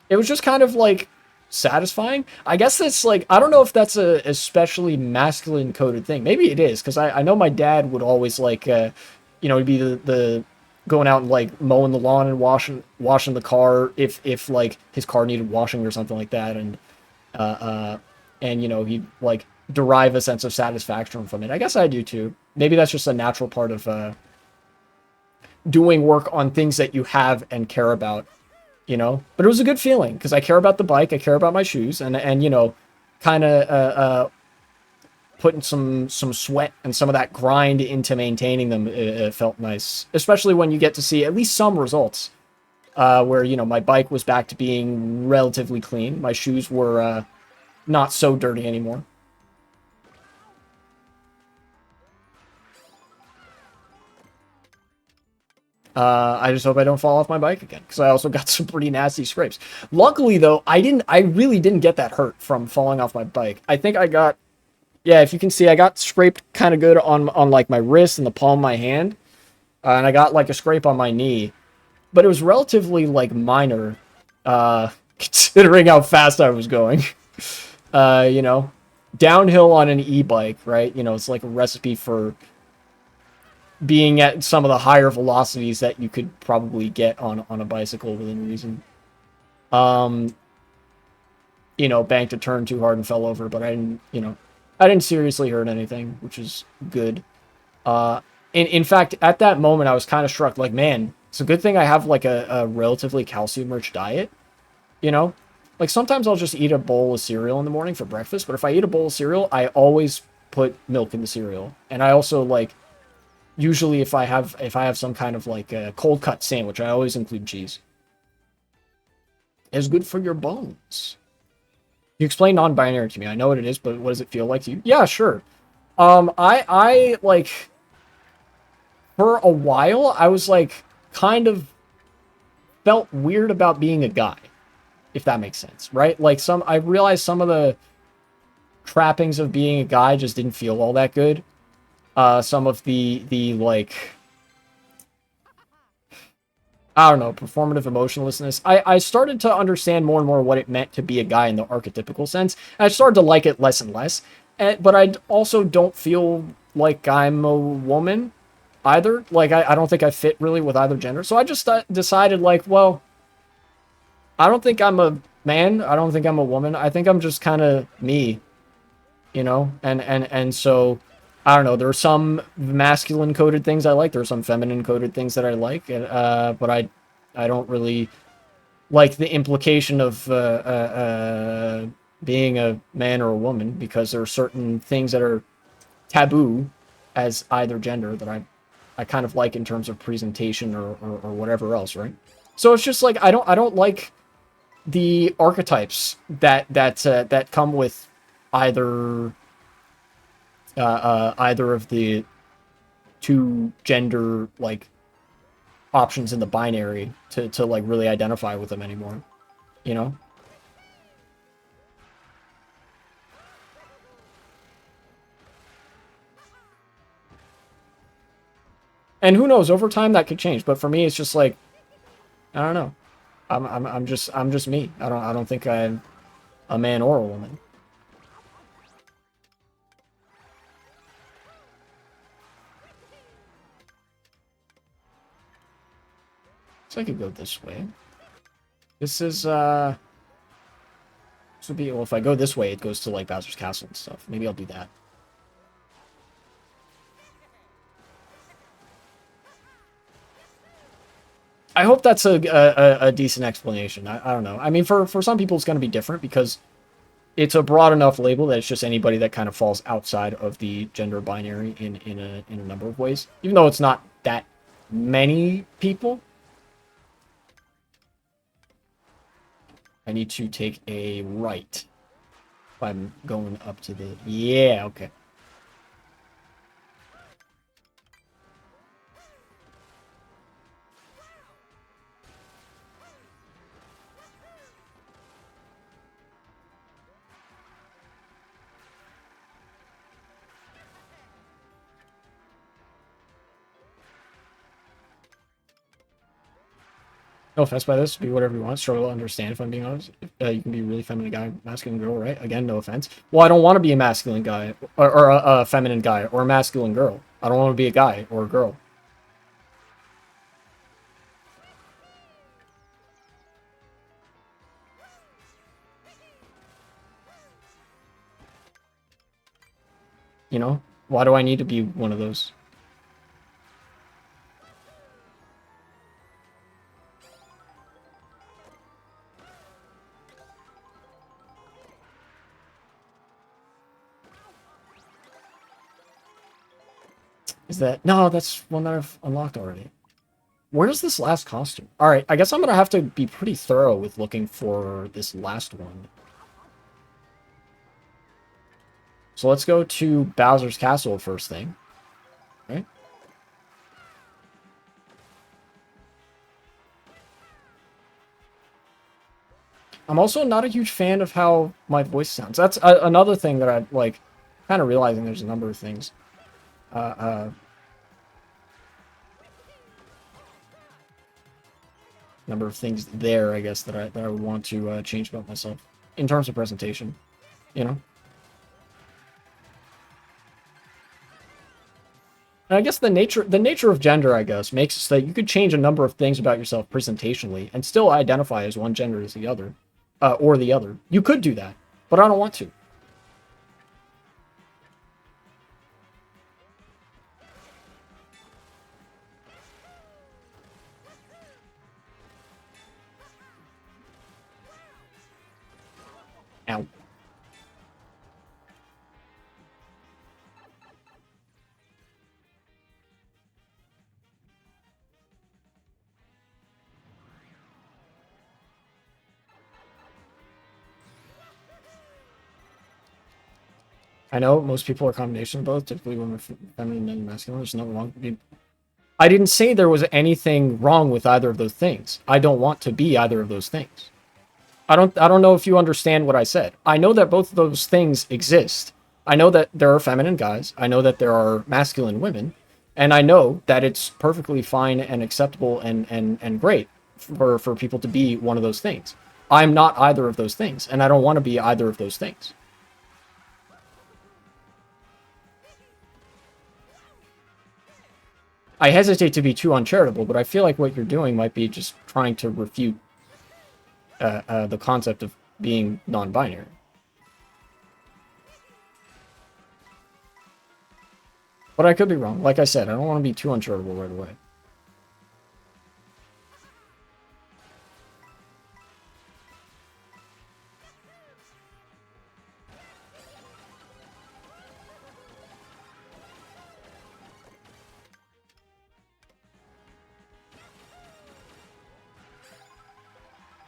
It was just kind of like satisfying. I guess that's like, I don't know if that's a especially masculine coded thing. Maybe it is, because I know my dad would always like, you know, he'd be the going out and like mowing the lawn and washing the car if like his car needed washing or something like that, and you know, he'd like derive a sense of satisfaction from it. I guess I do too. Maybe that's just a natural part of doing work on things that you have and care about. You know, but it was a good feeling because I care about the bike, I care about my shoes, and you know, kind of putting some sweat and some of that grind into maintaining them. It felt nice, especially when you get to see at least some results. Where, you know, my bike was back to being relatively clean, my shoes were not so dirty anymore. I just hope I don't fall off my bike again, because I also got some pretty nasty scrapes. Luckily, though, I really didn't get that hurt from falling off my bike. I think I got, yeah, if you can see, I got scraped kind of good on like my wrist and the palm of my hand, and I got like a scrape on my knee, but it was relatively like minor, considering how fast I was going. You know, downhill on an e-bike, right? You know, it's like a recipe for being at some of the higher velocities that you could probably get on a bicycle within reason. You know, banked a turn too hard and fell over, but I didn't seriously hurt anything, which is good. In fact, at that moment, I was kind of struck, like, man, it's a good thing I have like a relatively calcium-rich diet, you know? Like, sometimes I'll just eat a bowl of cereal in the morning for breakfast, but if I eat a bowl of cereal, I always put milk in the cereal. And I also, like, usually if I have some kind of like a cold cut sandwich, I always include cheese. It's good for your bones. You explain non-binary to me. I know what it is, but what does it feel like to you? Yeah, sure. I like for a while I was like kind of felt weird about being a guy, if that makes sense, right? Like I realized some of the trappings of being a guy just didn't feel all that good. Some of the like I don't know, performative emotionlessness. I started to understand more and more what it meant to be a guy in the archetypical sense. And I started to like it less and less. But I also don't feel like I'm a woman either. Like, I don't think I fit really with either gender. So I just decided, like, well, I don't think I'm a man. I don't think I'm a woman. I think I'm just kind of me, you know? And so, I don't know. There are some masculine coded things I like. There are some feminine coded things that I like. But I don't really like the implication of being a man or a woman because there are certain things that are taboo as either gender that I kind of like in terms of presentation or whatever else, right? So it's just like I don't like the archetypes that come with either either of the two gender like options in the binary to like really identify with them anymore, you know? And who knows, over time that could change. But for me, it's just like I don't know. I'm just me. I don't think I'm a man or a woman. So I could go this way. This is this would be well if I go this way, it goes to like Bowser's Castle and stuff. Maybe I'll do that. I hope that's a decent explanation. I don't know. I mean, for some people, it's going to be different because it's a broad enough label that it's just anybody that kind of falls outside of the gender binary in a number of ways. Even though it's not that many people, I need to take a right. If I'm going up to the yeah, okay. No offense by this. Be whatever you want. Struggle to understand if I'm being honest. You can be a really feminine guy, masculine girl, right? Again, no offense. Well, I don't want to be a masculine guy or a feminine guy or a masculine girl. I don't want to be a guy or a girl. You know? Why do I need to be one of those? Is that no? That's one that I've unlocked already. Where's this last costume? All right, I guess I'm gonna have to be pretty thorough with looking for this last one. So let's go to Bowser's Castle first thing, right? I'm also not a huge fan of how my voice sounds. That's another thing that I like. Kind of realizing there's a number of things. Uh, uh, Number of things there, I guess that I would want to change about myself in terms of presentation. You know, and I guess the nature of gender, I guess, makes it so that you could change a number of things about yourself presentationally and still identify as one gender as the other, or the other. You could do that, but I don't want to. Ow. I know most people are combination of both, typically women feminine and masculine. There's nothing wrong. I didn't say there was anything wrong with either of those things. I don't want to be either of those things. I don't know if you understand what I said. I know that both of those things exist. I know that there are feminine guys. I know that there are masculine women. And I know that it's perfectly fine and acceptable and great for people to be one of those things. I'm not either of those things, and I don't want to be either of those things. I hesitate to be too uncharitable, but I feel like what you're doing might be just trying to refute the concept of being non-binary. But I could be wrong. Like I said, I don't want to be too uncharitable right away.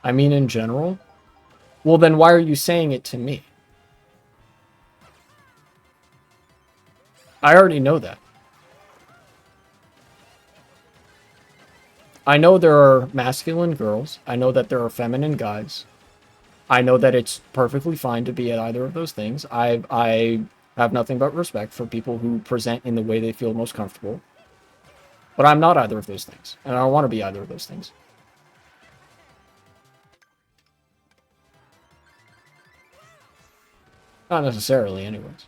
I mean, in general. Well, then why are you saying it to me? I already know that. I know there are masculine girls. I know that there are feminine guys. I know that it's perfectly fine to be at either of those things. I have nothing but respect for people who present in the way they feel most comfortable. But I'm not either of those things. And I don't want to be either of those things. Not necessarily, anyways.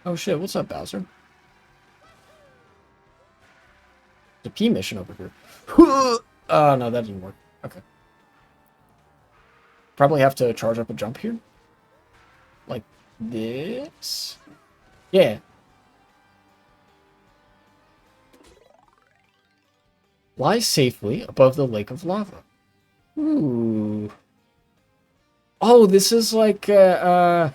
Oh shit, what's up, Bowser? The P mission over here. Oh, no, that didn't work. Okay. Probably have to charge up a jump here. Like this. Yeah. Lie safely above the lake of lava. Ooh. Oh, this is like, isn't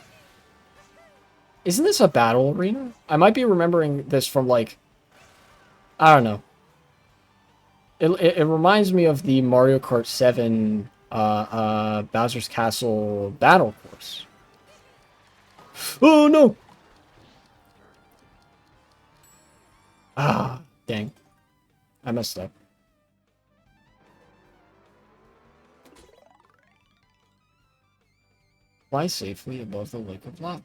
this a battle arena? I might be remembering this from, like, I don't know. It reminds me of the Mario Kart 7 Bowser's Castle battle course. Oh, no! Ah, dang. I messed up. Fly safely above the lake of lava.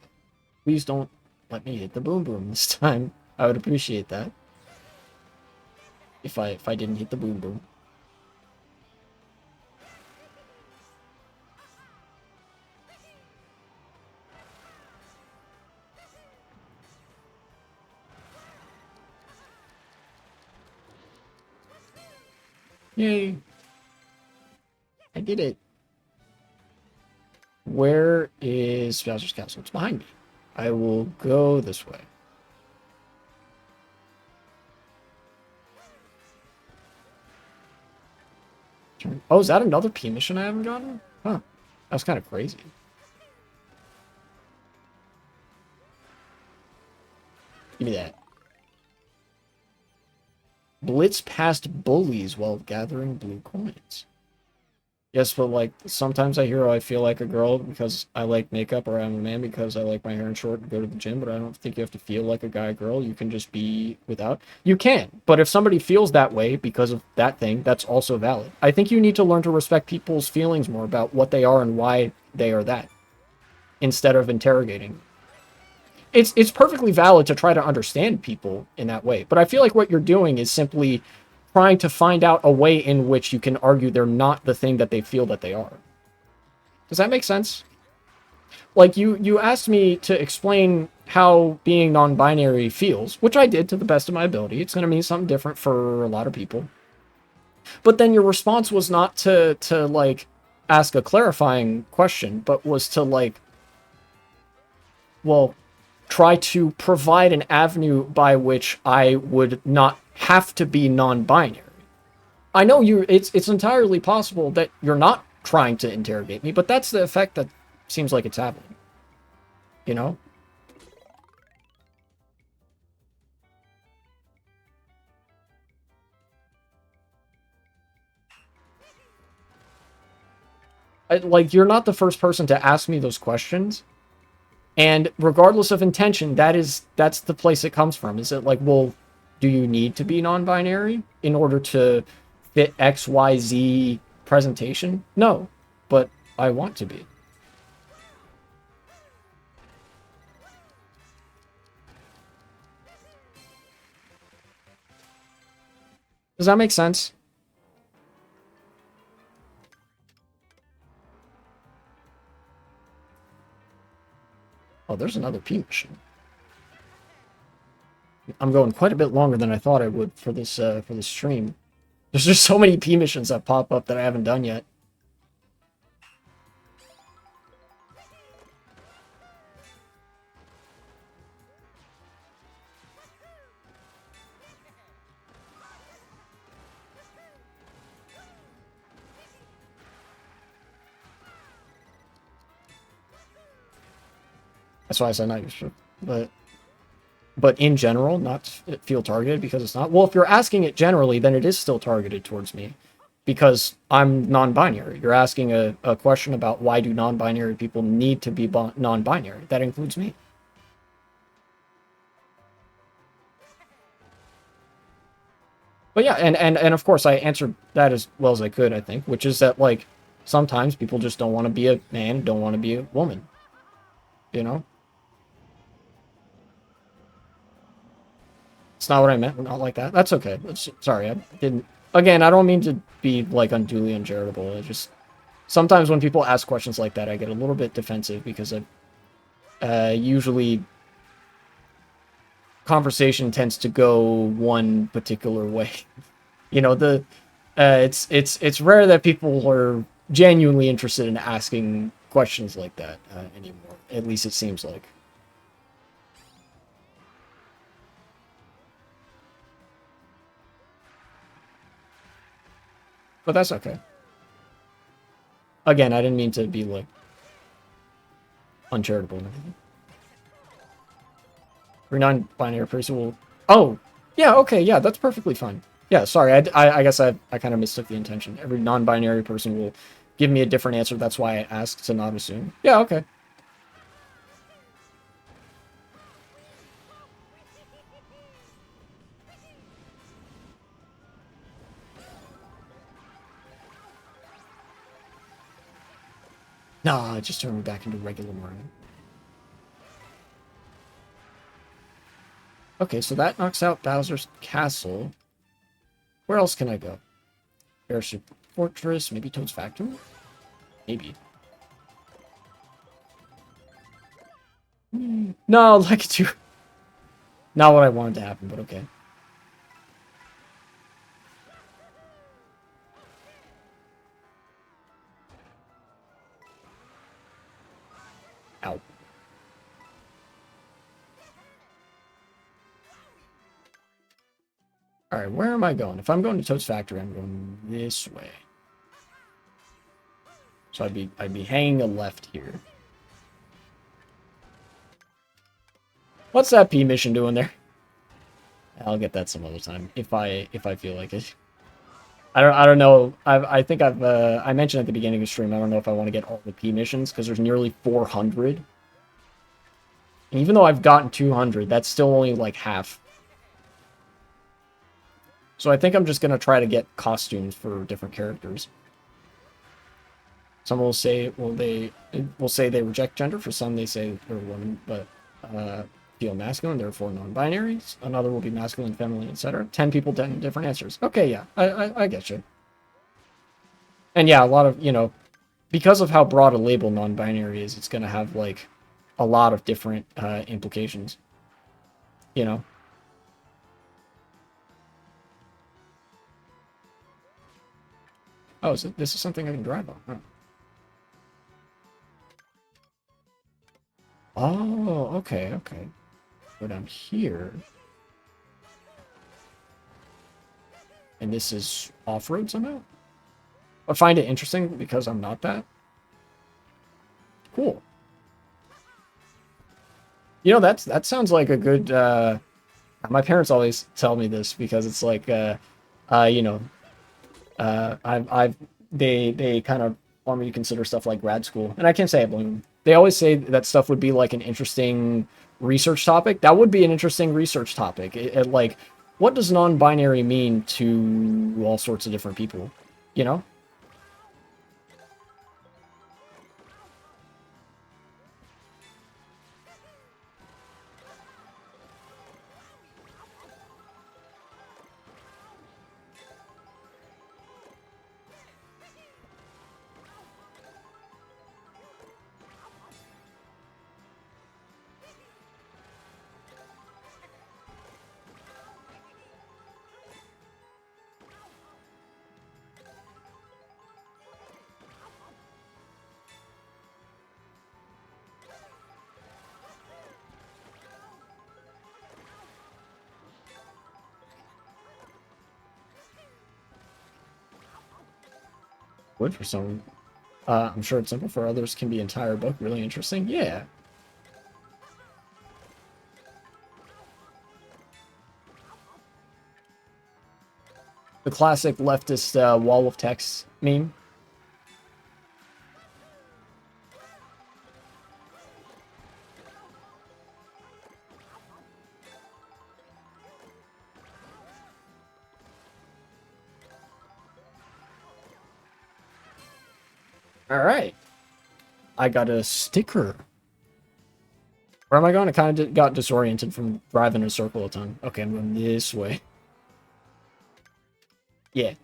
Please don't let me hit the boom boom this time. I would appreciate that. If I didn't hit the boom boom. Yay. I did it. Where is Bowser's Castle? It's behind me. I will go this way. Oh, is that another P mission I haven't gotten? Huh. That's kind of crazy. Give me that. Blitz past bullies while gathering blue coins. Yes, but like sometimes I hear I feel like a girl because I like makeup, or I'm a man because I like my hair in short and go to the gym, but I don't think you have to feel like a guy or girl. You can just be without. You can, but if somebody feels that way because of that thing, that's also valid. I think you need to learn to respect people's feelings more about what they are and why they are that, instead of interrogating. It's perfectly valid to try to understand people in that way, but I feel like what you're doing is simply trying to find out a way in which you can argue they're not the thing that they feel that they are. Does that make sense? Like, you asked me to explain how being non-binary feels, which I did to the best of my ability. It's going to mean something different for a lot of people. But then your response was not to like, ask a clarifying question, but was to, like, well, try to provide an avenue by which I would not have to be non-binary. I know it's entirely possible that you're not trying to interrogate me, but that's the effect that seems like it's happening. You know? Like, you're not the first person to ask me those questions. And regardless of intention, that's the place it comes from. Is it like, well, do you need to be non-binary in order to fit XYZ presentation? No, but I want to be. Does that make sense? Oh, there's another P mission. I'm going quite a bit longer than I thought I would for this stream. There's just so many P missions that pop up that I haven't done yet. That's why I said not useful. But in general, not feel targeted because it's not. Well, if you're asking it generally, then it is still targeted towards me because I'm non-binary. You're asking a question about why do non-binary people need to be non-binary. That includes me. But yeah, and of course I answered that as well as I could, I think, which is that, like, sometimes people just don't want to be a man, don't want to be a woman. You know? It's not what I meant. Not like that. That's okay. Sorry, I didn't. Again, I don't mean to be, like, unduly uncharitable. I just... Sometimes when people ask questions like that, I get a little bit defensive because usually conversation tends to go one particular way. You know, it's rare that people are genuinely interested in asking questions like that anymore. At least it seems like. But that's okay. Again, I didn't mean to be, like, uncharitable and everything. Every non-binary person will... Oh! Yeah, okay, yeah, that's perfectly fine. Yeah, sorry, I guess I kind of mistook the intention. Every non-binary person will give me a different answer. That's why I asked to not assume. Yeah, okay. Nah, it just turned me back into regular Mario. Okay, so that knocks out Bowser's Castle. Where else can I go? Airship Fortress, maybe Toad's Factory? Maybe. No, like to... Not what I wanted to happen, but okay. Ow. Alright, where am I going? If I'm going to Toad's Factory, I'm going this way. So I'd be hanging a left here. What's that P mission doing there? I'll get that some other time if I feel like it. I don't know. I think I mentioned at the beginning of the stream. I don't know if I want to get all the P missions because there's nearly 400. And even though I've gotten 200, that's still only like half. So I think I'm just gonna try to get costumes for different characters. Some will say, well, they will say they reject gender. For some, they say they're women, but feel masculine, therefore non-binaries. Another will be masculine, feminine, etc. 10 people, 10 different answers. Okay, yeah, I get you. And yeah, a lot of, you know, because of how broad a label non-binary is, it's going to have, like, a lot of different implications. You know? Oh, this is something I can drive on. Huh. Oh, okay, okay. But I'm here. And this is off-road somehow? I find it interesting because I'm not that. Cool. You know, that sounds like a good, my parents always tell me this because it's like, you know, I've they kind of want me to consider stuff like grad school, and I can't say I blame them. They always say that stuff would be like an interesting research topic. That would be an interesting research topic. Like, what does non-binary mean to all sorts of different people? You know? Would for some. I'm sure it's simple for others. Can be entire book really interesting. Yeah. The classic leftist wall of text meme. All right. I got a sticker. Where am I going? I kind of got disoriented from driving in a circle a ton. Okay, I'm going this way. Yeah.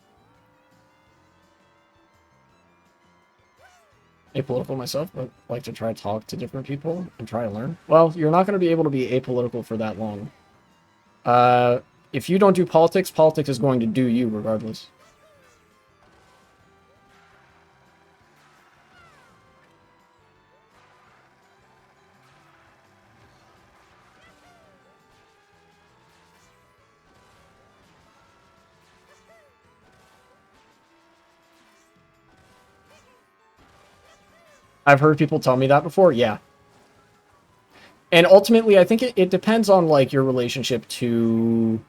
Apolitical myself, but like to try to talk to different people and try to learn. Well, you're not going to be able to be apolitical for that long. Uh, if you don't do politics, politics is going to do you regardless. I've heard people tell me that before. Yeah. And ultimately, I think it depends on like your relationship to,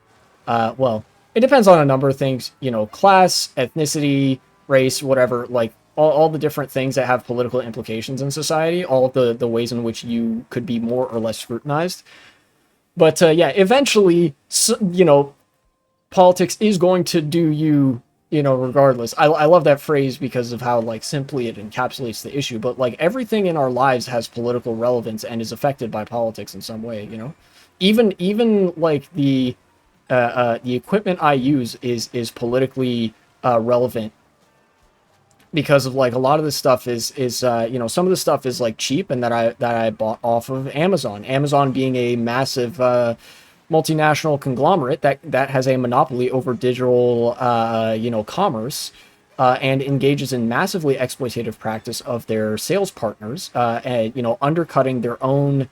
well, it depends on a number of things, you know, class, ethnicity, race, whatever, like all the different things that have political implications in society, all of the ways in which you could be more or less scrutinized. But yeah, eventually, you know, politics is going to do you, you know, regardless. I love that phrase because of how like simply it encapsulates the issue, but like everything in our lives has political relevance and is affected by politics in some way, you know. Even like the equipment I use is politically relevant because of like a lot of this stuff is you know, some of the stuff is like cheap and that I bought off of Amazon. Amazon being a massive multinational conglomerate that has a monopoly over digital you know, commerce, and engages in massively exploitative practice of their sales partners, and you know, undercutting their own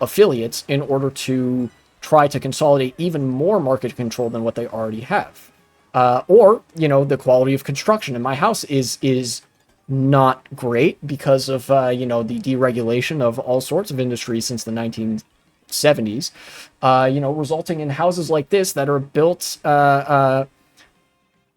affiliates in order to try to consolidate even more market control than what they already have. Or you know, the quality of construction in my house is not great because of you know, the deregulation of all sorts of industries since the 1970s, you know, resulting in houses like this that are built.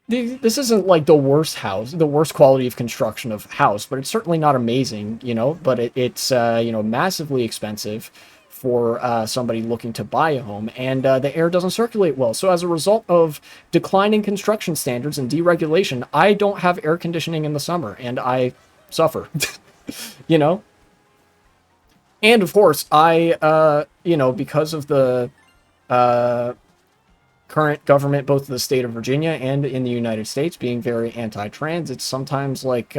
This isn't like the worst house, the worst quality of construction of house, but it's certainly not amazing, you know. But it's you know, massively expensive for somebody looking to buy a home, and the air doesn't circulate well. So as a result of declining construction standards and deregulation, I don't have air conditioning in the summer, and I suffer. You know. And of course, you know, because of the uh, current government, both in the state of Virginia and in the United States, being very anti-trans, it's sometimes like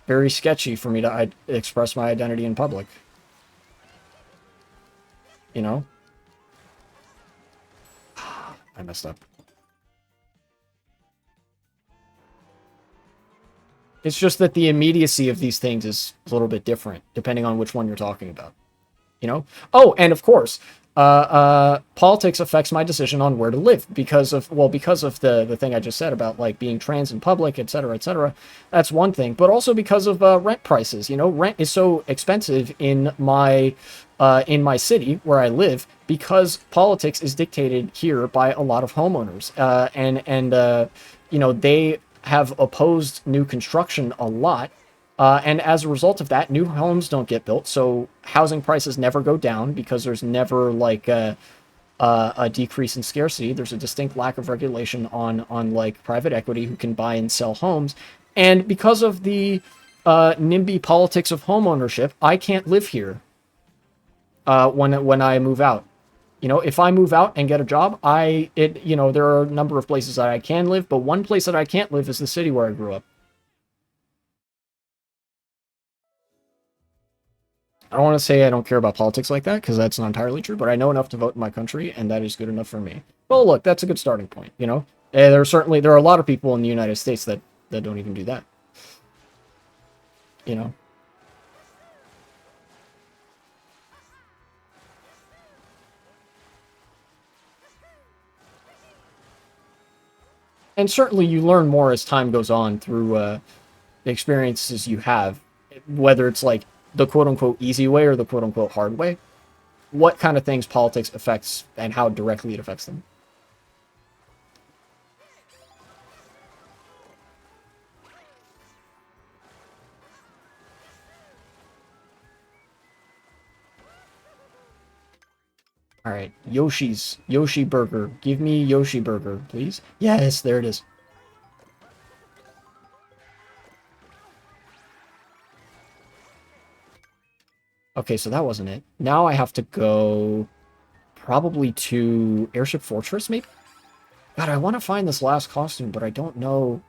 very sketchy for me to express my identity in public. You know, I messed up. It's just that the immediacy of these things is a little bit different depending on which one you're talking about. You know. Oh, and of course, politics affects my decision on where to live because of, well, because of the thing I just said about like being trans in public, et cetera, et cetera. That's one thing, but also because of rent prices. You know, rent is so expensive in my city where I live because politics is dictated here by a lot of homeowners, and you know, they have opposed new construction a lot, and as a result of that, new homes don't get built, so housing prices never go down because there's never like a decrease in scarcity. There's a distinct lack of regulation on like private equity who can buy and sell homes, and because of the NIMBY politics of homeownership, I can't live here when I move out. You know, if I move out and get a job, you know, there are a number of places that I can live, but one place that I can't live is the city where I grew up. I don't want to say I don't care about politics like that because that's not entirely true, but I know enough to vote in my country, and that is good enough for me. Well, look, that's a good starting point. You know, there are a lot of people in the United States that don't even do that. You know, and certainly you learn more as time goes on through the experiences you have, whether it's like the quote unquote easy way or the quote unquote hard way. What kind of things politics affects and how directly it affects them. All right, Yoshi Burger. Give me Yoshi Burger, please. Yes, there it is. Okay, so that wasn't it. Now I have to go probably to Airship Fortress, maybe? God, I want to find this last costume, but I don't know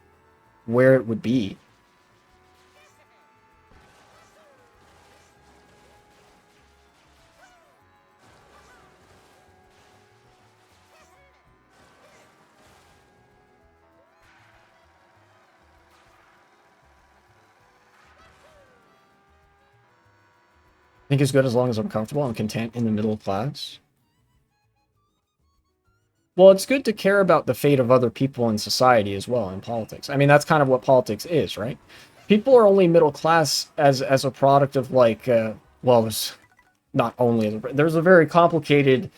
where it would be. I think it's good as long as I'm comfortable and content in the middle class. Well, it's good to care about the fate of other people in society as well in politics. I mean, that's kind of what politics is, right? People are only middle class as a product of like, well, there's not only there's a very complicated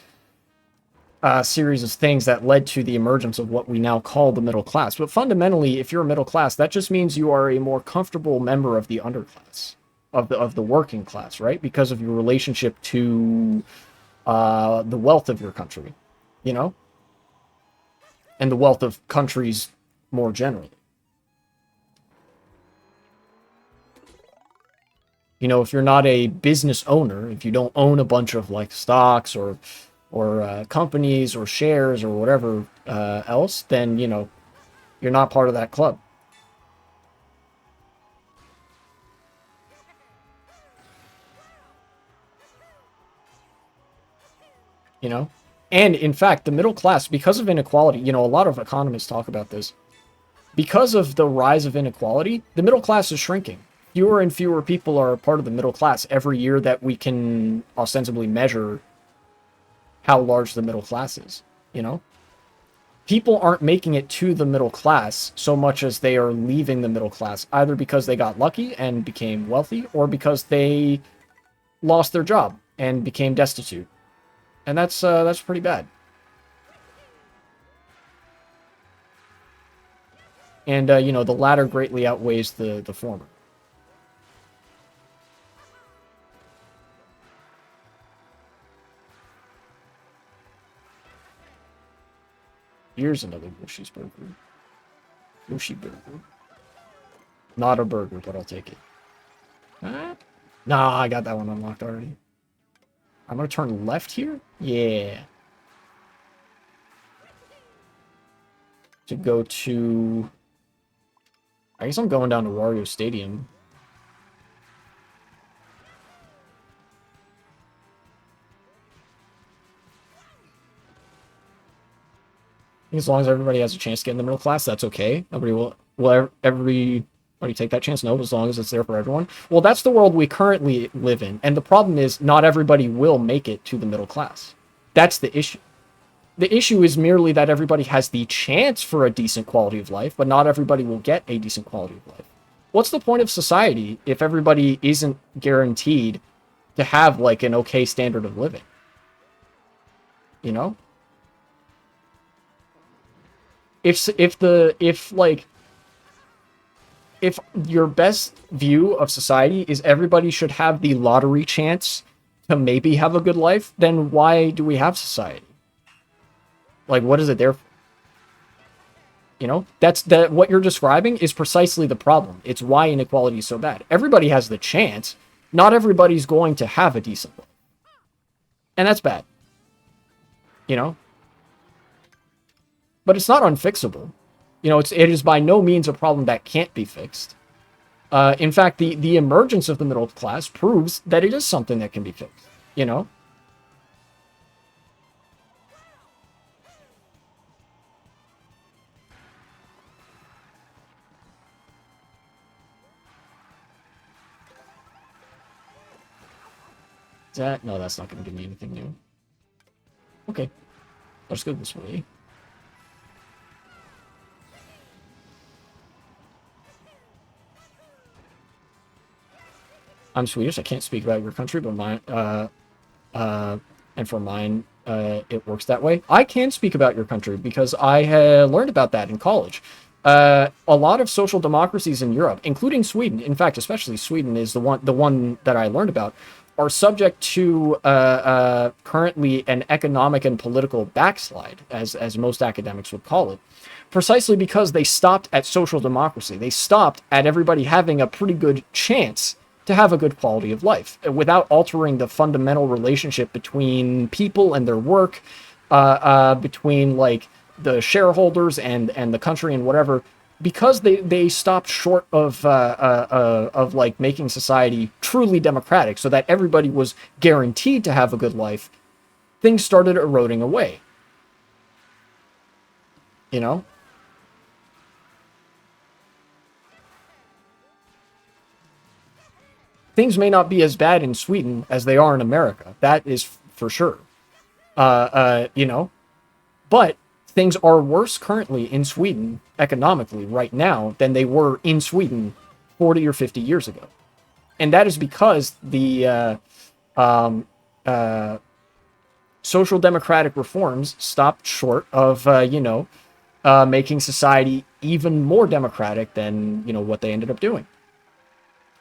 series of things that led to the emergence of what we now call the middle class. But fundamentally, if you're a middle class, that just means you are a more comfortable member of the underclass, of the working class, right? Because of your relationship to the wealth of your country, you know, and the wealth of countries more generally. You know, if you're not a business owner, if you don't own a bunch of like stocks or companies or shares or whatever else, then you know you're not part of that club. You know, and in fact, the middle class, because of inequality, you know, a lot of economists talk about this. Because of the rise of inequality, the middle class is shrinking. Fewer and fewer people are part of the middle class every year that we can ostensibly measure how large the middle class is. You know, people aren't making it to the middle class so much as they are leaving the middle class, either because they got lucky and became wealthy or because they lost their job and became destitute. And that's pretty bad. And you know, the latter greatly outweighs the former. Here's another Yoshi's burger. Yoshi burger. Not a burger, but I'll take it. Huh? Nah, I got that one unlocked already. I'm gonna turn left here? Yeah. To go to... I guess I'm going down to Wario Stadium. As long as everybody has a chance to get in the middle class, that's okay. Nobody will everybody take that chance? No, as long as it's there for everyone. Well, that's the world we currently live in. And the problem is not everybody will make it to the middle class. That's the issue. The issue is merely that everybody has the chance for a decent quality of life, but not everybody will get a decent quality of life. What's the point of society if everybody isn't guaranteed to have like an okay standard of living? You know? If your best view of society is everybody should have the lottery chance to maybe have a good life, then why do we have society? Like, what is it there for? You know, what you're describing is precisely the problem. It's why inequality is so bad. Everybody has the chance. Not everybody's going to have a decent life. And that's bad. You know? But it's not unfixable. You know, it is by no means a problem that can't be fixed. In fact, the emergence of the middle class proves that it is something that can be fixed. You know? No, that's not going to give me anything new. Okay. Let's go this way. I'm Swedish. I can't speak about your country, but mine, and for mine, it works that way. I can speak about your country because I learned about that in college. A lot of social democracies in Europe, including Sweden, in fact, especially Sweden is the one that I learned about, are subject to currently an economic and political backslide, as most academics would call it, precisely because they stopped at social democracy. They stopped at everybody having a pretty good chance to have a good quality of life without altering the fundamental relationship between people and their work, between like the shareholders and the country and whatever. Because they stopped short of like making society truly democratic so that everybody was guaranteed to have a good life, things started eroding away. You know? Things may not be as bad in Sweden as they are in America. That is for sure. You know? But things are worse currently in Sweden economically right now than they were in Sweden 40 or 50 years ago. And that is because the social democratic reforms stopped short of, making society even more democratic than, what they ended up doing.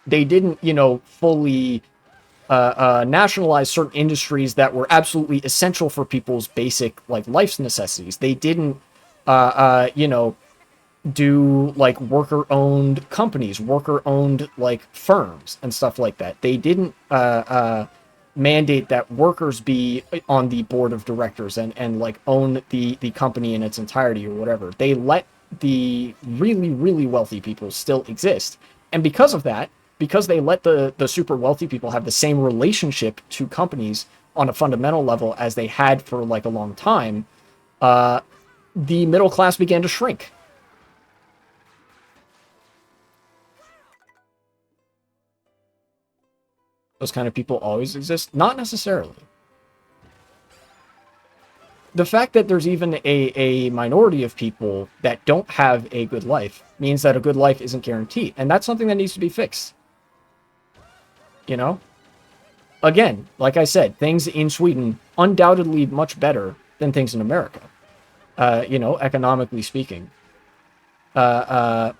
They didn't, fully nationalize certain industries that were absolutely essential for people's basic like life's necessities. They didn't, do like worker-owned companies, worker-owned like firms and stuff like that. They didn't mandate that workers be on the board of directors and like own the company in its entirety or whatever. They let the really, really wealthy people still exist. And because of that, because they let the super wealthy people have the same relationship to companies on a fundamental level as they had for like a long time, the middle class began to shrink. Those kind of people always exist? Not necessarily. The fact that there's even a minority of people that don't have a good life means that a good life isn't guaranteed. And that's something that needs to be fixed. You know? Again, like I said, things in Sweden undoubtedly much better than things in America. Economically speaking. But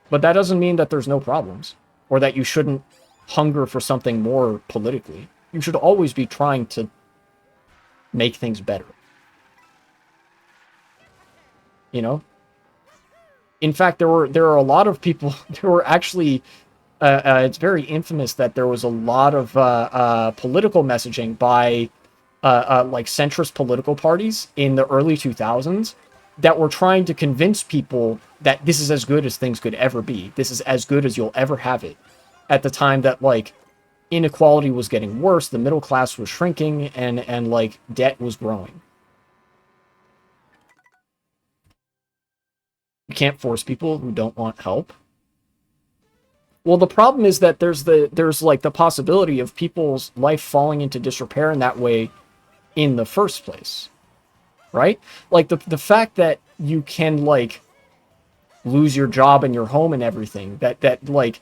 that doesn't mean that there's no problems. Or that you shouldn't hunger for something more politically. You should always be trying to make things better. You know? In fact, there are a lot of people, there were actually... it's very infamous that there was a lot of political messaging by like centrist political parties in the early 2000s that were trying to convince people that this is as good as things could ever be. This is as good as you'll ever have it. At the time that like inequality was getting worse, the middle class was shrinking, and like debt was growing. You can't force people who don't want help. Well, the problem is that there's like the possibility of people's life falling into disrepair in that way in the first place, right? Like the fact that you can like lose your job and your home and everything, that like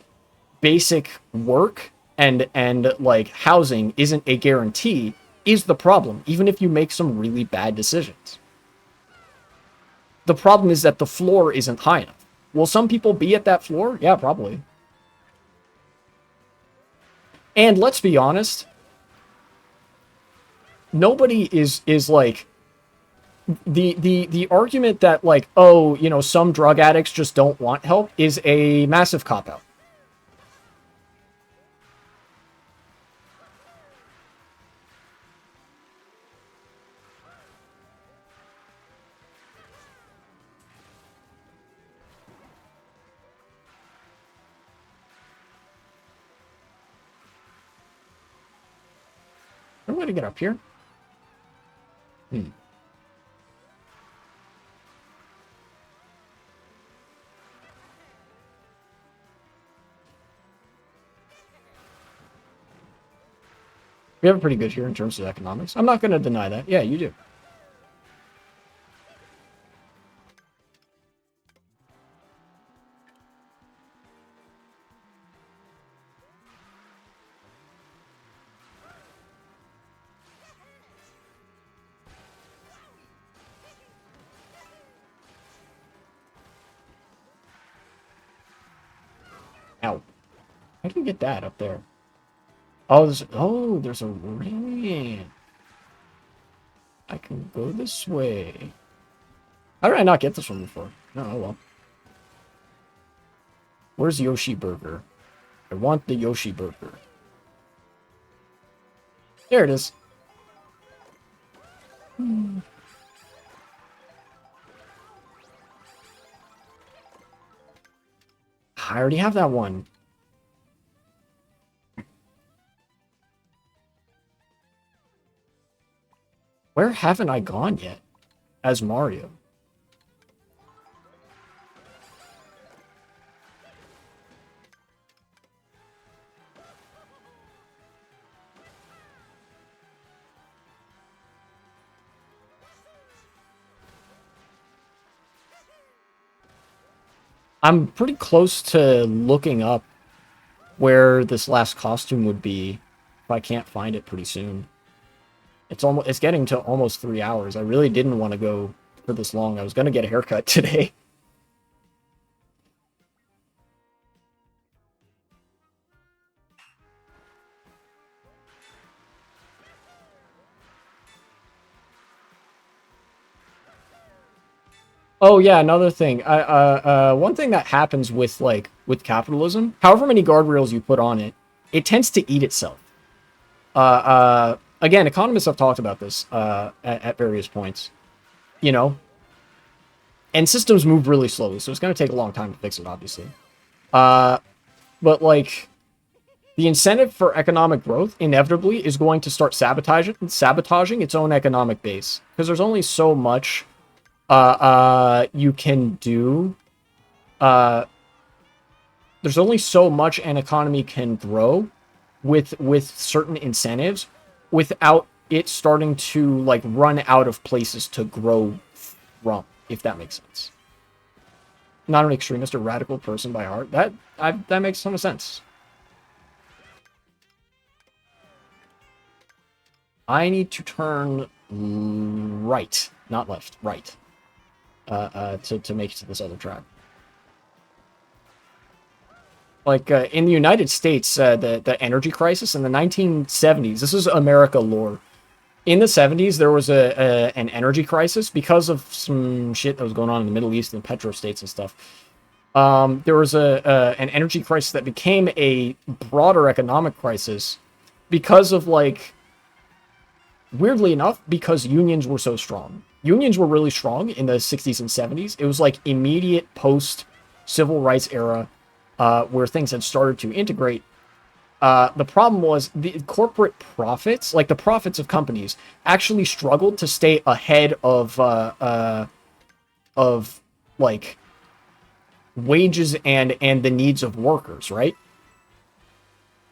basic work and like housing isn't a guarantee is the problem, even if you make some really bad decisions. The problem is that the floor isn't high enough. Will some people be at that floor? Yeah, probably. And let's be honest, nobody is like the argument that like, oh, you know, some drug addicts just don't want help is a massive cop out. What way to get up here? Hmm. We have it pretty good here in terms of economics. I'm not going to deny that. Yeah, you do. Ow. How do you get that up there? Oh, there's a ramp. I can go this way. How did I not get this one before? Oh, well. Where's Yoshi Burger? I want the Yoshi Burger. There it is. I already have that one. Where haven't I gone yet as Mario? I'm pretty close to looking up where this last costume would be if I can't find it pretty soon. It's getting to almost 3 hours. I really didn't want to go for this long. I was going to get a haircut today. Oh yeah, another thing. One thing that happens with like with capitalism, however many guardrails you put on it, it tends to eat itself. Again, economists have talked about this at various points. You know, and systems move really slowly, so it's going to take a long time to fix it, obviously. But like the incentive for economic growth inevitably is going to start sabotaging its own economic base because there's only so much you can do. There's only so much an economy can grow with certain incentives without it starting to like run out of places to grow from, if that makes sense. Not an extremist or radical person by heart. That makes some sense. I need to turn right, not left, right, to make it to this other track. Like in the United States, the energy crisis in the 1970s. This is America lore. In the 70s, there was an energy crisis because of some shit that was going on in the Middle East and petrostates and stuff. There was an energy crisis that became a broader economic crisis because of like, weirdly enough, because unions were so strong. Unions were really strong in the 60s and 70s. It was like immediate post civil rights era where things had started to integrate. The problem was the corporate profits, like the profits of companies, actually struggled to stay ahead of like wages and the needs of workers, right?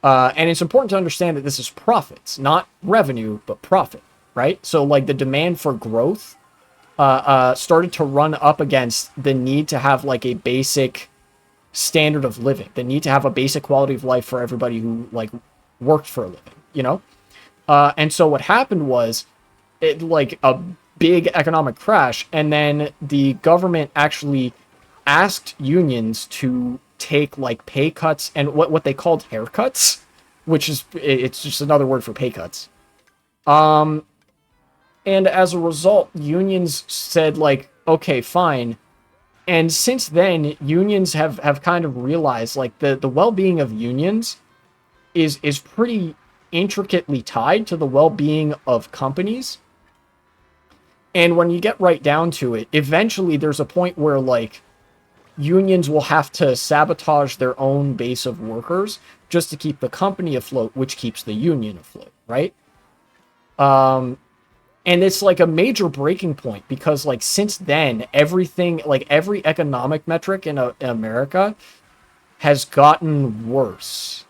And it's important to understand that this is profits, not revenue, but profit, right? So like the demand for growth started to run up against the need to have like a basic standard of living, the need to have a basic quality of life for everybody who like worked for a living, you know? And so what happened was it like a big economic crash, and then the government actually asked unions to take like pay cuts and what they called haircuts, which is it's just another word for pay cuts. And as a result, unions said like, okay, fine. And since then, unions have kind of realized like the well-being of unions is pretty intricately tied to the well-being of companies. And when you get right down to it, eventually there's a point where like unions will have to sabotage their own base of workers just to keep the company afloat, which keeps the union afloat, right? And it's like a major breaking point because like since then, everything, like every economic metric in America has gotten worse.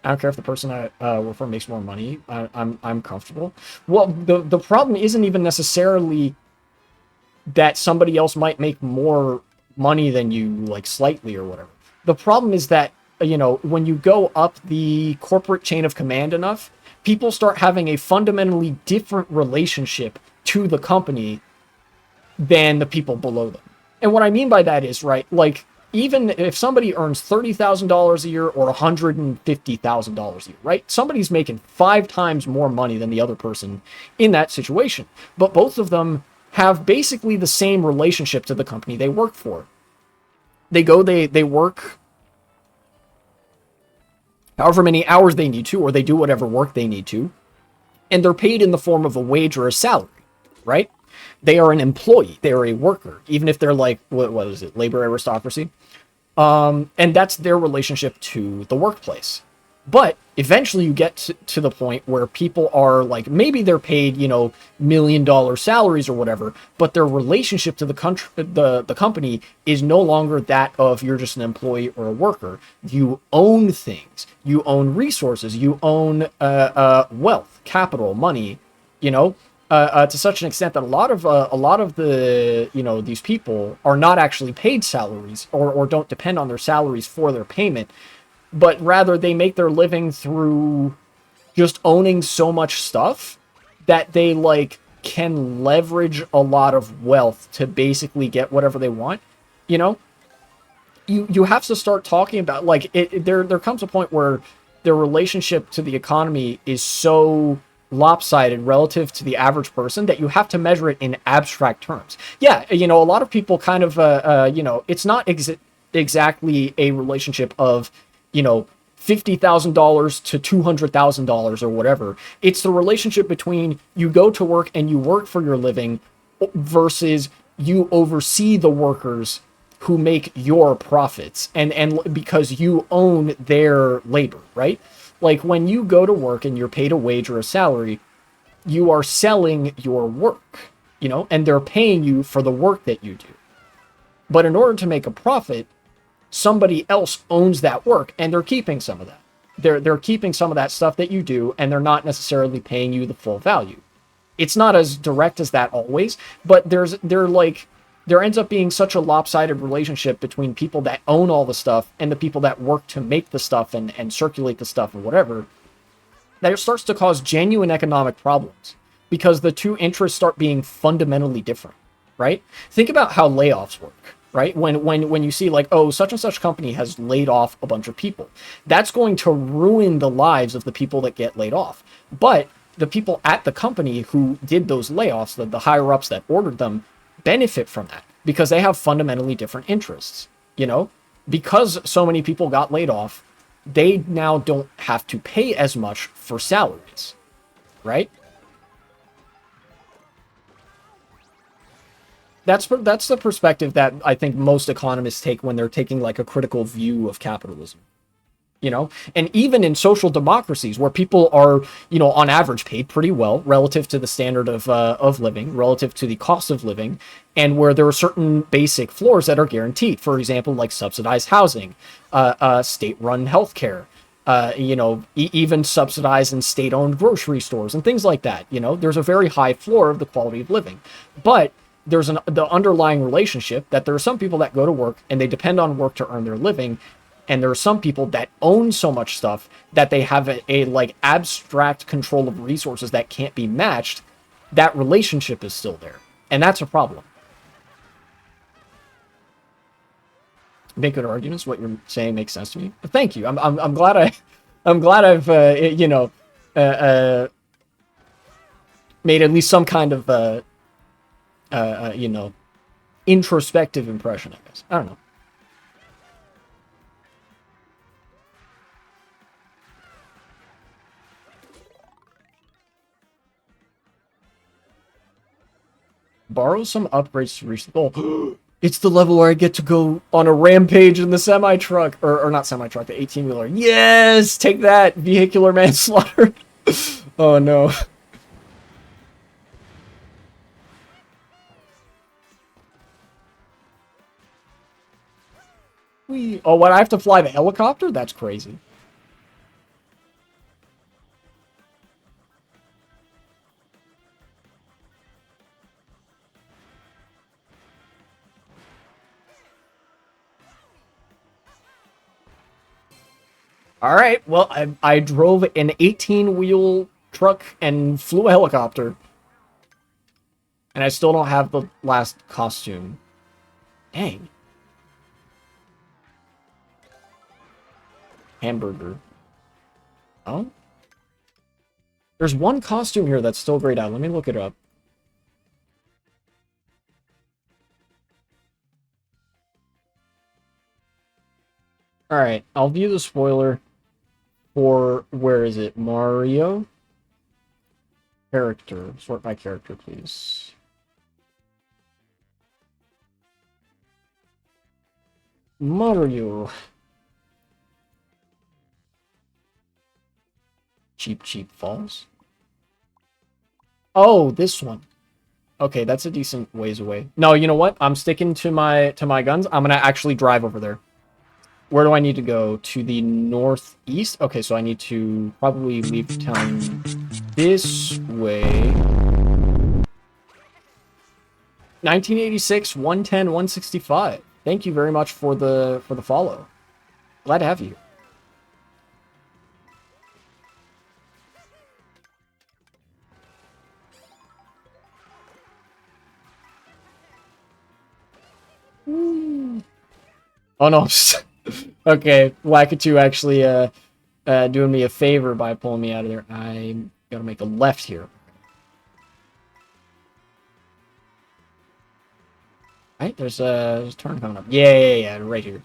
I don't care if the person I work for makes more money. I'm comfortable. Well, the problem isn't even necessarily that somebody else might make more money than you, like slightly or whatever. The problem is that, you know, when you go up the corporate chain of command enough, people start having a fundamentally different relationship to the company than the people below them. And what I mean by that is, right, like, even if somebody earns $30,000 a year or $150,000 a year, right? Somebody's making 5 times more money than the other person in that situation. But both of them have basically the same relationship to the company they work for. They work however many hours they need to, or they do whatever work they need to, and they're paid in the form of a wage or a salary, right? They are an employee. They are a worker, even if they're like, what is it, labor aristocracy? And that's their relationship to the workplace. But eventually you get to the point where people are like, maybe they're paid, you know, $1 million salaries or whatever, but their relationship to the company is no longer that of you're just an employee or a worker. You own things, you own resources, you own wealth, capital, money, you know, to such an extent that a lot of the, you know, these people are not actually paid salaries or don't depend on their salaries for their payment, but rather they make their living through just owning so much stuff that they like can leverage a lot of wealth to basically get whatever they want. You know, you have to start talking about like there comes a point where their relationship to the economy is so lopsided relative to the average person that you have to measure it in abstract terms. Yeah, you know, a lot of people kind of you know, it's not exactly a relationship of, you know, $50,000 to $200,000 or whatever. It's the relationship between you go to work and you work for your living versus you oversee the workers who make your profits and because you own their labor, right? Like when you go to work and you're paid a wage or a salary, you are selling your work, you know, and they're paying you for the work that you do. But in order to make a profit, somebody else owns that work and they're keeping some of that. They're keeping some of that stuff that you do and they're not necessarily paying you the full value. It's not as direct as that always, but there ends up being such a lopsided relationship between people that own all the stuff and the people that work to make the stuff and circulate the stuff or whatever, that it starts to cause genuine economic problems because the two interests start being fundamentally different, right? Think about how layoffs work, right? When you see like, oh, such and such company has laid off a bunch of people, that's going to ruin the lives of the people that get laid off. But the people at the company who did those layoffs, the higher ups that ordered them, benefit from that because they have fundamentally different interests, you know? Because so many people got laid off, they now don't have to pay as much for salaries, right? That's the perspective that I think most economists take when they're taking like a critical view of capitalism. You know, and even in social democracies where people are, you know, on average paid pretty well relative to the standard of living, relative to the cost of living, and where there are certain basic floors that are guaranteed. For example, like subsidized housing, state-run healthcare, even subsidized and state-owned grocery stores and things like that. There's a very high floor of the quality of living, but there's the underlying relationship that there are some people that go to work and they depend on work to earn their living, and there are some people that own so much stuff that they have a like abstract control of resources that can't be matched. That relationship is still there, and that's a problem. Make good arguments. What you're saying makes sense to me. But thank you. I'm glad I'm glad I've uh, uh, made at least some kind of uh, you know introspective impression. I guess I don't know. Borrow some upgrades to reach the goal. It's the level where I get to go on a rampage in the semi truck, or not semi truck, the 18-wheeler. Yes, take that, vehicular manslaughter. Oh no. Oh, what? I have to fly the helicopter? That's crazy. All right. Well, I drove an 18-wheel truck and flew a helicopter, and I still don't have the last costume. Dang. Hamburger. Oh? There's one costume here that's still grayed out. Let me look it up. All right. I'll view the spoiler for, where is it? Mario? Character. Sort by character, please. Mario. Cheap, cheap falls. Oh, this one. Okay, that's a decent ways away. No, you know what? I'm sticking to my guns. I'm gonna actually drive over there. Where do I need to go? To the northeast? Okay, so I need to probably leave town this way. 1986, 110, 165. Thank you very much for the follow. Glad to have you. Oh no. Okay, Wackatu actually doing me a favor by pulling me out of there. I gotta make a left here. Right, there's a turn coming up. Yeah, right here.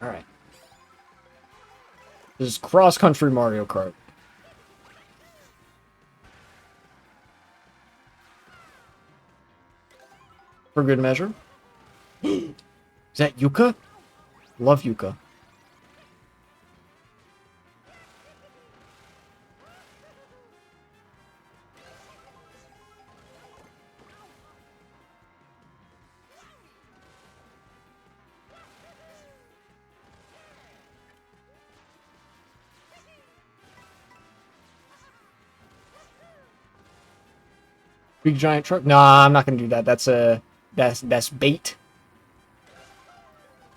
All right. This is cross-country Mario Kart. For good measure. Is that Yuka? Love Yuka. Big giant truck? Nah, I'm not gonna do that. That's bait.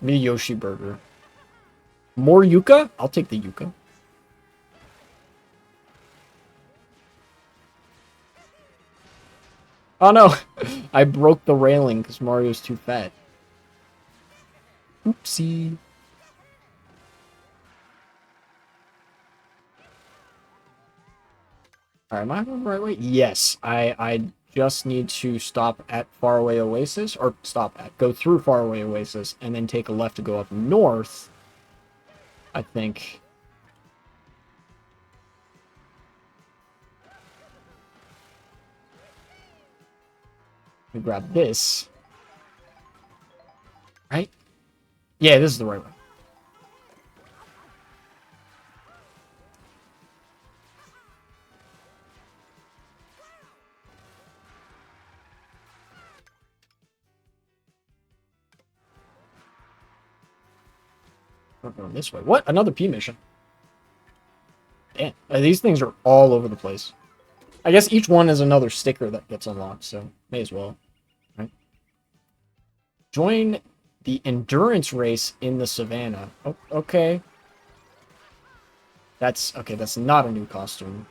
Me Yoshi burger. More Yuka? I'll take the Yuka. Oh no, I broke the railing because Mario's too fat. Oopsie. Alright, am I going the right way? Yes, I just need to stop at Faraway Oasis, or go through Faraway Oasis, and then take a left to go up north, I think. Let me grab this. Right? Yeah, this is the right one. We're going this way. What? Another P mission. Damn. These things are all over the place. I guess each one is another sticker that gets unlocked, so may as well. Right? Join the endurance race in the savannah. Oh, okay. That's not a new costume.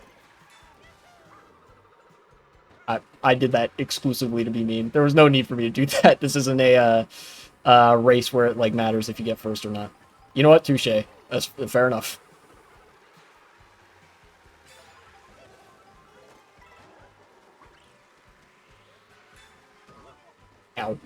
I did that exclusively to be mean. There was no need for me to do that. This isn't a race where it like matters if you get first or not. You know what? Touche. That's fair enough. Ow.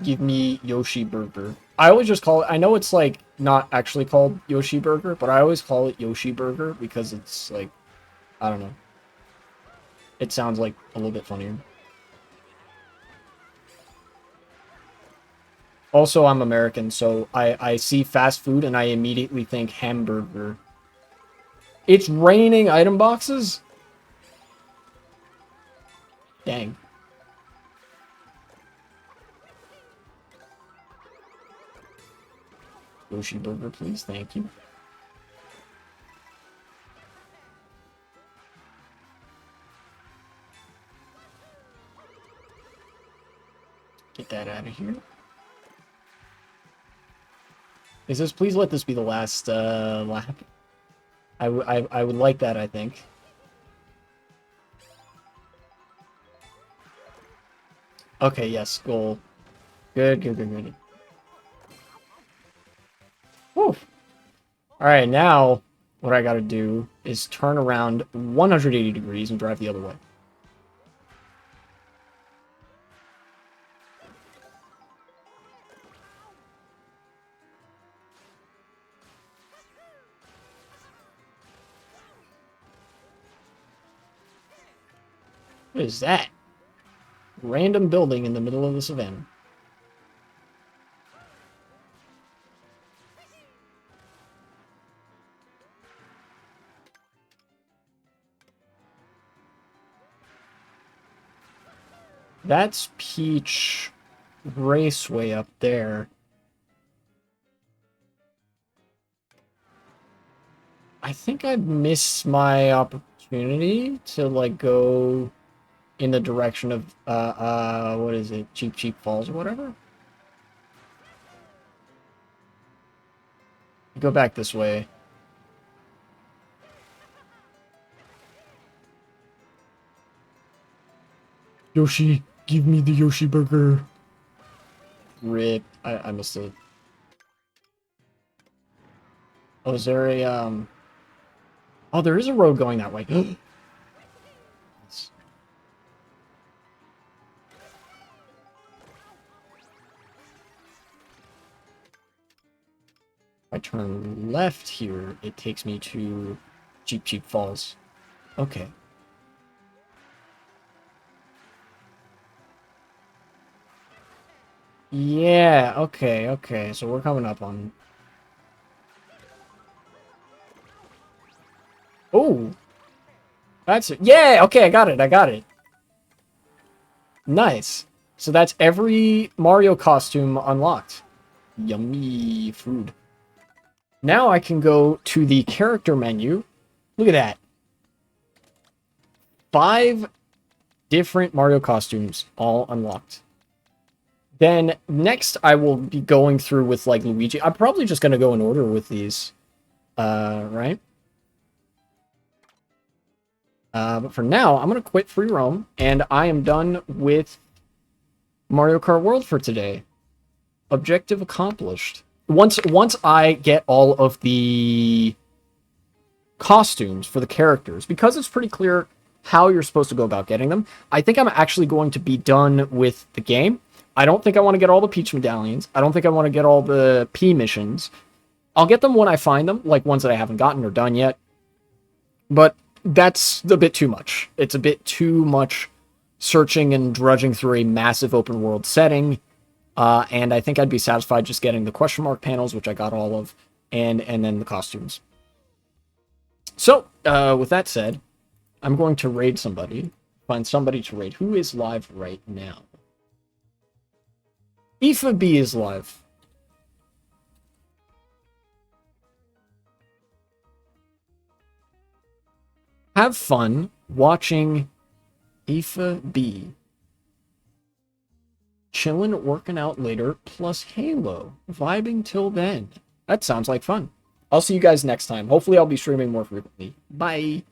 Give me Yoshi Burger. I always just call it, I know it's like not actually called Yoshi Burger, but I always call it Yoshi Burger because it's like, I don't know. It sounds like a little bit funnier. Also, I'm American, so I see fast food and I immediately think hamburger. It's raining item boxes? Dang. Yoshi Burger, please. Thank you. Get that out of here. It says, please let this be the last lap. I would like that, I think. Okay, yes, goal. Good, good, good, good. Woo! Alright, now what I gotta do is turn around 180 degrees and drive the other way. What is that? Random building in the middle of the savannah. That's Peach Raceway up there. I think I missed my opportunity to, like, go in the direction of, what is it? Cheap Cheap Falls or whatever? Go back this way. Yoshi, give me the Yoshi Burger. Rip. I missed it. Oh, is there a, Oh, there is a road going that way. If I turn left here, it takes me to Cheap Cheap Falls. Okay. Yeah, okay, okay. So we're coming up on... Oh! That's it. Yeah, okay, I got it, I got it. Nice. So that's every Mario costume unlocked. Yummy food. Now I can go to the character menu. Look at that. 5 different Mario costumes all unlocked. Then next I will be going through with like Luigi. I'm probably just going to go in order with these. Right? But for now, I'm going to quit free roam and I am done with Mario Kart World for today. Objective accomplished. Once I get all of the costumes for the characters, because it's pretty clear how you're supposed to go about getting them, I think I'm actually going to be done with the game. I don't think I want to get all the Peach medallions. I don't think I want to get all the P missions. I'll get them when I find them, like ones that I haven't gotten or done yet. But that's a bit too much. It's a bit too much searching and drudging through a massive open world setting. And I think I'd be satisfied just getting the question mark panels, which I got all of, and then the costumes. So, with that said, I'm going to raid somebody Find somebody to raid. Who is live right now? Aoife B is live. Have fun watching Aoife B. Chillin', working out later, plus Halo. Vibing till then. That sounds like fun. I'll see you guys next time. Hopefully I'll be streaming more frequently. Bye.